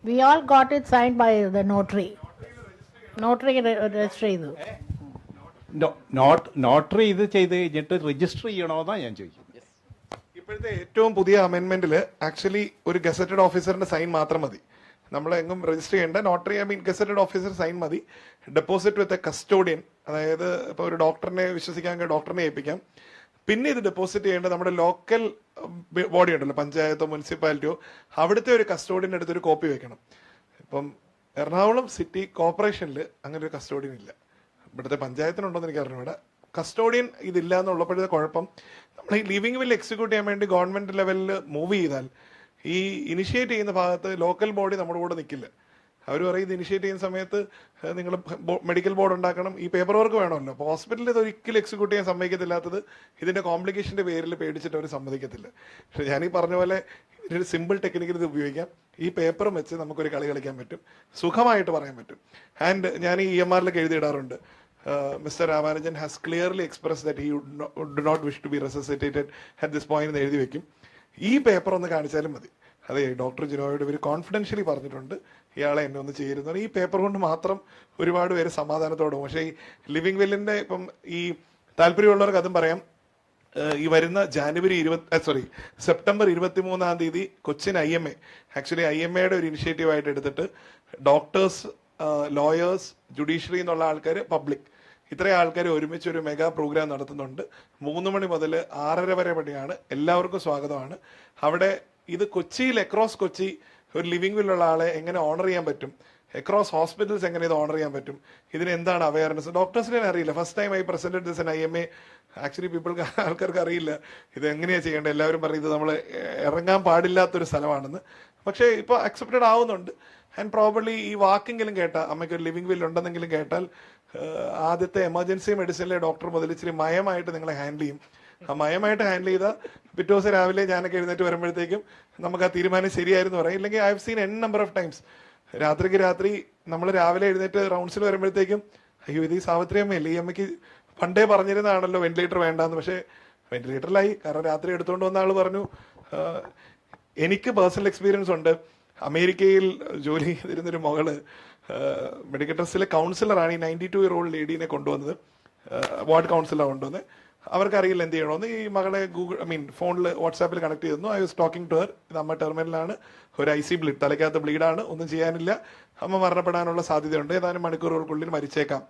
We all got it signed by the notary. Notary register ചെയ്തു. നോട്ടറി ഇത് ചെയ്ത് കഴിഞ്ഞിട്ട് രജിസ്റ്റർ ചെയ്യണോന്നാ ഞാൻ ചോദിക്കുന്നത്. ഇപ്പോഴത്തെ ഏറ്റവും പുതിയ അമെന്റ്മെന്റിൽ ആക്ച്വലി ഒരു ഗസറ്റഡ് ഓഫീസറിന്റെ സൈൻ മാത്രം മതി. നമ്മൾ എങ്ങും രജിസ്റ്റർ ചെയ്യേണ്ട, നോട്ടറി ഗസറ്റഡ് ഓഫീസർ സൈൻ മതി. ഡെപ്പോസിറ്റ് വിത്ത് എ കസ്റ്റോഡിയൻ, അതായത് ഇപ്പോൾ ഒരു ഡോക്ടറിനെ വിശ്വസിക്കാൻ ഡോക്ടറിനെ ഏൽപ്പിക്കാം. പിന്നെ ഇത് ഡെപ്പോസിറ്റ് ചെയ്യേണ്ടത് നമ്മുടെ ലോക്കൽ ബോഡി ഉണ്ടല്ലോ, പഞ്ചായത്തോ മുനിസിപ്പാലിറ്റിയോ, അവിടുത്തെ ഒരു കസ്റ്റോഡിയൻ്റെ അടുത്തൊരു കോപ്പി വെക്കണം. ഇപ്പം എറണാകുളം സിറ്റി കോർപ്പറേഷനിൽ അങ്ങനെ ഒരു കസ്റ്റോഡിയൻ ഇല്ല. ഇവിടുത്തെ പഞ്ചായത്തിനുണ്ടോന്ന് എനിക്ക് അറിഞ്ഞൂടാ. കസ്റ്റോഡിയൻ ഇതില്ല എന്നുള്ളപ്പോഴത്തെ കുഴപ്പം, നമ്മൾ ഈ ലിവിങ് വില്ല് എക്സിക്യൂട്ട് ചെയ്യാൻ വേണ്ടി ഗവൺമെന്റ് ലെവലിൽ മൂവ് ചെയ്താൽ ഈ ഇനിഷ്യേറ്റ് ചെയ്യുന്ന ഭാഗത്ത് ലോക്കൽ ബോഡി നമ്മുടെ കൂടെ നിൽക്കില്ല. അവർ പറയും ഇത് ഇനിഷ്യേറ്റ് ചെയ്യുന്ന സമയത്ത് നിങ്ങൾ മെഡിക്കൽ ബോർഡ് ഉണ്ടാക്കണം, ഈ പേപ്പർ വർക്ക് വേണമല്ലോ. അപ്പോൾ ഹോസ്പിറ്റലിൽ ഇത് ഒരിക്കലും എക്സിക്യൂട്ട് ചെയ്യാൻ സമ്മതിക്കത്തില്ലാത്തത് ഇതിന്റെ കോംപ്ലിക്കേഷന്റെ പേരിൽ പേടിച്ചിട്ട് അവർ സമ്മതിക്കത്തില്ല. പക്ഷെ ഞാൻ ഈ പറഞ്ഞ പോലെ ഇതിനൊരു സിമ്പിൾ ടെക്നിക്കിൽ ഇത് ഉപയോഗിക്കാം. ഈ പേപ്പറും വെച്ച് നമുക്കൊരു കളി കളിക്കാൻ പറ്റും, സുഖമായിട്ട് പറയാൻ പറ്റും. ആൻഡ് ഞാൻ ഈ EMR-ലൊക്കെ എഴുതിയിടാറുണ്ട്, Mr. Ramanujan has clearly expressed that he would not wish to be resuscitated at this point എന്ന് എഴുതി വെക്കും. ഈ പേപ്പർ ഒന്ന് കാണിച്ചാലും മതി. അതെ, ഡോക്ടർ ജിനോയോട് ഇവർ കോൺഫിഡൻഷ്യലി പറഞ്ഞിട്ടുണ്ട് ഇയാളെ എന്നെ ഒന്ന് ചെയ്യുന്നത്. ഈ പേപ്പർ കൊണ്ട് മാത്രം ഒരുപാട് പേര് സമാധാനത്തോടെ പോകും. പക്ഷേ ഈ ലിവിങ് വില്ലിന്റെ ഇപ്പം ഈ താല്പര്യമുള്ളവർക്ക് അതും പറയാം. ഈ വരുന്ന സെപ്റ്റംബർ 23 കൊച്ചിൻ IMA, ആക്ച്വലി IMAയുടെ ഒരു ഇനിഷ്യേറ്റീവായിട്ട് എടുത്തിട്ട് ഡോക്ടേഴ്സ്, ലോയേഴ്സ്, ജുഡീഷ്യറി എന്നുള്ള ആൾക്കാർ, പബ്ലിക്, ഇത്രയും ആൾക്കാർ ഒരുമിച്ച് ഒരു മെഗാ പ്രോഗ്രാം നടത്തുന്നുണ്ട്. 3 മണി മുതൽ 6:30 വരെ പണിയാണ്. എല്ലാവർക്കും സ്വാഗതമാണ്. അവിടെ ഇത് കൊച്ചിയിൽ, അക്രോസ് കൊച്ചി ഒരു ലിവിങ് വില്ലുള്ള ആളെ എങ്ങനെ ഓണർ ചെയ്യാൻ പറ്റും, അക്രോസ് ഹോസ്പിറ്റൽസ് എങ്ങനെ ഇത് ഓണർ ചെയ്യാൻ പറ്റും, ഇതിന് എന്താണ് അവയർനെസ്. ഡോക്ടേഴ്സിനെ അറിയില്ല. First time I presented this in IMA. Actually ആൾക്കാർക്ക് അറിയില്ല ഇത് എങ്ങനെയാണ് ചെയ്യേണ്ടത്. എല്ലാവരും പറയും ഇത് നമ്മൾ ഇറങ്ങാൻ പാടില്ലാത്തൊരു സ്ഥലമാണെന്ന്. പക്ഷേ ഇപ്പോൾ അക്സെപ്റ്റഡ് ആവുന്നുണ്ട്. ആൻഡ് പ്രോബബ്ലി ഈ വാക്കെങ്കിലും കേട്ടാൽ, അമ്മയ്ക്ക് ഒരു ലിവിങ് വില്ല് ഉണ്ടെന്നെങ്കിലും കേട്ടാൽ, ആദ്യത്തെ എമർജൻസി മെഡിസിനിലെ ഡോക്ടർ മുതൽ ഇച്ചിരി മയമായിട്ട് നിങ്ങളെ ഹാൻഡിൽ ചെയ്യും. ആ മയമായിട്ട് ഹാൻഡിൽ ചെയ്താൽ പിറ്റേ ദിവസം രാവിലെ ഞാനൊക്കെ എഴുന്നേറ്റ് വരുമ്പോഴത്തേക്കും നമുക്ക് ആ തീരുമാനം ശരിയായിരുന്നു പറയാം. ഇല്ലെങ്കിൽ I have seen n number of times രാത്രി നമ്മൾ രാവിലെ എഴുന്നേറ്റ് റൗണ്ട്സിൽ വരുമ്പോഴത്തേക്കും അയ്യോ ഇത് ഈ സാവിത്രി അമ്മയല്ലേ, ഈ അമ്മയ്ക്ക് പണ്ടേ പറഞ്ഞിരുന്നതാണല്ലോ വെന്റിലേറ്റർ വേണ്ടാന്ന്. പക്ഷേ വെന്റിലേറ്ററിലായി. കാരണം രാത്രി എടുത്തുകൊണ്ട് വന്ന ആൾ പറഞ്ഞു എനിക്ക് പേഴ്സണൽ എക്സ്പീരിയൻസ് ഉണ്ട്. അമേരിക്കയിൽ ജോലി ചെയ്തിരുന്നൊരു മകള് മെഡിക്കൽ ട്രസ്റ്റിലെ കൗൺസിലറാണ് ഈ 92-year-old ലേഡീനെ കൊണ്ടുവന്നത്, വാർഡ് കൗൺസിലർ കൊണ്ടുവന്നത്. അവർക്കറിയില്ല എന്ത് ചെയ്യണമെന്ന്. ഈ മകളെ ഫോണിൽ വാട്സാപ്പിൽ കണക്ട് ചെയ്തിരുന്നു. I was talking to her. ഇത് അമ്മ ടെർമിനലാണ്, ഒരു IC ബ്ലീഡ്, തലയ്ക്കകത്ത് ബ്ലീഡാണ്, ഒന്നും ചെയ്യാനില്ല, അമ്മ മരണപ്പെടാനുള്ള സാധ്യതയുണ്ട്, ഏതാനും മണിക്കൂറുകൾക്കുള്ളിൽ മരിച്ചേക്കാം.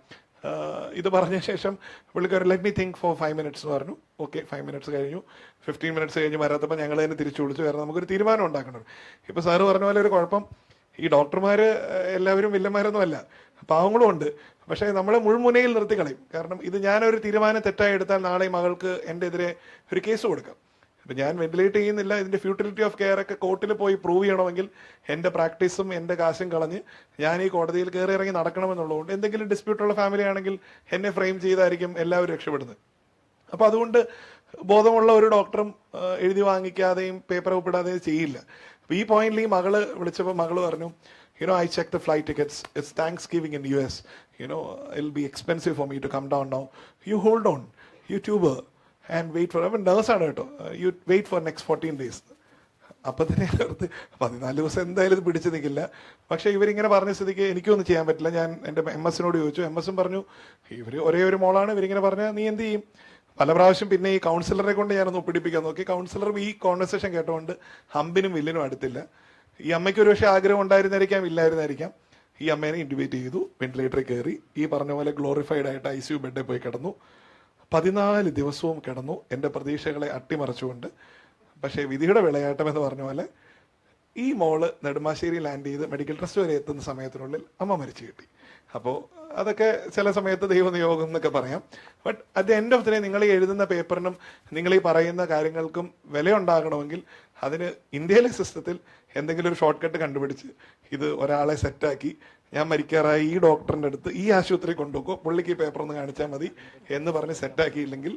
ഇത് പറഞ്ഞ ശേഷം പുള്ളിക്കാരൻ let me think for 5 minutes എന്ന് പറഞ്ഞു. ഓക്കെ, 5 minutes കഴിഞ്ഞു. 15 minutes കഴിഞ്ഞ് വരാത്തപ്പോൾ ഞങ്ങൾ തന്നെ തിരിച്ചു വിളിച്ചു. കാരണം നമുക്കൊരു തീരുമാനം ഉണ്ടാക്കണം. ഇപ്പോൾ സാറ് പറഞ്ഞ പോലെ ഒരു കുഴപ്പം, ഈ ഡോക്ടർമാർ എല്ലാവരും വില്ലന്മാരൊന്നും അല്ല, പാവങ്ങളും ഉണ്ട്. പക്ഷേ നമ്മളെ മുൾമുനയിൽ നിർത്തിക്കളയും. കാരണം ഇത് ഞാനൊരു തീരുമാനം തെറ്റായി എടുത്താൽ നാളെ മകൾക്ക് എൻ്റെ എതിരെ ഒരു കേസ് കൊടുക്കാം. ഇപ്പം ഞാൻ വെന്റിലേറ്റ് ചെയ്യുന്നില്ല, ഇതിൻ്റെ ഫ്യൂട്ടിലിറ്റി ഓഫ് കെയർ ഒക്കെ കോർട്ടിൽ പോയി പ്രൂവ് ചെയ്യണമെങ്കിൽ എൻ്റെ പ്രാക്ടീസും എൻ്റെ കാശും കളഞ്ഞ് ഞാൻ ഈ കോടതിയിൽ കയറി ഇറങ്ങി നടക്കണമെന്നുള്ളതുകൊണ്ട് എന്തെങ്കിലും ഡിസ്പ്യൂട്ടുള്ള ഫാമിലി ആണെങ്കിൽ എന്നെ ഫ്രെയിം ചെയ്തായിരിക്കും എല്ലാവരും രക്ഷപ്പെടുന്നത്. അപ്പോൾ അതുകൊണ്ട് ബോധമുള്ള ഒരു ഡോക്ടറും എഴുതി വാങ്ങിക്കാതെയും പേപ്പർ ഒപ്പിടാതെയും ചെയ്യില്ല. അപ്പോൾ ഈ പോയിന്റിൽ ഈ മകള് വിളിച്ചപ്പോൾ മകള് പറഞ്ഞു, I checked the flight tickets. It's Thanksgiving in US. It'll be expensive for me to come down now. You hold on, YouTuber, and wait for, nurse ആണ് കേട്ടോ, you wait for next 14 days. അപ്പം തന്നെ 14 ദിവസം എന്തായാലും ഇത് പിടിച്ചു നിൽക്കില്ല. പക്ഷേ ഇവരിങ്ങനെ പറഞ്ഞ സ്ഥിതിക്ക് എനിക്കൊന്നും ചെയ്യാൻ പറ്റില്ല. ഞാൻ എൻ്റെ MS-നോട് ചോദിച്ചു. MS-ഉം പറഞ്ഞു ഇവർ ഒരേ ഒരു മോളാണ്, ഇവരിങ്ങനെ പറഞ്ഞാൽ നീ എന്ത് ചെയ്യും? പല പ്രാവശ്യം പിന്നെ ഈ കൗൺസിലറെ കൊണ്ട് ഞാനൊന്ന് ഒപ്പിടിപ്പിക്കാൻ നോക്കി. കൗൺസിലറും ഈ കോൺവെർസേഷൻ കേട്ടുകൊണ്ട് ഹമ്പിനും വില്ലിനും അടുത്തില്ല. ഈ അമ്മയ്ക്ക് ഒരു പക്ഷേ ആഗ്രഹം ഉണ്ടായിരുന്നായിരിക്കാം, ഇല്ലായിരുന്നായിരിക്കാം. ഈ അമ്മേനെ ഇൻറ്റുബേറ്റ് ചെയ്തു, വെന്റിലേറ്ററിൽ കയറി, ഈ പറഞ്ഞ പോലെ ഗ്ലോറിഫൈഡ് ആയിട്ട് ICU ബെഡിൽ പോയി കിടന്നു. 14 ദിവസവും കിടന്നു, എൻ്റെ പ്രതീക്ഷകളെ അട്ടിമറിച്ചുകൊണ്ട്. പക്ഷേ വിധിയുടെ വിളയാട്ടം എന്ന് പറഞ്ഞ പോലെ ഈ മോള് നെടുമ്പാശ്ശേരി ലാൻഡ് ചെയ്ത് മെഡിക്കൽ ട്രസ്റ്റ് വരെ എത്തുന്ന സമയത്തിനുള്ളിൽ അമ്മ മരിച്ചു കിട്ടി. അപ്പോൾ അതൊക്കെ ചില സമയത്ത് ദൈവനിയോഗം എന്നൊക്കെ പറയാം. But at the end of the day നിങ്ങൾ ഈ എഴുതുന്ന പേപ്പറിനും നിങ്ങൾ ഈ പറയുന്ന കാര്യങ്ങൾക്കും വിലയുണ്ടാകണമെങ്കിൽ അതിന് ഇന്ത്യയിലെ സിസ്റ്റത്തിൽ എന്തെങ്കിലും ഒരു ഷോർട്ട് കട്ട് കണ്ടുപിടിച്ച് ഇത് ഒരാളെ സെറ്റാക്കി ഞാൻ മരിക്കാറായി ഈ ഡോക്ടറിൻ്റെ അടുത്ത് ഈ ആശുപത്രി കൊണ്ടുപോക്കോ, പുള്ളിക്ക് ഈ പേപ്പർ ഒന്ന് കാണിച്ചാൽ മതി എന്ന് പറഞ്ഞ് സെറ്റാക്കിയില്ലെങ്കിൽ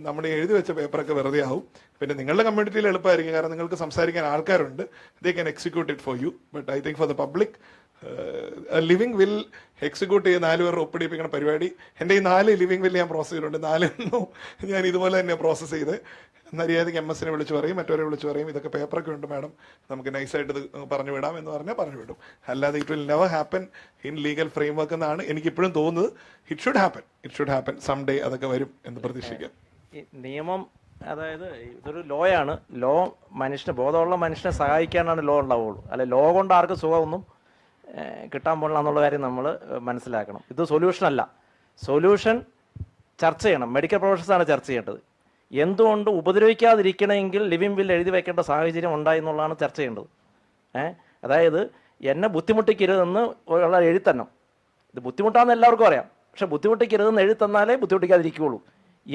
നമ്മുടെ എഴുതി വെച്ച പേപ്പറൊക്കെ വെറുതെ ആവും. പിന്നെ നിങ്ങളുടെ കമ്മ്യൂണിറ്റിയിൽ എളുപ്പമായിരിക്കും, കാരണം നിങ്ങൾക്ക് സംസാരിക്കാൻ ആൾക്കാരുണ്ട്. They can execute it for you. But I think for the public living will execute ചെയ്ത് 4 പേർ ഒപ്പിടിപ്പിക്കുന്ന പരിപാടി എൻ്റെ ഈ 4 ലിവിങ് വിൽ ഞാൻ പ്രോസസ് ചെയ്തിട്ടുണ്ട്. 4 ഞാൻ ഇതുപോലെ തന്നെ പ്രോസസ്സ് ചെയ്ത് മര്യാദയ്ക്ക് MS-നെ വിളിച്ച് പറയും, മറ്റവരെ വിളിച്ച് പറയും, ഇതൊക്കെ പേപ്പറൊക്കെ ഉണ്ട് മാഡം, നമുക്ക് നൈസായിട്ട് ഇത് പറഞ്ഞു വിടാം എന്ന് പറഞ്ഞാൽ പറഞ്ഞു വിടും. അല്ലാതെ it will never happen in legal framework എന്നാണ് എനിക്കിപ്പോഴും തോന്നുന്നത്. It should happen some day. അതൊക്കെ വരും എന്ന് പ്രതീക്ഷിക്കാം. ഈ നിയമം, അതായത് ഇതൊരു ലോ ആണ്. ലോ മനുഷ്യനെ, ബോധമുള്ള മനുഷ്യനെ സഹായിക്കാനാണ് ലോ ഉണ്ടാവുള്ളൂ. അല്ലെ ലോ കൊണ്ട് ആർക്കും സുഖമൊന്നും കിട്ടാൻ പോകില്ല എന്നുള്ള കാര്യം നമ്മൾ മനസ്സിലാക്കണം. ഇത് സൊല്യൂഷൻ അല്ല. സൊല്യൂഷൻ ചർച്ച ചെയ്യണം. മെഡിക്കൽ പ്രൊഫഷൻസാണ് ചർച്ച ചെയ്യേണ്ടത്. എന്തുകൊണ്ട് ഉപദ്രവിക്കാതിരിക്കണമെങ്കിൽ ലിവിങ് വിൽ എഴുതി വയ്ക്കേണ്ട സാഹചര്യം ഉണ്ടായി എന്നുള്ളതാണ് ചർച്ച ചെയ്യേണ്ടത്. അതായത് എന്നെ ബുദ്ധിമുട്ടിക്കരുതെന്ന് ഉള്ള എഴുത്തന്നം. ഇത് ബുദ്ധിമുട്ടാണെന്ന് എല്ലാവർക്കും അറിയാം, പക്ഷെ ബുദ്ധിമുട്ടിക്കരുതെന്ന് എഴുത്തന്നാലേ ബുദ്ധിമുട്ടിക്കാതിരിക്കുകയുള്ളൂ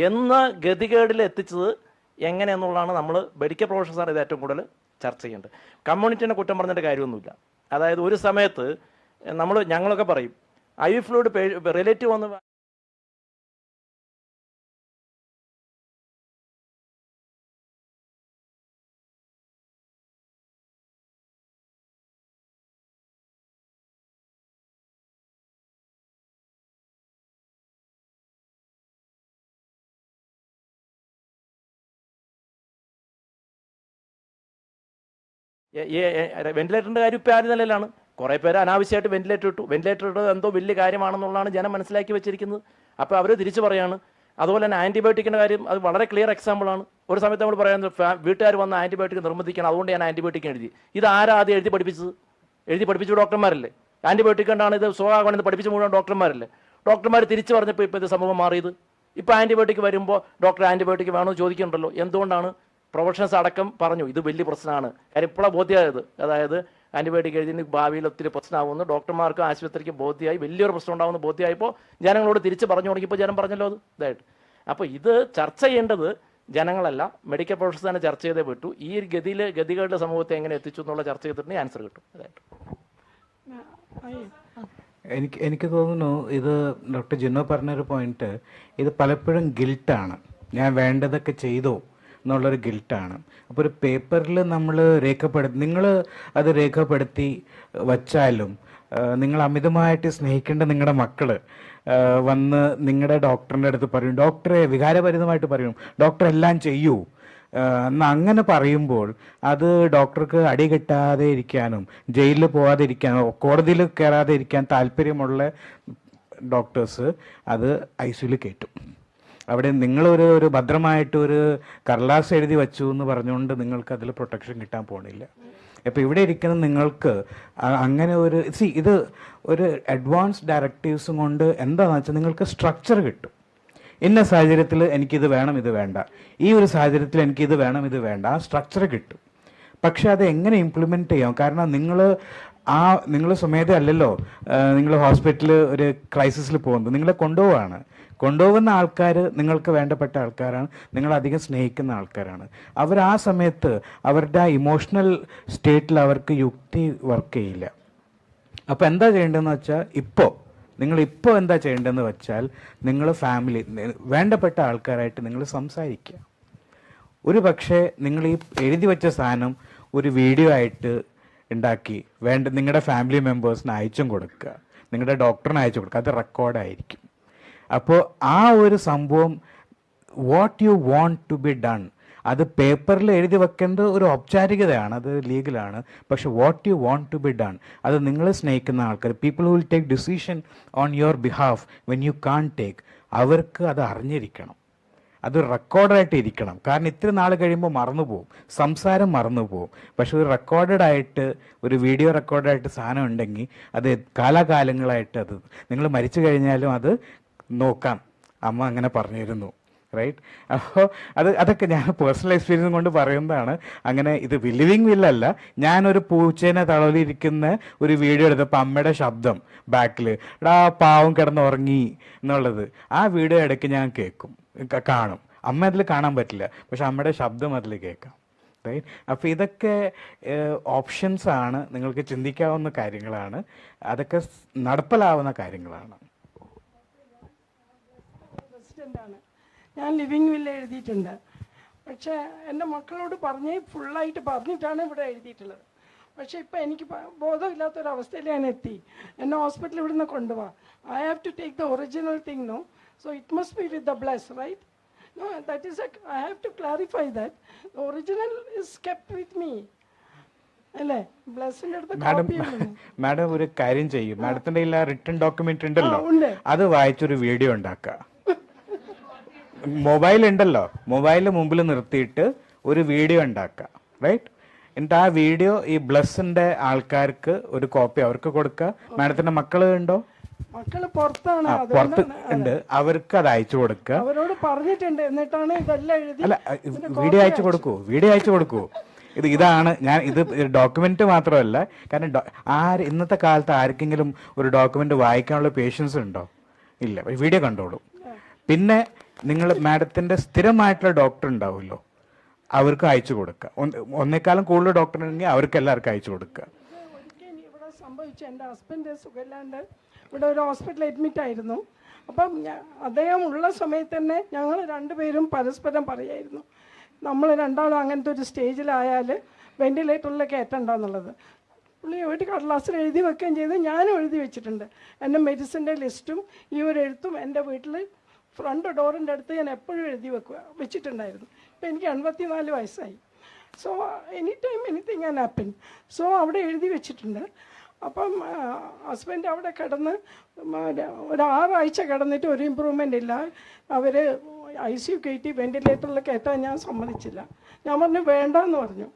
എന്ന ഗതികേടിൽ എത്തിച്ചത് എങ്ങനെയെന്നുള്ളതാണ് നമ്മൾ മെഡിക്കൽ പ്രൊഫഷൻസാണ് ഇത് ഏറ്റവും കൂടുതൽ ചർച്ച ചെയ്യേണ്ടത്. കമ്മ്യൂണിറ്റിനെ കുറ്റം പറഞ്ഞിട്ട് കാര്യമൊന്നുമില്ല. അതായത് ഒരു സമയത്ത് ഞങ്ങളൊക്കെ പറയും IV ഫ്ലൂയിഡ് റിലേറ്റീവ് വന്ന് വെന്റിലേറ്ററിൻ്റെ കാര്യം ഇപ്പോൾ ആദ്യ നിലയിലാണ്. കുറേ പേര് അനാവശ്യമായിട്ട് വെന്റിലേറ്റർ ഇട്ടു. വെന്റിലേറ്റർ ഇട്ടത് എന്തോ വലിയ കാര്യമാണെന്നുള്ളതാണ് ജനം മനസ്സിലാക്കി വെച്ചിരിക്കുന്നത്. അപ്പോൾ അവർ തിരിച്ചു പറയാണ്. അതുപോലെ തന്നെ ആൻറ്റിബയോട്ടിക്കിൻ്റെ കാര്യം അത് വളരെ ക്ലിയർ എക്സാമ്പിളാണ്. ഒരു സമയത്ത് നമ്മൾ പറയുന്നത് വീട്ടുകാർ വന്ന് ആൻറ്റിബയോട്ടിക് നിർബന്ധിക്കണം, അതുകൊണ്ട് ഞാൻ ആൻറ്റിബയോട്ടിക് എഴുതി. ഇത് ആരാ ആദ്യം എഴുതി പഠിപ്പിച്ചത്? എഴുതി പഠിപ്പിച്ച ഡോക്ടർമാരല്ലേ? ആൻറ്റിബയോട്ടിക് കൊണ്ടാണ് ഇത് സുഖമാകണമെന്ന് പഠിപ്പിച്ച് മുഴുവൻ ഡോക്ടർമാരല്ലേ? ഡോക്ടർമാർ തിരിച്ചു പറഞ്ഞപ്പോൾ ഇപ്പോൾ ഇത് സമൂഹം മാറിയത്. ഇപ്പോൾ ആൻറ്റിബയോട്ടിക് വരുമ്പോൾ ഡോക്ടർ ആൻറ്റിബയോട്ടിക് വേണമെന്ന് ചോദിക്കുന്നുണ്ടല്ലോ. എന്തുകൊണ്ടാണ്? പ്രൊഫഷണൽസ് അടക്കം പറഞ്ഞു ഇത് വലിയ പ്രശ്നമാണ്. കാര്യം ഇപ്പോഴാണ് ബോധ്യമായത്. അതായത് ആൻറ്റിബയോട്ടിക് എഴുതി ഭാവിയിൽ ഒത്തിരി പ്രശ്നമാകുന്നു, ഡോക്ടർമാർക്കും ആശുപത്രിക്കും ബോധ്യമായി, വലിയൊരു പ്രശ്നം ഉണ്ടാകുന്ന ബോധ്യമായപ്പോൾ ജനങ്ങളോട് തിരിച്ച് പറഞ്ഞു തുടങ്ങിയപ്പോൾ ജനം പറഞ്ഞല്ലോ അത് ഇതായിട്ട്. അപ്പോൾ ഇത് ചർച്ച ചെയ്യേണ്ടത് ജനങ്ങളല്ല, മെഡിക്കൽ പ്രൊഫഷൻസ് തന്നെ ചർച്ച ചെയ്തേ പറ്റൂ. ഈ ഗതികളുടെ സമൂഹത്തെ എങ്ങനെ എത്തിച്ചു എന്നുള്ള ചർച്ച ചെയ്തിട്ടുണ്ടെങ്കിൽ ആൻസർ കിട്ടും. അതായിട്ട് എനിക്ക് തോന്നുന്നു ഇത് ഡോക്ടർ ജിനോ പറഞ്ഞൊരു പോയിന്റ്, ഇത് പലപ്പോഴും ഗിൽട്ടാണ്. ഞാൻ വേണ്ടതൊക്കെ ചെയ്തോ എന്നുള്ളൊരു ഗിൽട്ടാണ്. അപ്പോൾ ഒരു പേപ്പറിൽ നമ്മൾ നിങ്ങൾ അത് രേഖപ്പെടുത്തി വച്ചാലും നിങ്ങൾ അമിതമായിട്ട് സ്നേഹിക്കേണ്ട നിങ്ങളുടെ മക്കൾ വന്ന് നിങ്ങളുടെ ഡോക്ടറിൻ്റെ അടുത്ത് പറയും, ഡോക്ടറെ വികാരഭരിതമായിട്ട് പറയും, ഡോക്ടർ എല്ലാം ചെയ്യൂ, എന്നാ അങ്ങനെ പറയുമ്പോൾ അത് ഡോക്ടർക്ക് അടി കിട്ടാതെ ഇരിക്കാനും ജയിലിൽ പോകാതെ ഇരിക്കാനും കോടതിയിൽ കയറാതെ ഇരിക്കാൻ താല്പര്യമുള്ള ഡോക്ടേഴ്സ് അത് ഐസിയുയിൽ കയറ്റും. അവിടെ നിങ്ങളൊരു ഭദ്രമായിട്ട് ഒരു കടലാസ് എഴുതി വച്ചു എന്ന് പറഞ്ഞുകൊണ്ട് നിങ്ങൾക്ക് അതിൽ പ്രൊട്ടക്ഷൻ കിട്ടാൻ പോണില്ല. അപ്പോൾ ഇവിടെ ഇരിക്കുന്ന നിങ്ങൾക്ക് അങ്ങനെ ഇത് ഒരു അഡ്വാൻസ് ഡയറക്റ്റീവ്സും കൊണ്ട് എന്താണെന്ന് വെച്ചാൽ നിങ്ങൾക്ക് സ്ട്രക്ചർ കിട്ടും. ഇന്ന സാഹചര്യത്തിൽ എനിക്കിത് വേണം, ഇത് വേണ്ട, ഈ ഒരു സാഹചര്യത്തിൽ എനിക്കിത് വേണം, ഇത് വേണ്ട, ആ സ്ട്രക്ചർ കിട്ടും. പക്ഷെ അത് എങ്ങനെ ഇംപ്ലിമെൻറ്റ് ചെയ്യാം? കാരണം നിങ്ങൾ സ്വമേധയല്ലല്ലോ നിങ്ങൾ ഹോസ്പിറ്റലിൽ ഒരു ക്രൈസിസിൽ പോകുന്നത്, നിങ്ങളെ കൊണ്ടുപോകുന്ന ആൾക്കാർ നിങ്ങൾക്ക് വേണ്ടപ്പെട്ട ആൾക്കാരാണ്, നിങ്ങൾ അധികം സ്നേഹിക്കുന്ന ആൾക്കാരാണ്. അവർ ആ സമയത്ത് അവരുടെ ആ ഇമോഷണൽ സ്റ്റേറ്റിൽ അവർക്ക് യുക്തി വർക്ക് ചെയ്യില്ല. അപ്പോൾ എന്താ ചെയ്യേണ്ടതെന്ന് വെച്ചാൽ നിങ്ങളിപ്പോൾ എന്താ ചെയ്യേണ്ടതെന്ന് വെച്ചാൽ നിങ്ങൾ ഫാമിലി വേണ്ടപ്പെട്ട ആൾക്കാരായിട്ട് നിങ്ങൾ സംസാരിക്കുക. ഒരു പക്ഷേ നിങ്ങൾ ഈ എഴുതി വെച്ച സാധനം ഒരു വീഡിയോ ആയിട്ട് ഉണ്ടാക്കി നിങ്ങളുടെ ഫാമിലി മെമ്പേഴ്സിന് അയച്ചും കൊടുക്കുക, നിങ്ങളുടെ ഡോക്ടറിന് അയച്ചു കൊടുക്കുക. അത് റെക്കോർഡായിരിക്കും. അപ്പോൾ ആ ഒരു സംഭവം what you want to be done അത് പേപ്പറിൽ എഴുതി വെക്കുന്നത് ഒരു ഔപചാരികതയാണ്, അത് ലീഗലാണ്. പക്ഷെ what you want to be done അത് നിങ്ങൾ സ്നേഹിക്കുന്ന ആൾക്കാർ, people who will take decision on your behalf when you can't take, അവർക്ക് അത് അറിഞ്ഞിരിക്കണം, അത് റെക്കോർഡായിട്ട് ഇരിക്കണം. കാരണം ഇത്തിരി നാൾ കഴിയുമ്പോൾ മറന്നുപോകും, സംസാരം മറന്നുപോകും. പക്ഷെ ഒരു റെക്കോർഡായിട്ട് ഒരു വീഡിയോ റെക്കോർഡായിട്ട് സാധനം ഉണ്ടെങ്കിൽ അത് കാലാകാലങ്ങളായിട്ട് അത് നിങ്ങൾ മരിച്ചു കഴിഞ്ഞാലും അത് നോക്കാം, അമ്മ അങ്ങനെ പറഞ്ഞിരുന്നു, റൈറ്റ്? അപ്പോൾ അതൊക്കെ ഞാൻ പേഴ്സണൽ എക്സ്പീരിയൻസ് കൊണ്ട് പറയുന്നതാണ്. അങ്ങനെ ഇത് ലിവിങ് വില്ലല്ല, ഞാനൊരു പൂച്ചേനെ തളവിലിരിക്കുന്ന ഒരു വീഡിയോ എടുത്തപ്പോൾ അമ്മയുടെ ശബ്ദം ബാക്കിൽ പാവം കിടന്നുറങ്ങി എന്നുള്ളത് ആ വീഡിയോ ഇടയ്ക്ക് ഞാൻ കാണും. അമ്മ അതിൽ കാണാൻ പറ്റില്ല, പക്ഷെ അമ്മയുടെ ശബ്ദം അതിൽ കേൾക്കാം, റൈറ്റ്? അപ്പോൾ ഇതൊക്കെ ഓപ്ഷൻസ് ആണ്, നിങ്ങൾക്ക് ചിന്തിക്കാവുന്ന കാര്യങ്ങളാണ്, അതൊക്കെ നടപ്പിലാവുന്ന കാര്യങ്ങളാണ്. ഞാൻ ലിവിങ് വില്ല എഴുതിയിട്ടുണ്ട്. പക്ഷേ എൻ്റെ മക്കളോട് ഫുള്ളായിട്ട് പറഞ്ഞിട്ടാണ് ഇവിടെ എഴുതിയിട്ടുള്ളത്. പക്ഷേ ഇപ്പം എനിക്ക് ബോധമില്ലാത്തൊരവസ്ഥയിൽ ഞാൻ എത്തി. എന്നെ ഹോസ്പിറ്റലിൽ ഇവിടുന്ന് കൊണ്ടുപോവാ. I have to take the original thing, no? So it must be with the bless, right? No, that is I have to clarify that. The original is kept with me. അല്ലേ? ബ്ലസ്സിൻ്റെ അടുത്ത് കോപ്പി ഉണ്ട്. മാഡം ഒരു കാര്യം ചെയ്യും, മാഡത്തിൻ്റെ കയ്യിൽ റിട്ടൺ ഡോക്യുമെന്റ് ഉണ്ടല്ലോ, അത് വായിച്ചൊരു വീഡിയോ ഉണ്ടാക്കുക. മൊബൈൽ ഉണ്ടല്ലോ, മൊബൈലിന് മുമ്പിൽ നിർത്തിയിട്ട് ഒരു വീഡിയോ ഉണ്ടാക്കുക, റൈറ്റ്? എന്നിട്ട് ആ വീഡിയോ ഈ ബ്ലസ്സിന്റെ ആൾക്കാർക്ക് ഒരു കോപ്പി അവർക്ക് കൊടുക്കുക. മാഡത്തിന്റെ മക്കള് ഉണ്ടോ? മക്കള് പുറത്താണ്, പുറത്ത് ഉണ്ട്, അവർക്ക് അത് അയച്ചു കൊടുക്കുക. അവരോട് പറഞ്ഞിട്ടുണ്ട്, എന്നിട്ടാണ് ഇതെല്ലാം എഴുതി. അല്ല, വീഡിയോ അയച്ചു കൊടുക്കൂ. ഇതാണ് ഞാൻ ഇത് ഡോക്യുമെന്റ് മാത്രമല്ല, കാരണം ഇന്നത്തെ കാലത്ത് ആർക്കെങ്കിലും ഒരു ഡോക്യുമെന്റ് വായിക്കാനുള്ള പേഷ്യൻസ് ഉണ്ടോ? ഇല്ല. വീഡിയോ കണ്ടോളൂ. പിന്നെ നിങ്ങൾ മാഡത്തിന്റെ സ്ഥിരമായിട്ടുള്ള ഡോക്ടർ ഉണ്ടാവുമല്ലോ, അവർക്ക് അയച്ചു കൊടുക്കുക. ഒന്നേക്കാളും കൂടുതൽ ഡോക്ടർ ഉണ്ടെങ്കിൽ അവർക്ക് എല്ലാവർക്കും അയച്ചു കൊടുക്കുക. ഇവിടെ സംഭവിച്ചു, എൻ്റെ ഹസ്ബൻഡ് സുഖമില്ലാണ്ട് ഇവിടെ ഒരു ഹോസ്പിറ്റലിൽ അഡ്മിറ്റ് ആയിരുന്നു. അപ്പം അദ്ദേഹം ഉള്ള സമയത്ത് തന്നെ ഞങ്ങൾ രണ്ടുപേരും പരസ്പരം പറയായിരുന്നു, നമ്മൾ രണ്ടാളും അങ്ങനത്തെ ഒരു സ്റ്റേജിലായാൽ വെന്റിലേറ്ററിൽ കയറ്റണ്ടെന്നുള്ളത്. പുള്ളി ഒരു കടലാസിൽ എഴുതി വെക്കുകയും ചെയ്ത് ഞാനും എഴുതി വെച്ചിട്ടുണ്ട്. എൻ്റെ മെഡിസിൻ്റെ ലിസ്റ്റും ഈ ഒരു എഴുത്തും എൻ്റെ വീട്ടിൽ ഫ്രണ്ട് ഡോറിൻ്റെ അടുത്ത് ഞാൻ എപ്പോഴും വെച്ചിട്ടുണ്ടായിരുന്നു. ഇപ്പം എനിക്ക് 84 വയസ്സായി. So any time anything can happen. So അവിടെ എഴുതി വെച്ചിട്ടുണ്ട്. അപ്പം ഹസ്ബൻഡ് അവിടെ കിടന്ന് ഒരു 6 ആഴ്ച കിടന്നിട്ട് ഒരു ഇമ്പ്രൂവ്മെൻ്റ് ഇല്ല. അവർ ICU കയറ്റി വെന്റിലേറ്ററിൽ കയറ്റാൻ ഞാൻ സമ്മതിച്ചില്ല. ഞാൻ പറഞ്ഞു വേണ്ടെന്ന് പറഞ്ഞു,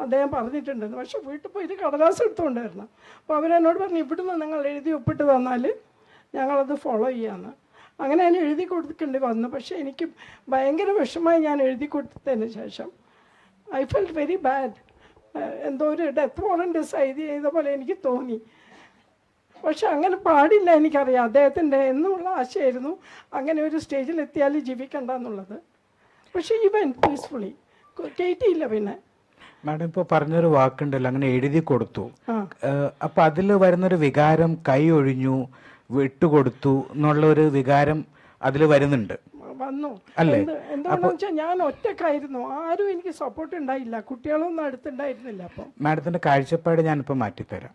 അദ്ദേഹം പറഞ്ഞിട്ടുണ്ടെന്ന്. പക്ഷെ വീട്ടിൽ പോയി ഇത് കടലാസ് എടുത്തുകൊണ്ട് വരണം. അപ്പോൾ അവരെന്നോട് പറഞ്ഞു ഇവിടുന്ന് നിങ്ങൾ എഴുതി ഒപ്പിട്ട് തന്നാൽ ഞങ്ങളത് ഫോളോ ചെയ്യാമെന്ന്. അങ്ങനെ ഞാൻ എഴുതി കൊടുക്കേണ്ടി വന്നു. പക്ഷേ എനിക്ക് ഭയങ്കര വിഷമമായി. ഞാൻ എഴുതി കൊടുത്തതിന് ശേഷം ഐ ഫെൽറ്റ് വെരി ബാഡ്. എന്തോ ഒരു ഡെത്ത് വാറൻറ്റ് സൈൻ ചെയ്ത പോലെ എനിക്ക് തോന്നി. പക്ഷെ അങ്ങനെ പാടില്ല, എനിക്കറിയാം. അദ്ദേഹത്തിൻ്റെ എന്നുള്ള ആശയമായിരുന്നു അങ്ങനെ ഒരു സ്റ്റേജിലെത്തിയാൽ ജീവിക്കണ്ട എന്നുള്ളത്. പക്ഷേ ഇവൻ പീസ്ഫുള്ളി കയറ്റിയില്ല. പിന്നെ മാഡം ഇപ്പോൾ പറഞ്ഞൊരു വാക്കുണ്ടല്ലോ, അങ്ങനെ എഴുതി കൊടുത്തു. അപ്പൊ അതിൽ വരുന്നൊരു വികാരം കൈ ഒഴിഞ്ഞു വിട്ടുകൊടുത്തു എന്നുള്ള ഒരു വികാരം അതിൽ വരുന്നുണ്ട്. വന്നു എന്താണെന്ന് വെച്ചാൽ ഞാൻ ഒറ്റക്കായിരുന്നു, ആരും എനിക്ക് സപ്പോർട്ട് ഉണ്ടായില്ല, കുട്ടികളൊന്നും അടുത്തുണ്ടായിരുന്നില്ല. അപ്പം മാഡത്തിന്റെ കാഴ്ചപ്പാട് ഞാനിപ്പോൾ മാറ്റിത്തരാം.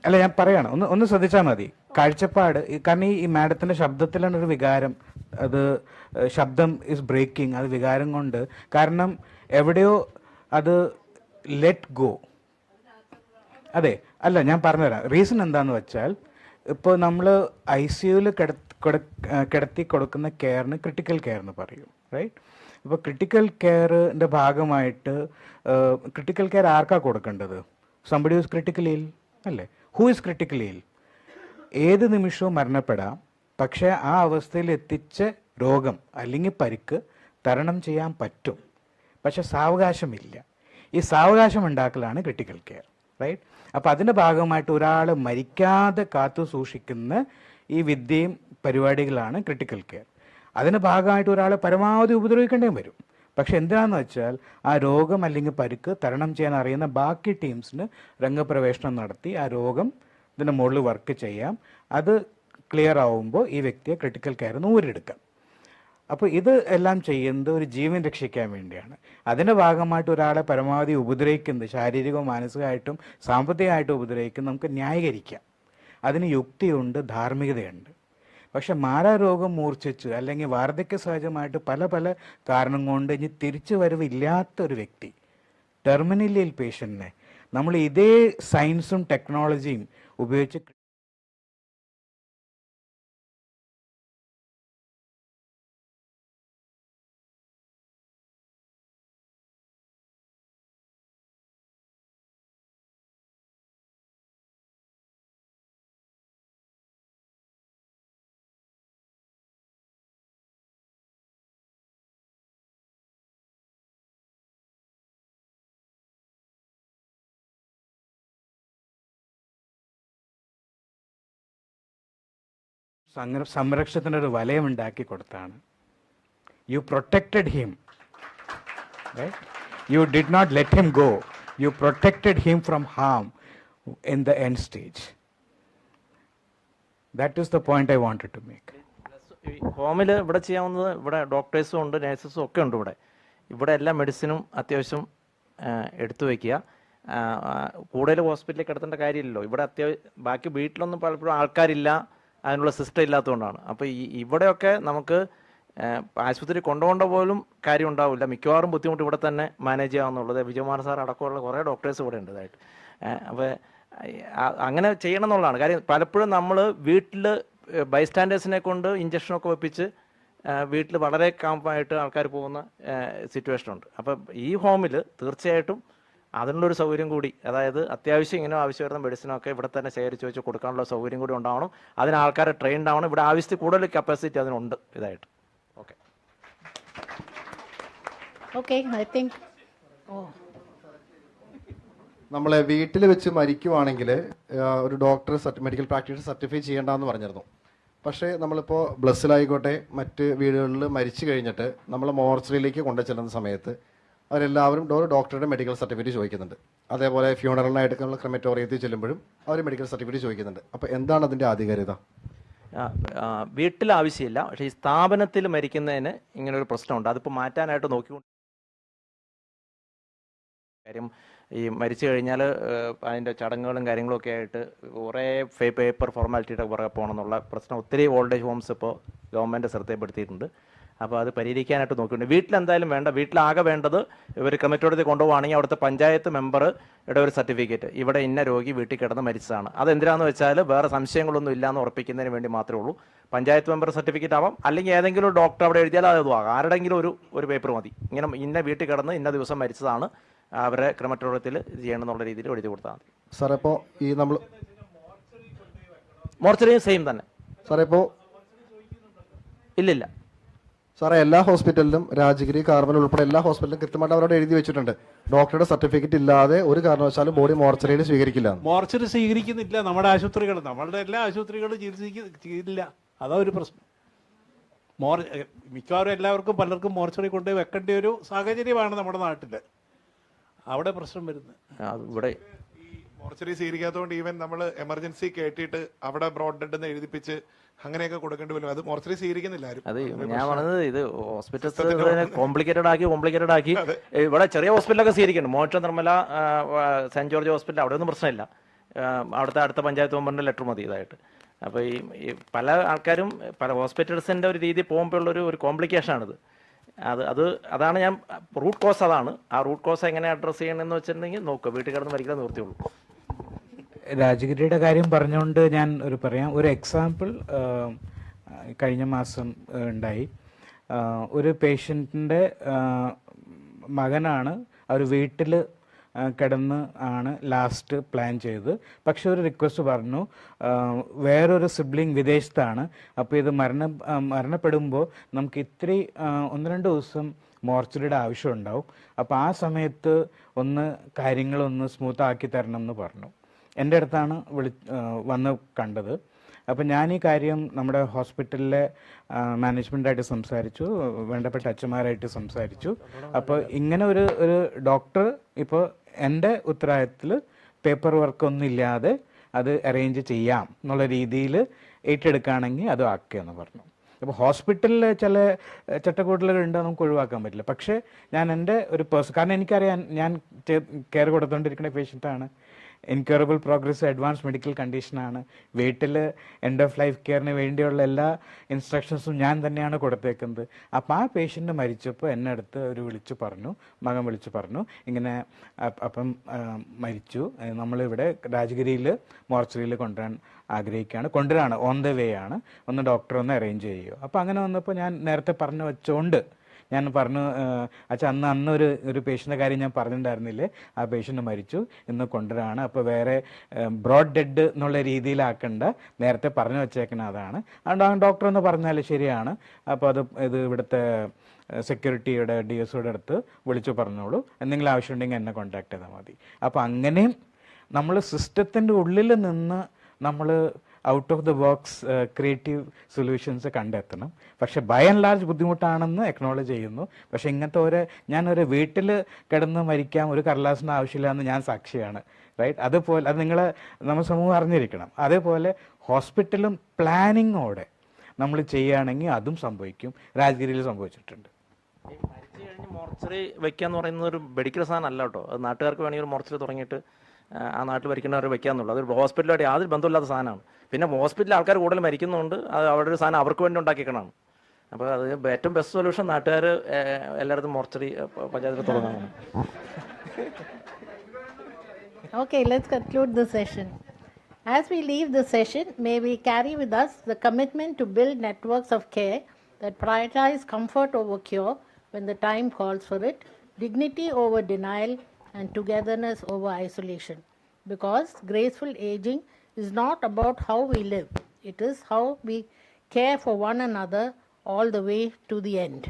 അല്ല, ഞാൻ പറയാണ്, ഒന്ന് ശ്രദ്ധിച്ചാൽ മതി. കാഴ്ചപ്പാട്, കാരണം ഈ മാഡത്തിന്റെ ശബ്ദത്തിലാണ് ഒരു വികാരം, അത് ശബ്ദം ഇസ് ബ്രേക്കിംഗ്, അത് വികാരം കൊണ്ട്. കാരണം എവിടെയോ അത് ലെറ്റ് ഗോ. അതെ, അല്ല ഞാൻ പറഞ്ഞുതരാം. റീസൺ എന്താണെന്ന് വെച്ചാൽ, ഇപ്പോൾ നമ്മൾ ICUവിൽ കിടത്തി കൊടുക്കുന്ന കെയറിന് ക്രിട്ടിക്കൽ കെയർ എന്ന് പറയും, റൈറ്റ്? ഇപ്പോൾ ക്രിട്ടിക്കൽ കെയറിൻ്റെ ഭാഗമായിട്ട് ക്രിട്ടിക്കൽ കെയർ ആർക്കാ കൊടുക്കേണ്ടത്? സംബഡി ഹൂസ് ക്രിട്ടിക്കലി ഇൽ അല്ലേ? ഹൂ ഇസ് ക്രിട്ടിക്കലി ഇൽ? ഏത് നിമിഷവും മരണപ്പെടാം, പക്ഷേ ആ അവസ്ഥയിൽ എത്തിച്ച രോഗം അല്ലെങ്കിൽ പരിക്ക് തരണം ചെയ്യാൻ പറ്റും, പക്ഷെ സാവകാശമില്ല. ഈ സാവകാശം ഉണ്ടാക്കലാണ് ക്രിട്ടിക്കൽ കെയർ, റൈറ്റ്? അപ്പം അതിൻ്റെ ഭാഗമായിട്ട് ഒരാൾ മരിക്കാതെ കാത്തു സൂക്ഷിക്കുന്ന ഈ വിദ്യയും പരിപാടികളാണ് ക്രിട്ടിക്കൽ കെയർ. അതിൻ്റെ ഭാഗമായിട്ട് ഒരാളെ പരമാവധി ഉപദ്രവിക്കേണ്ടേയും വരും. പക്ഷെ എന്തിനാണെന്ന് വെച്ചാൽ ആ രോഗം അല്ലെങ്കിൽ പരിക്ക് തരണം ചെയ്യാൻ അറിയുന്ന ബാക്കി ടീംസിന് രംഗപ്രവേശനം നടത്തി ആ രോഗം ഇതിൻ്റെ മുകളിൽ വർക്ക് ചെയ്യാം. അത് ക്ലിയർ ആവുമ്പോൾ ഈ വ്യക്തിയെ ക്രിട്ടിക്കൽ കെയറിൽ നിന്ന് ഊരെടുക്കാം. അപ്പോൾ ഇത് എല്ലാം ചെയ്യുന്നത് ഒരു ജീവൻ രക്ഷിക്കാൻ വേണ്ടിയാണ്. അതിൻ്റെ ഭാഗമായിട്ട് ഒരാളെ പരമാവധി ഉപദ്രവിക്കുന്നത്, ശാരീരികവും മാനസികമായിട്ടും സാമ്പത്തികമായിട്ടും ഉപദ്രവിക്കുന്നത് നമുക്ക് ന്യായീകരിക്കാം. അതിന് യുക്തിയുണ്ട്, ധാർമ്മികതയുണ്ട്. പക്ഷെ മാരാരോഗം മൂർച്ഛിച്ച് അല്ലെങ്കിൽ വാർദ്ധക്യ സഹജമായിട്ട് പല പല കാരണം കൊണ്ട് ഇനി തിരിച്ചു വരവില്ലാത്ത ഒരു വ്യക്തി, ടെർമിനൽ പേഷ്യൻറ്റിനെ നമ്മൾ ഇതേ സയൻസും ടെക്നോളജിയും ഉപയോഗിച്ച് സംരക്ഷണത്തിൻ്റെ ഒരു വലയം ഉണ്ടാക്കി കൊടുത്താണ്. You protected him, right? You did not let him go. You protected him from harm in the end stage. That is the point I wanted to make. ഹോമിൽ ഇവിടെ ചെയ്യാവുന്നത്, ഇവിടെ ഡോക്ടേഴ്സും ഉണ്ട്, നേഴ്സസും ഒക്കെ ഉണ്ട്. ഇവിടെ എല്ലാ മെഡിസിനും അത്യാവശ്യം എടുത്തു വയ്ക്കുക. കൂടുതൽ ഹോസ്പിറ്റലിൽ കിടത്തേണ്ട കാര്യമില്ലല്ലോ. ഇവിടെ ബാക്കി വീട്ടിലൊന്നും പലപ്പോഴും ആൾക്കാരില്ല, അതിനുള്ള സിസ്റ്റം ഇല്ലാത്തതുകൊണ്ടാണ്. അപ്പോൾ ഇവിടെയൊക്കെ നമുക്ക് ആശുപത്രി കൊണ്ടുപോകേണ്ട പോലും കാര്യം ഉണ്ടാവില്ല. മിക്കവാറും ബുദ്ധിമുട്ട് ഇവിടെ തന്നെ മാനേജ് ചെയ്യാവുന്നുള്ളത്. വിജയകുമാർ സാർ അടക്കമുള്ള കുറേ ഡോക്ടേഴ്സ് ഇവിടെ ഉണ്ട് ഇതായിട്ട്. അപ്പോൾ അങ്ങനെ ചെയ്യണം എന്നുള്ളതാണ് കാര്യം. പലപ്പോഴും നമ്മൾ വീട്ടിൽ ബൈസ്റ്റാൻഡേഴ്സിനെ കൊണ്ട് ഇഞ്ചക്ഷനൊക്കെ വെപ്പിച്ച് വീട്ടിൽ വളരെ കാമ്പായിട്ട് ആൾക്കാർ പോകുന്ന സിറ്റുവേഷനുണ്ട്. അപ്പം ഈ ഹോമിൽ തീർച്ചയായിട്ടും അതിനുള്ളൊരു സൗകര്യം കൂടി, അതായത് അത്യാവശ്യം ഇങ്ങനെ ആവശ്യം വരുന്ന മെഡിസിനൊക്കെ ഇവിടെ തന്നെ ശേഖരിച്ച് വെച്ച് കൊടുക്കാനുള്ള സൗകര്യം കൂടി ഉണ്ടാവണം. അതിന് ആൾക്കാരെ ട്രെയിൻഡ് ആവണം. ഇവിടെ ആവശ്യത്തിൽ കൂടുതൽ കപ്പാസിറ്റി അതിനുണ്ട് ഇതായിട്ട്. ഓക്കെ ഓക്കെ ഐ തിങ്ക് നമ്മളെ വീട്ടിൽ വെച്ച് മരിക്കുവാണെങ്കിൽ ഒരു ഡോക്ടർ മെഡിക്കൽ പ്രാക്ടീഷണർ സർട്ടിഫൈ ചെയ്യേണ്ടെന്ന് പറഞ്ഞിരുന്നു. പക്ഷേ നമ്മളിപ്പോൾ ബ്ലസ്സിലായിക്കോട്ടെ മറ്റ് വീടുകളിൽ മരിച്ചു കഴിഞ്ഞിട്ട് നമ്മൾ മോർച്ചറിയിലേക്ക് കൊണ്ടു ചെല്ലുന്ന സമയത്ത് അവരെല്ലാവരും ഒരു ഡോക്ടറുടെ മെഡിക്കൽ സർട്ടിഫിക്കറ്റ് ചോദിക്കുന്നുണ്ട്. അതേപോലെ ഫ്യൂണറലിനായിട്ട് നമ്മൾ ക്രെമറ്റോറിയത്തിൽ ചെല്ലുമ്പോഴും അവർ മെഡിക്കൽ സർട്ടിഫിക്കറ്റ് ചോദിക്കുന്നുണ്ട്. അപ്പോൾ എന്താണ് അതിൻ്റെ ആധികാരികത? വീട്ടിൽ ആവശ്യമില്ല, പക്ഷേ ഈ സ്ഥാപനത്തിൽ മരിക്കുന്നതിന് ഇങ്ങനൊരു പ്രശ്നമുണ്ട്. അതിപ്പോൾ മാറ്റാനായിട്ട് നോക്കിക്കൊണ്ട് കാര്യം ഈ മരിച്ചു കഴിഞ്ഞാൽ അതിൻ്റെ ചടങ്ങുകളും കാര്യങ്ങളൊക്കെ ആയിട്ട് കുറേ പേപ്പർ ഫോർമാലിറ്റിയുടെ പുറകെ പോകണമെന്നുള്ള പ്രശ്നം ഒത്തിരി ഓൾഡ് ഏജ് ഹോംസ് ഇപ്പോൾ ഗവൺമെൻറ് ശ്രദ്ധപ്പെടുത്തിയിട്ടുണ്ട്. അപ്പോൾ അത് പരിഹരിക്കാനായിട്ട് നോക്കിയിട്ടുണ്ട്. വീട്ടിലെന്തായാലും വേണ്ട, വീട്ടിലാകെ വേണ്ടത് ഇവർ ക്രെമറ്റോറിയത്തിൽ കൊണ്ടുപോകുകയാണെങ്കിൽ അവിടുത്തെ പഞ്ചായത്ത് മെമ്പറുടെ ഒരു സർട്ടിഫിക്കറ്റ്, ഇവിടെ ഇന്ന രോഗി വീട്ടിൽ കിടന്ന് മരിച്ചതാണ്. അതെന്തിനാണെന്ന് വെച്ചാൽ വേറെ സംശയങ്ങളൊന്നും ഇല്ലയെന്ന് ഉറപ്പിക്കുന്നതിന് വേണ്ടി മാത്രമേ ഉള്ളൂ. പഞ്ചായത്ത് മെമ്പർ സർട്ടിഫിക്കറ്റ് ആവാം, അല്ലെങ്കിൽ ഏതെങ്കിലും ഒരു ഡോക്ടർ അവിടെ എഴുതിയാൽ അതും ആകാം. ആരുടെങ്കിലും ഒരു പേപ്പർ മതി. ഇങ്ങനെ ഇന്ന വീട്ടിൽ കിടന്ന് ഇന്ന ദിവസം മരിച്ചതാണ്, അവരെ ക്രെമറ്റോറിയത്തിൽ ഇത് ചെയ്യണം എന്നുള്ള രീതിയിൽ എഴുതി കൊടുത്താൽ മതി. സാർ ഇപ്പോൾ ഈ നമ്മൾ മോർച്ചറിയും സെയിം തന്നെ സാറേ? ഇപ്പോൾ ഇല്ലില്ല സാറേ, എല്ലാ ഹോസ്പിറ്റലിലും രാജഗിരി, കാർമൽ ഉൾപ്പെടെ എല്ലാ ഹോസ്പിറ്റലിലും കൃത്യമായിട്ട് അവരോട് എഴുതി വെച്ചിട്ടുണ്ട്, ഡോക്ടറുടെ സർട്ടിഫിക്കറ്റ് ഇല്ലാതെ ഒരു കാരണവശാലും ബോഡി മോർച്ചറിയിൽ സ്വീകരിക്കില്ല. മോർച്ചറി സ്വീകരിക്കുന്നില്ല നമ്മുടെ ആശുപത്രികൾ, നമ്മളുടെ എല്ലാ ആശുപത്രികളും ചികിത്സിക്കില്ല. അതാ ഒരു പ്രശ്നം. മിക്കവാറും എല്ലാവർക്കും പലർക്കും മോർച്ചറി കൊണ്ടുപോയി വെക്കേണ്ട ഒരു സാഹചര്യമാണ് നമ്മുടെ നാട്ടിൽ. അവിടെ പ്രശ്നം വരുന്നത് ഇവിടെ ഈ മോർച്ചറി സ്വീകരിക്കാത്തതുകൊണ്ട് ഈവൻ നമ്മൾ എമർജൻസി കേട്ടിട്ട് അവിടെ ബ്രോഡ് ഡെഡ് എന്ന് എഴുതിപ്പിച്ച് അങ്ങനെയൊക്കെ കൊടുക്കേണ്ടി വരും. അത് മോർച്ചറി സ്വീകരിക്കുന്നില്ല ആരും. അത് ഞാൻ പറഞ്ഞത് ഇത് ഹോസ്പിറ്റൽസ് കോംപ്ലിക്കേറ്റഡ് ആക്കി ഇവിടെ ചെറിയ ഹോസ്പിറ്റലൊക്കെ സ്വീകരിക്കുന്നുണ്ട്. മോക്ഷ നിർമ്മല, സെന്റ് ജോർജ് ഹോസ്പിറ്റൽ അവിടെ ഒന്നും പ്രശ്നമില്ല. അവിടുത്തെ അടുത്ത പഞ്ചായത്ത് മെമ്പറിന്റെ ലെറ്റർ മതി ഇതായിട്ട്. അപ്പോൾ ഈ പല ആൾക്കാരും പല ഹോസ്പിറ്റൽസിന്റെ ഒരു രീതി പോകുമ്പോഴുള്ളൊരു കോംപ്ലിക്കേഷനാണിത്. അതാണ് ഞാൻ റൂട്ട് കോസ് അതാണ്. ആ റൂട്ട് കോസ് എങ്ങനെ അഡ്രസ്സ് ചെയ്യണമെന്ന് വെച്ചിട്ടുണ്ടെങ്കിൽ നോക്കുക, വീട്ടിൽ കിടന്ന് മരിക്കാൻ നിർത്തിയുള്ളൂ. രാജഗിരിയുടെ കാര്യം പറഞ്ഞുകൊണ്ട് ഞാൻ പറയാം. ഒരു എക്സാമ്പിൾ കഴിഞ്ഞ മാസം ഉണ്ടായി. ഒരു പേഷ്യൻറ്റിൻ്റെ മകനാണ് അവർ വീട്ടിൽ കിടന്ന് ആണ് ലാസ്റ്റ് പ്ലാൻ ചെയ്തത്. പക്ഷെ ഒരു റിക്വസ്റ്റ് പറഞ്ഞു, വേറൊരു സിബ്ലിംഗ് വിദേശത്താണ്, അപ്പോൾ ഇത് മരണപ്പെടുമ്പോൾ നമുക്ക് ഇത്തിരി 1-2 ദിവസം മോർച്ചറിയുടെ ആവശ്യം ഉണ്ടാവും, അപ്പോൾ ആ സമയത്ത് കാര്യങ്ങളൊന്ന് സ്മൂത്ത് ആക്കി തരണം എന്ന് പറഞ്ഞു. എൻ്റെ അടുത്താണ് വന്ന് കണ്ടത്. അപ്പം ഞാൻ ഈ കാര്യം നമ്മുടെ ഹോസ്പിറ്റലിലെ മാനേജ്മെൻറ്റായിട്ട് സംസാരിച്ചു, വേണ്ടപ്പെട്ട അച്ഛന്മാരായിട്ട് സംസാരിച്ചു. അപ്പോൾ ഇങ്ങനെ ഒരു ഡോക്ടർ ഇപ്പോൾ എൻ്റെ ഉത്തരവാദിത്തത്തിൽ പേപ്പർ വർക്കൊന്നും ഇല്ലാതെ അത് അറേഞ്ച് ചെയ്യാം എന്നുള്ള രീതിയിൽ ഏറ്റെടുക്കുകയാണെങ്കിൽ അത് ആക്കുകയെന്ന് പറഞ്ഞു. അപ്പോൾ ഹോസ്പിറ്റലിൽ ചില ചട്ടക്കൂടലുകളുണ്ട്, നമുക്ക് ഒഴിവാക്കാൻ പറ്റില്ല. പക്ഷേ ഞാൻ എൻ്റെ ഒരു കാരണം എനിക്കറിയാം, ഞാൻ കെയർ കൊടുത്തുകൊണ്ടിരിക്കുന്ന പേഷ്യൻ്റാണ്, ഇൻക്യൂറബിൾ പ്രോഗ്രസ് അഡ്വാൻസ് മെഡിക്കൽ കണ്ടീഷനാണ്, വീട്ടിൽ എൻഡ് ഓഫ് ലൈഫ് കെയറിന് വേണ്ടിയുള്ള എല്ലാ ഇൻസ്ട്രക്ഷൻസും ഞാൻ തന്നെയാണ് കൊടുത്തേക്കുന്നത്. അപ്പോൾ ആ പേഷ്യൻ്റ് മരിച്ചപ്പോൾ എന്നെ അടുത്ത് മകൻ വിളിച്ചു പറഞ്ഞു ഇങ്ങനെ അപ്പം മരിച്ചു, നമ്മളിവിടെ രാജഗിരിയിൽ മോർച്ചറിയിൽ കൊണ്ടുവരാണ്, ഓൺ ദ വേ ആണ്, ഒന്ന് ഡോക്ടർ ഒന്ന് അറേഞ്ച് ചെയ്യുമോ. അപ്പോൾ അങ്ങനെ വന്നപ്പോൾ ഞാൻ നേരത്തെ പറഞ്ഞു വെച്ചുകൊണ്ട് ഞാൻ പറഞ്ഞു, അച്ഛാ അന്ന് ഒരു പേഷ്യൻ്റെ കാര്യം ഞാൻ പറഞ്ഞിട്ടുണ്ടായിരുന്നില്ലേ, ആ പേഷ്യൻ്റ് മരിച്ചു, ഇന്ന് കൊണ്ടുവരാണ്, അപ്പോൾ വേറെ ബ്രോഡ് ഡെഡ് എന്നുള്ള രീതിയിലാക്കണ്ട, നേരത്തെ പറഞ്ഞു വെച്ചേക്കണ അതാണ്. ഡോക്ടർ എന്ന് പറഞ്ഞാൽ ശരിയാണ്, അപ്പോൾ ഇത് ഇവിടുത്തെ സെക്യൂരിറ്റിയുടെ DSOയുടെ അടുത്ത് വിളിച്ചു പറഞ്ഞോളൂ, എന്തെങ്കിലും ആവശ്യമുണ്ടെങ്കിൽ എന്നെ കോൺടാക്ട് ചെയ്താൽ മതി. അപ്പോൾ അങ്ങനെയും നമ്മൾ സിസ്റ്റത്തിൻ്റെ ഉള്ളിൽ നിന്ന് നമ്മൾ out of the box creative solutions കണ്ടെത്തണം. പക്ഷെ ബൈ ആൻഡ് ലാർജ് ബുദ്ധിമുട്ടാണെന്ന് അക്നോളജ് ചെയ്യുന്നു. പക്ഷെ ഇങ്ങനത്തെ ഞാനൊരു വീട്ടിൽ കിടന്ന് മരിക്കാൻ ഒരു കടലാസിന് ആവശ്യമില്ല എന്ന് ഞാൻ സാക്ഷിയാണ്, റൈറ്റ്? അതുപോലെ അത് നമ്മൾ സമൂഹം അറിഞ്ഞിരിക്കണം. അതേപോലെ ഹോസ്പിറ്റലും പ്ലാനിങ്ങോടെ നമ്മൾ ചെയ്യുകയാണെങ്കിൽ അതും സംഭവിക്കും. രാജഗിരിയിൽ സംഭവിച്ചിട്ടുണ്ട്. മരിച്ചു കഴിഞ്ഞ് മോർച്ചറി വെക്കുക എന്ന് പറയുന്നത് ഒരു മെഡിക്കൽ സാധനം അല്ല കേട്ടോ. അത് നാട്ടുകാർക്ക് വേണമെങ്കിൽ ഒരു മോർച്ചറി തുടങ്ങിയിട്ട് ആ നാട്ടിൽ മരിക്കുന്നവർ വെക്കാന്നുള്ളത് അതൊരു ഹോസ്പിറ്റലായിട്ട് യാതൊരു ബന്ധമില്ലാത്ത സാധനമാണ്. പിന്നെ ഹോസ്പിറ്റലിൽ ആൾക്കാർ കൂടുതൽ മരിക്കുന്നുണ്ട്, അത് അവിടെ ഒരു സാധനം അവർക്ക് വേണ്ടി ഉണ്ടാക്കിക്കണമാണ്. അപ്പോൾ അത് ഏറ്റവും ബെസ്റ്റ് സൊല്യൂഷൻ നാട്ടുകാർ എല്ലായിടത്തും മോർച്ചറി പഞ്ചായത്തിൽ തുടങ്ങാനാണ്. Okay, let's conclude the session. As we leave the session, may we carry with us the commitment to build networks of care that prioritize comfort over cure when the time calls for it, dignity over denial, and togetherness over isolation. Because graceful aging is not about how we live, it is how we care for one another all the way to the end.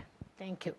Thank you.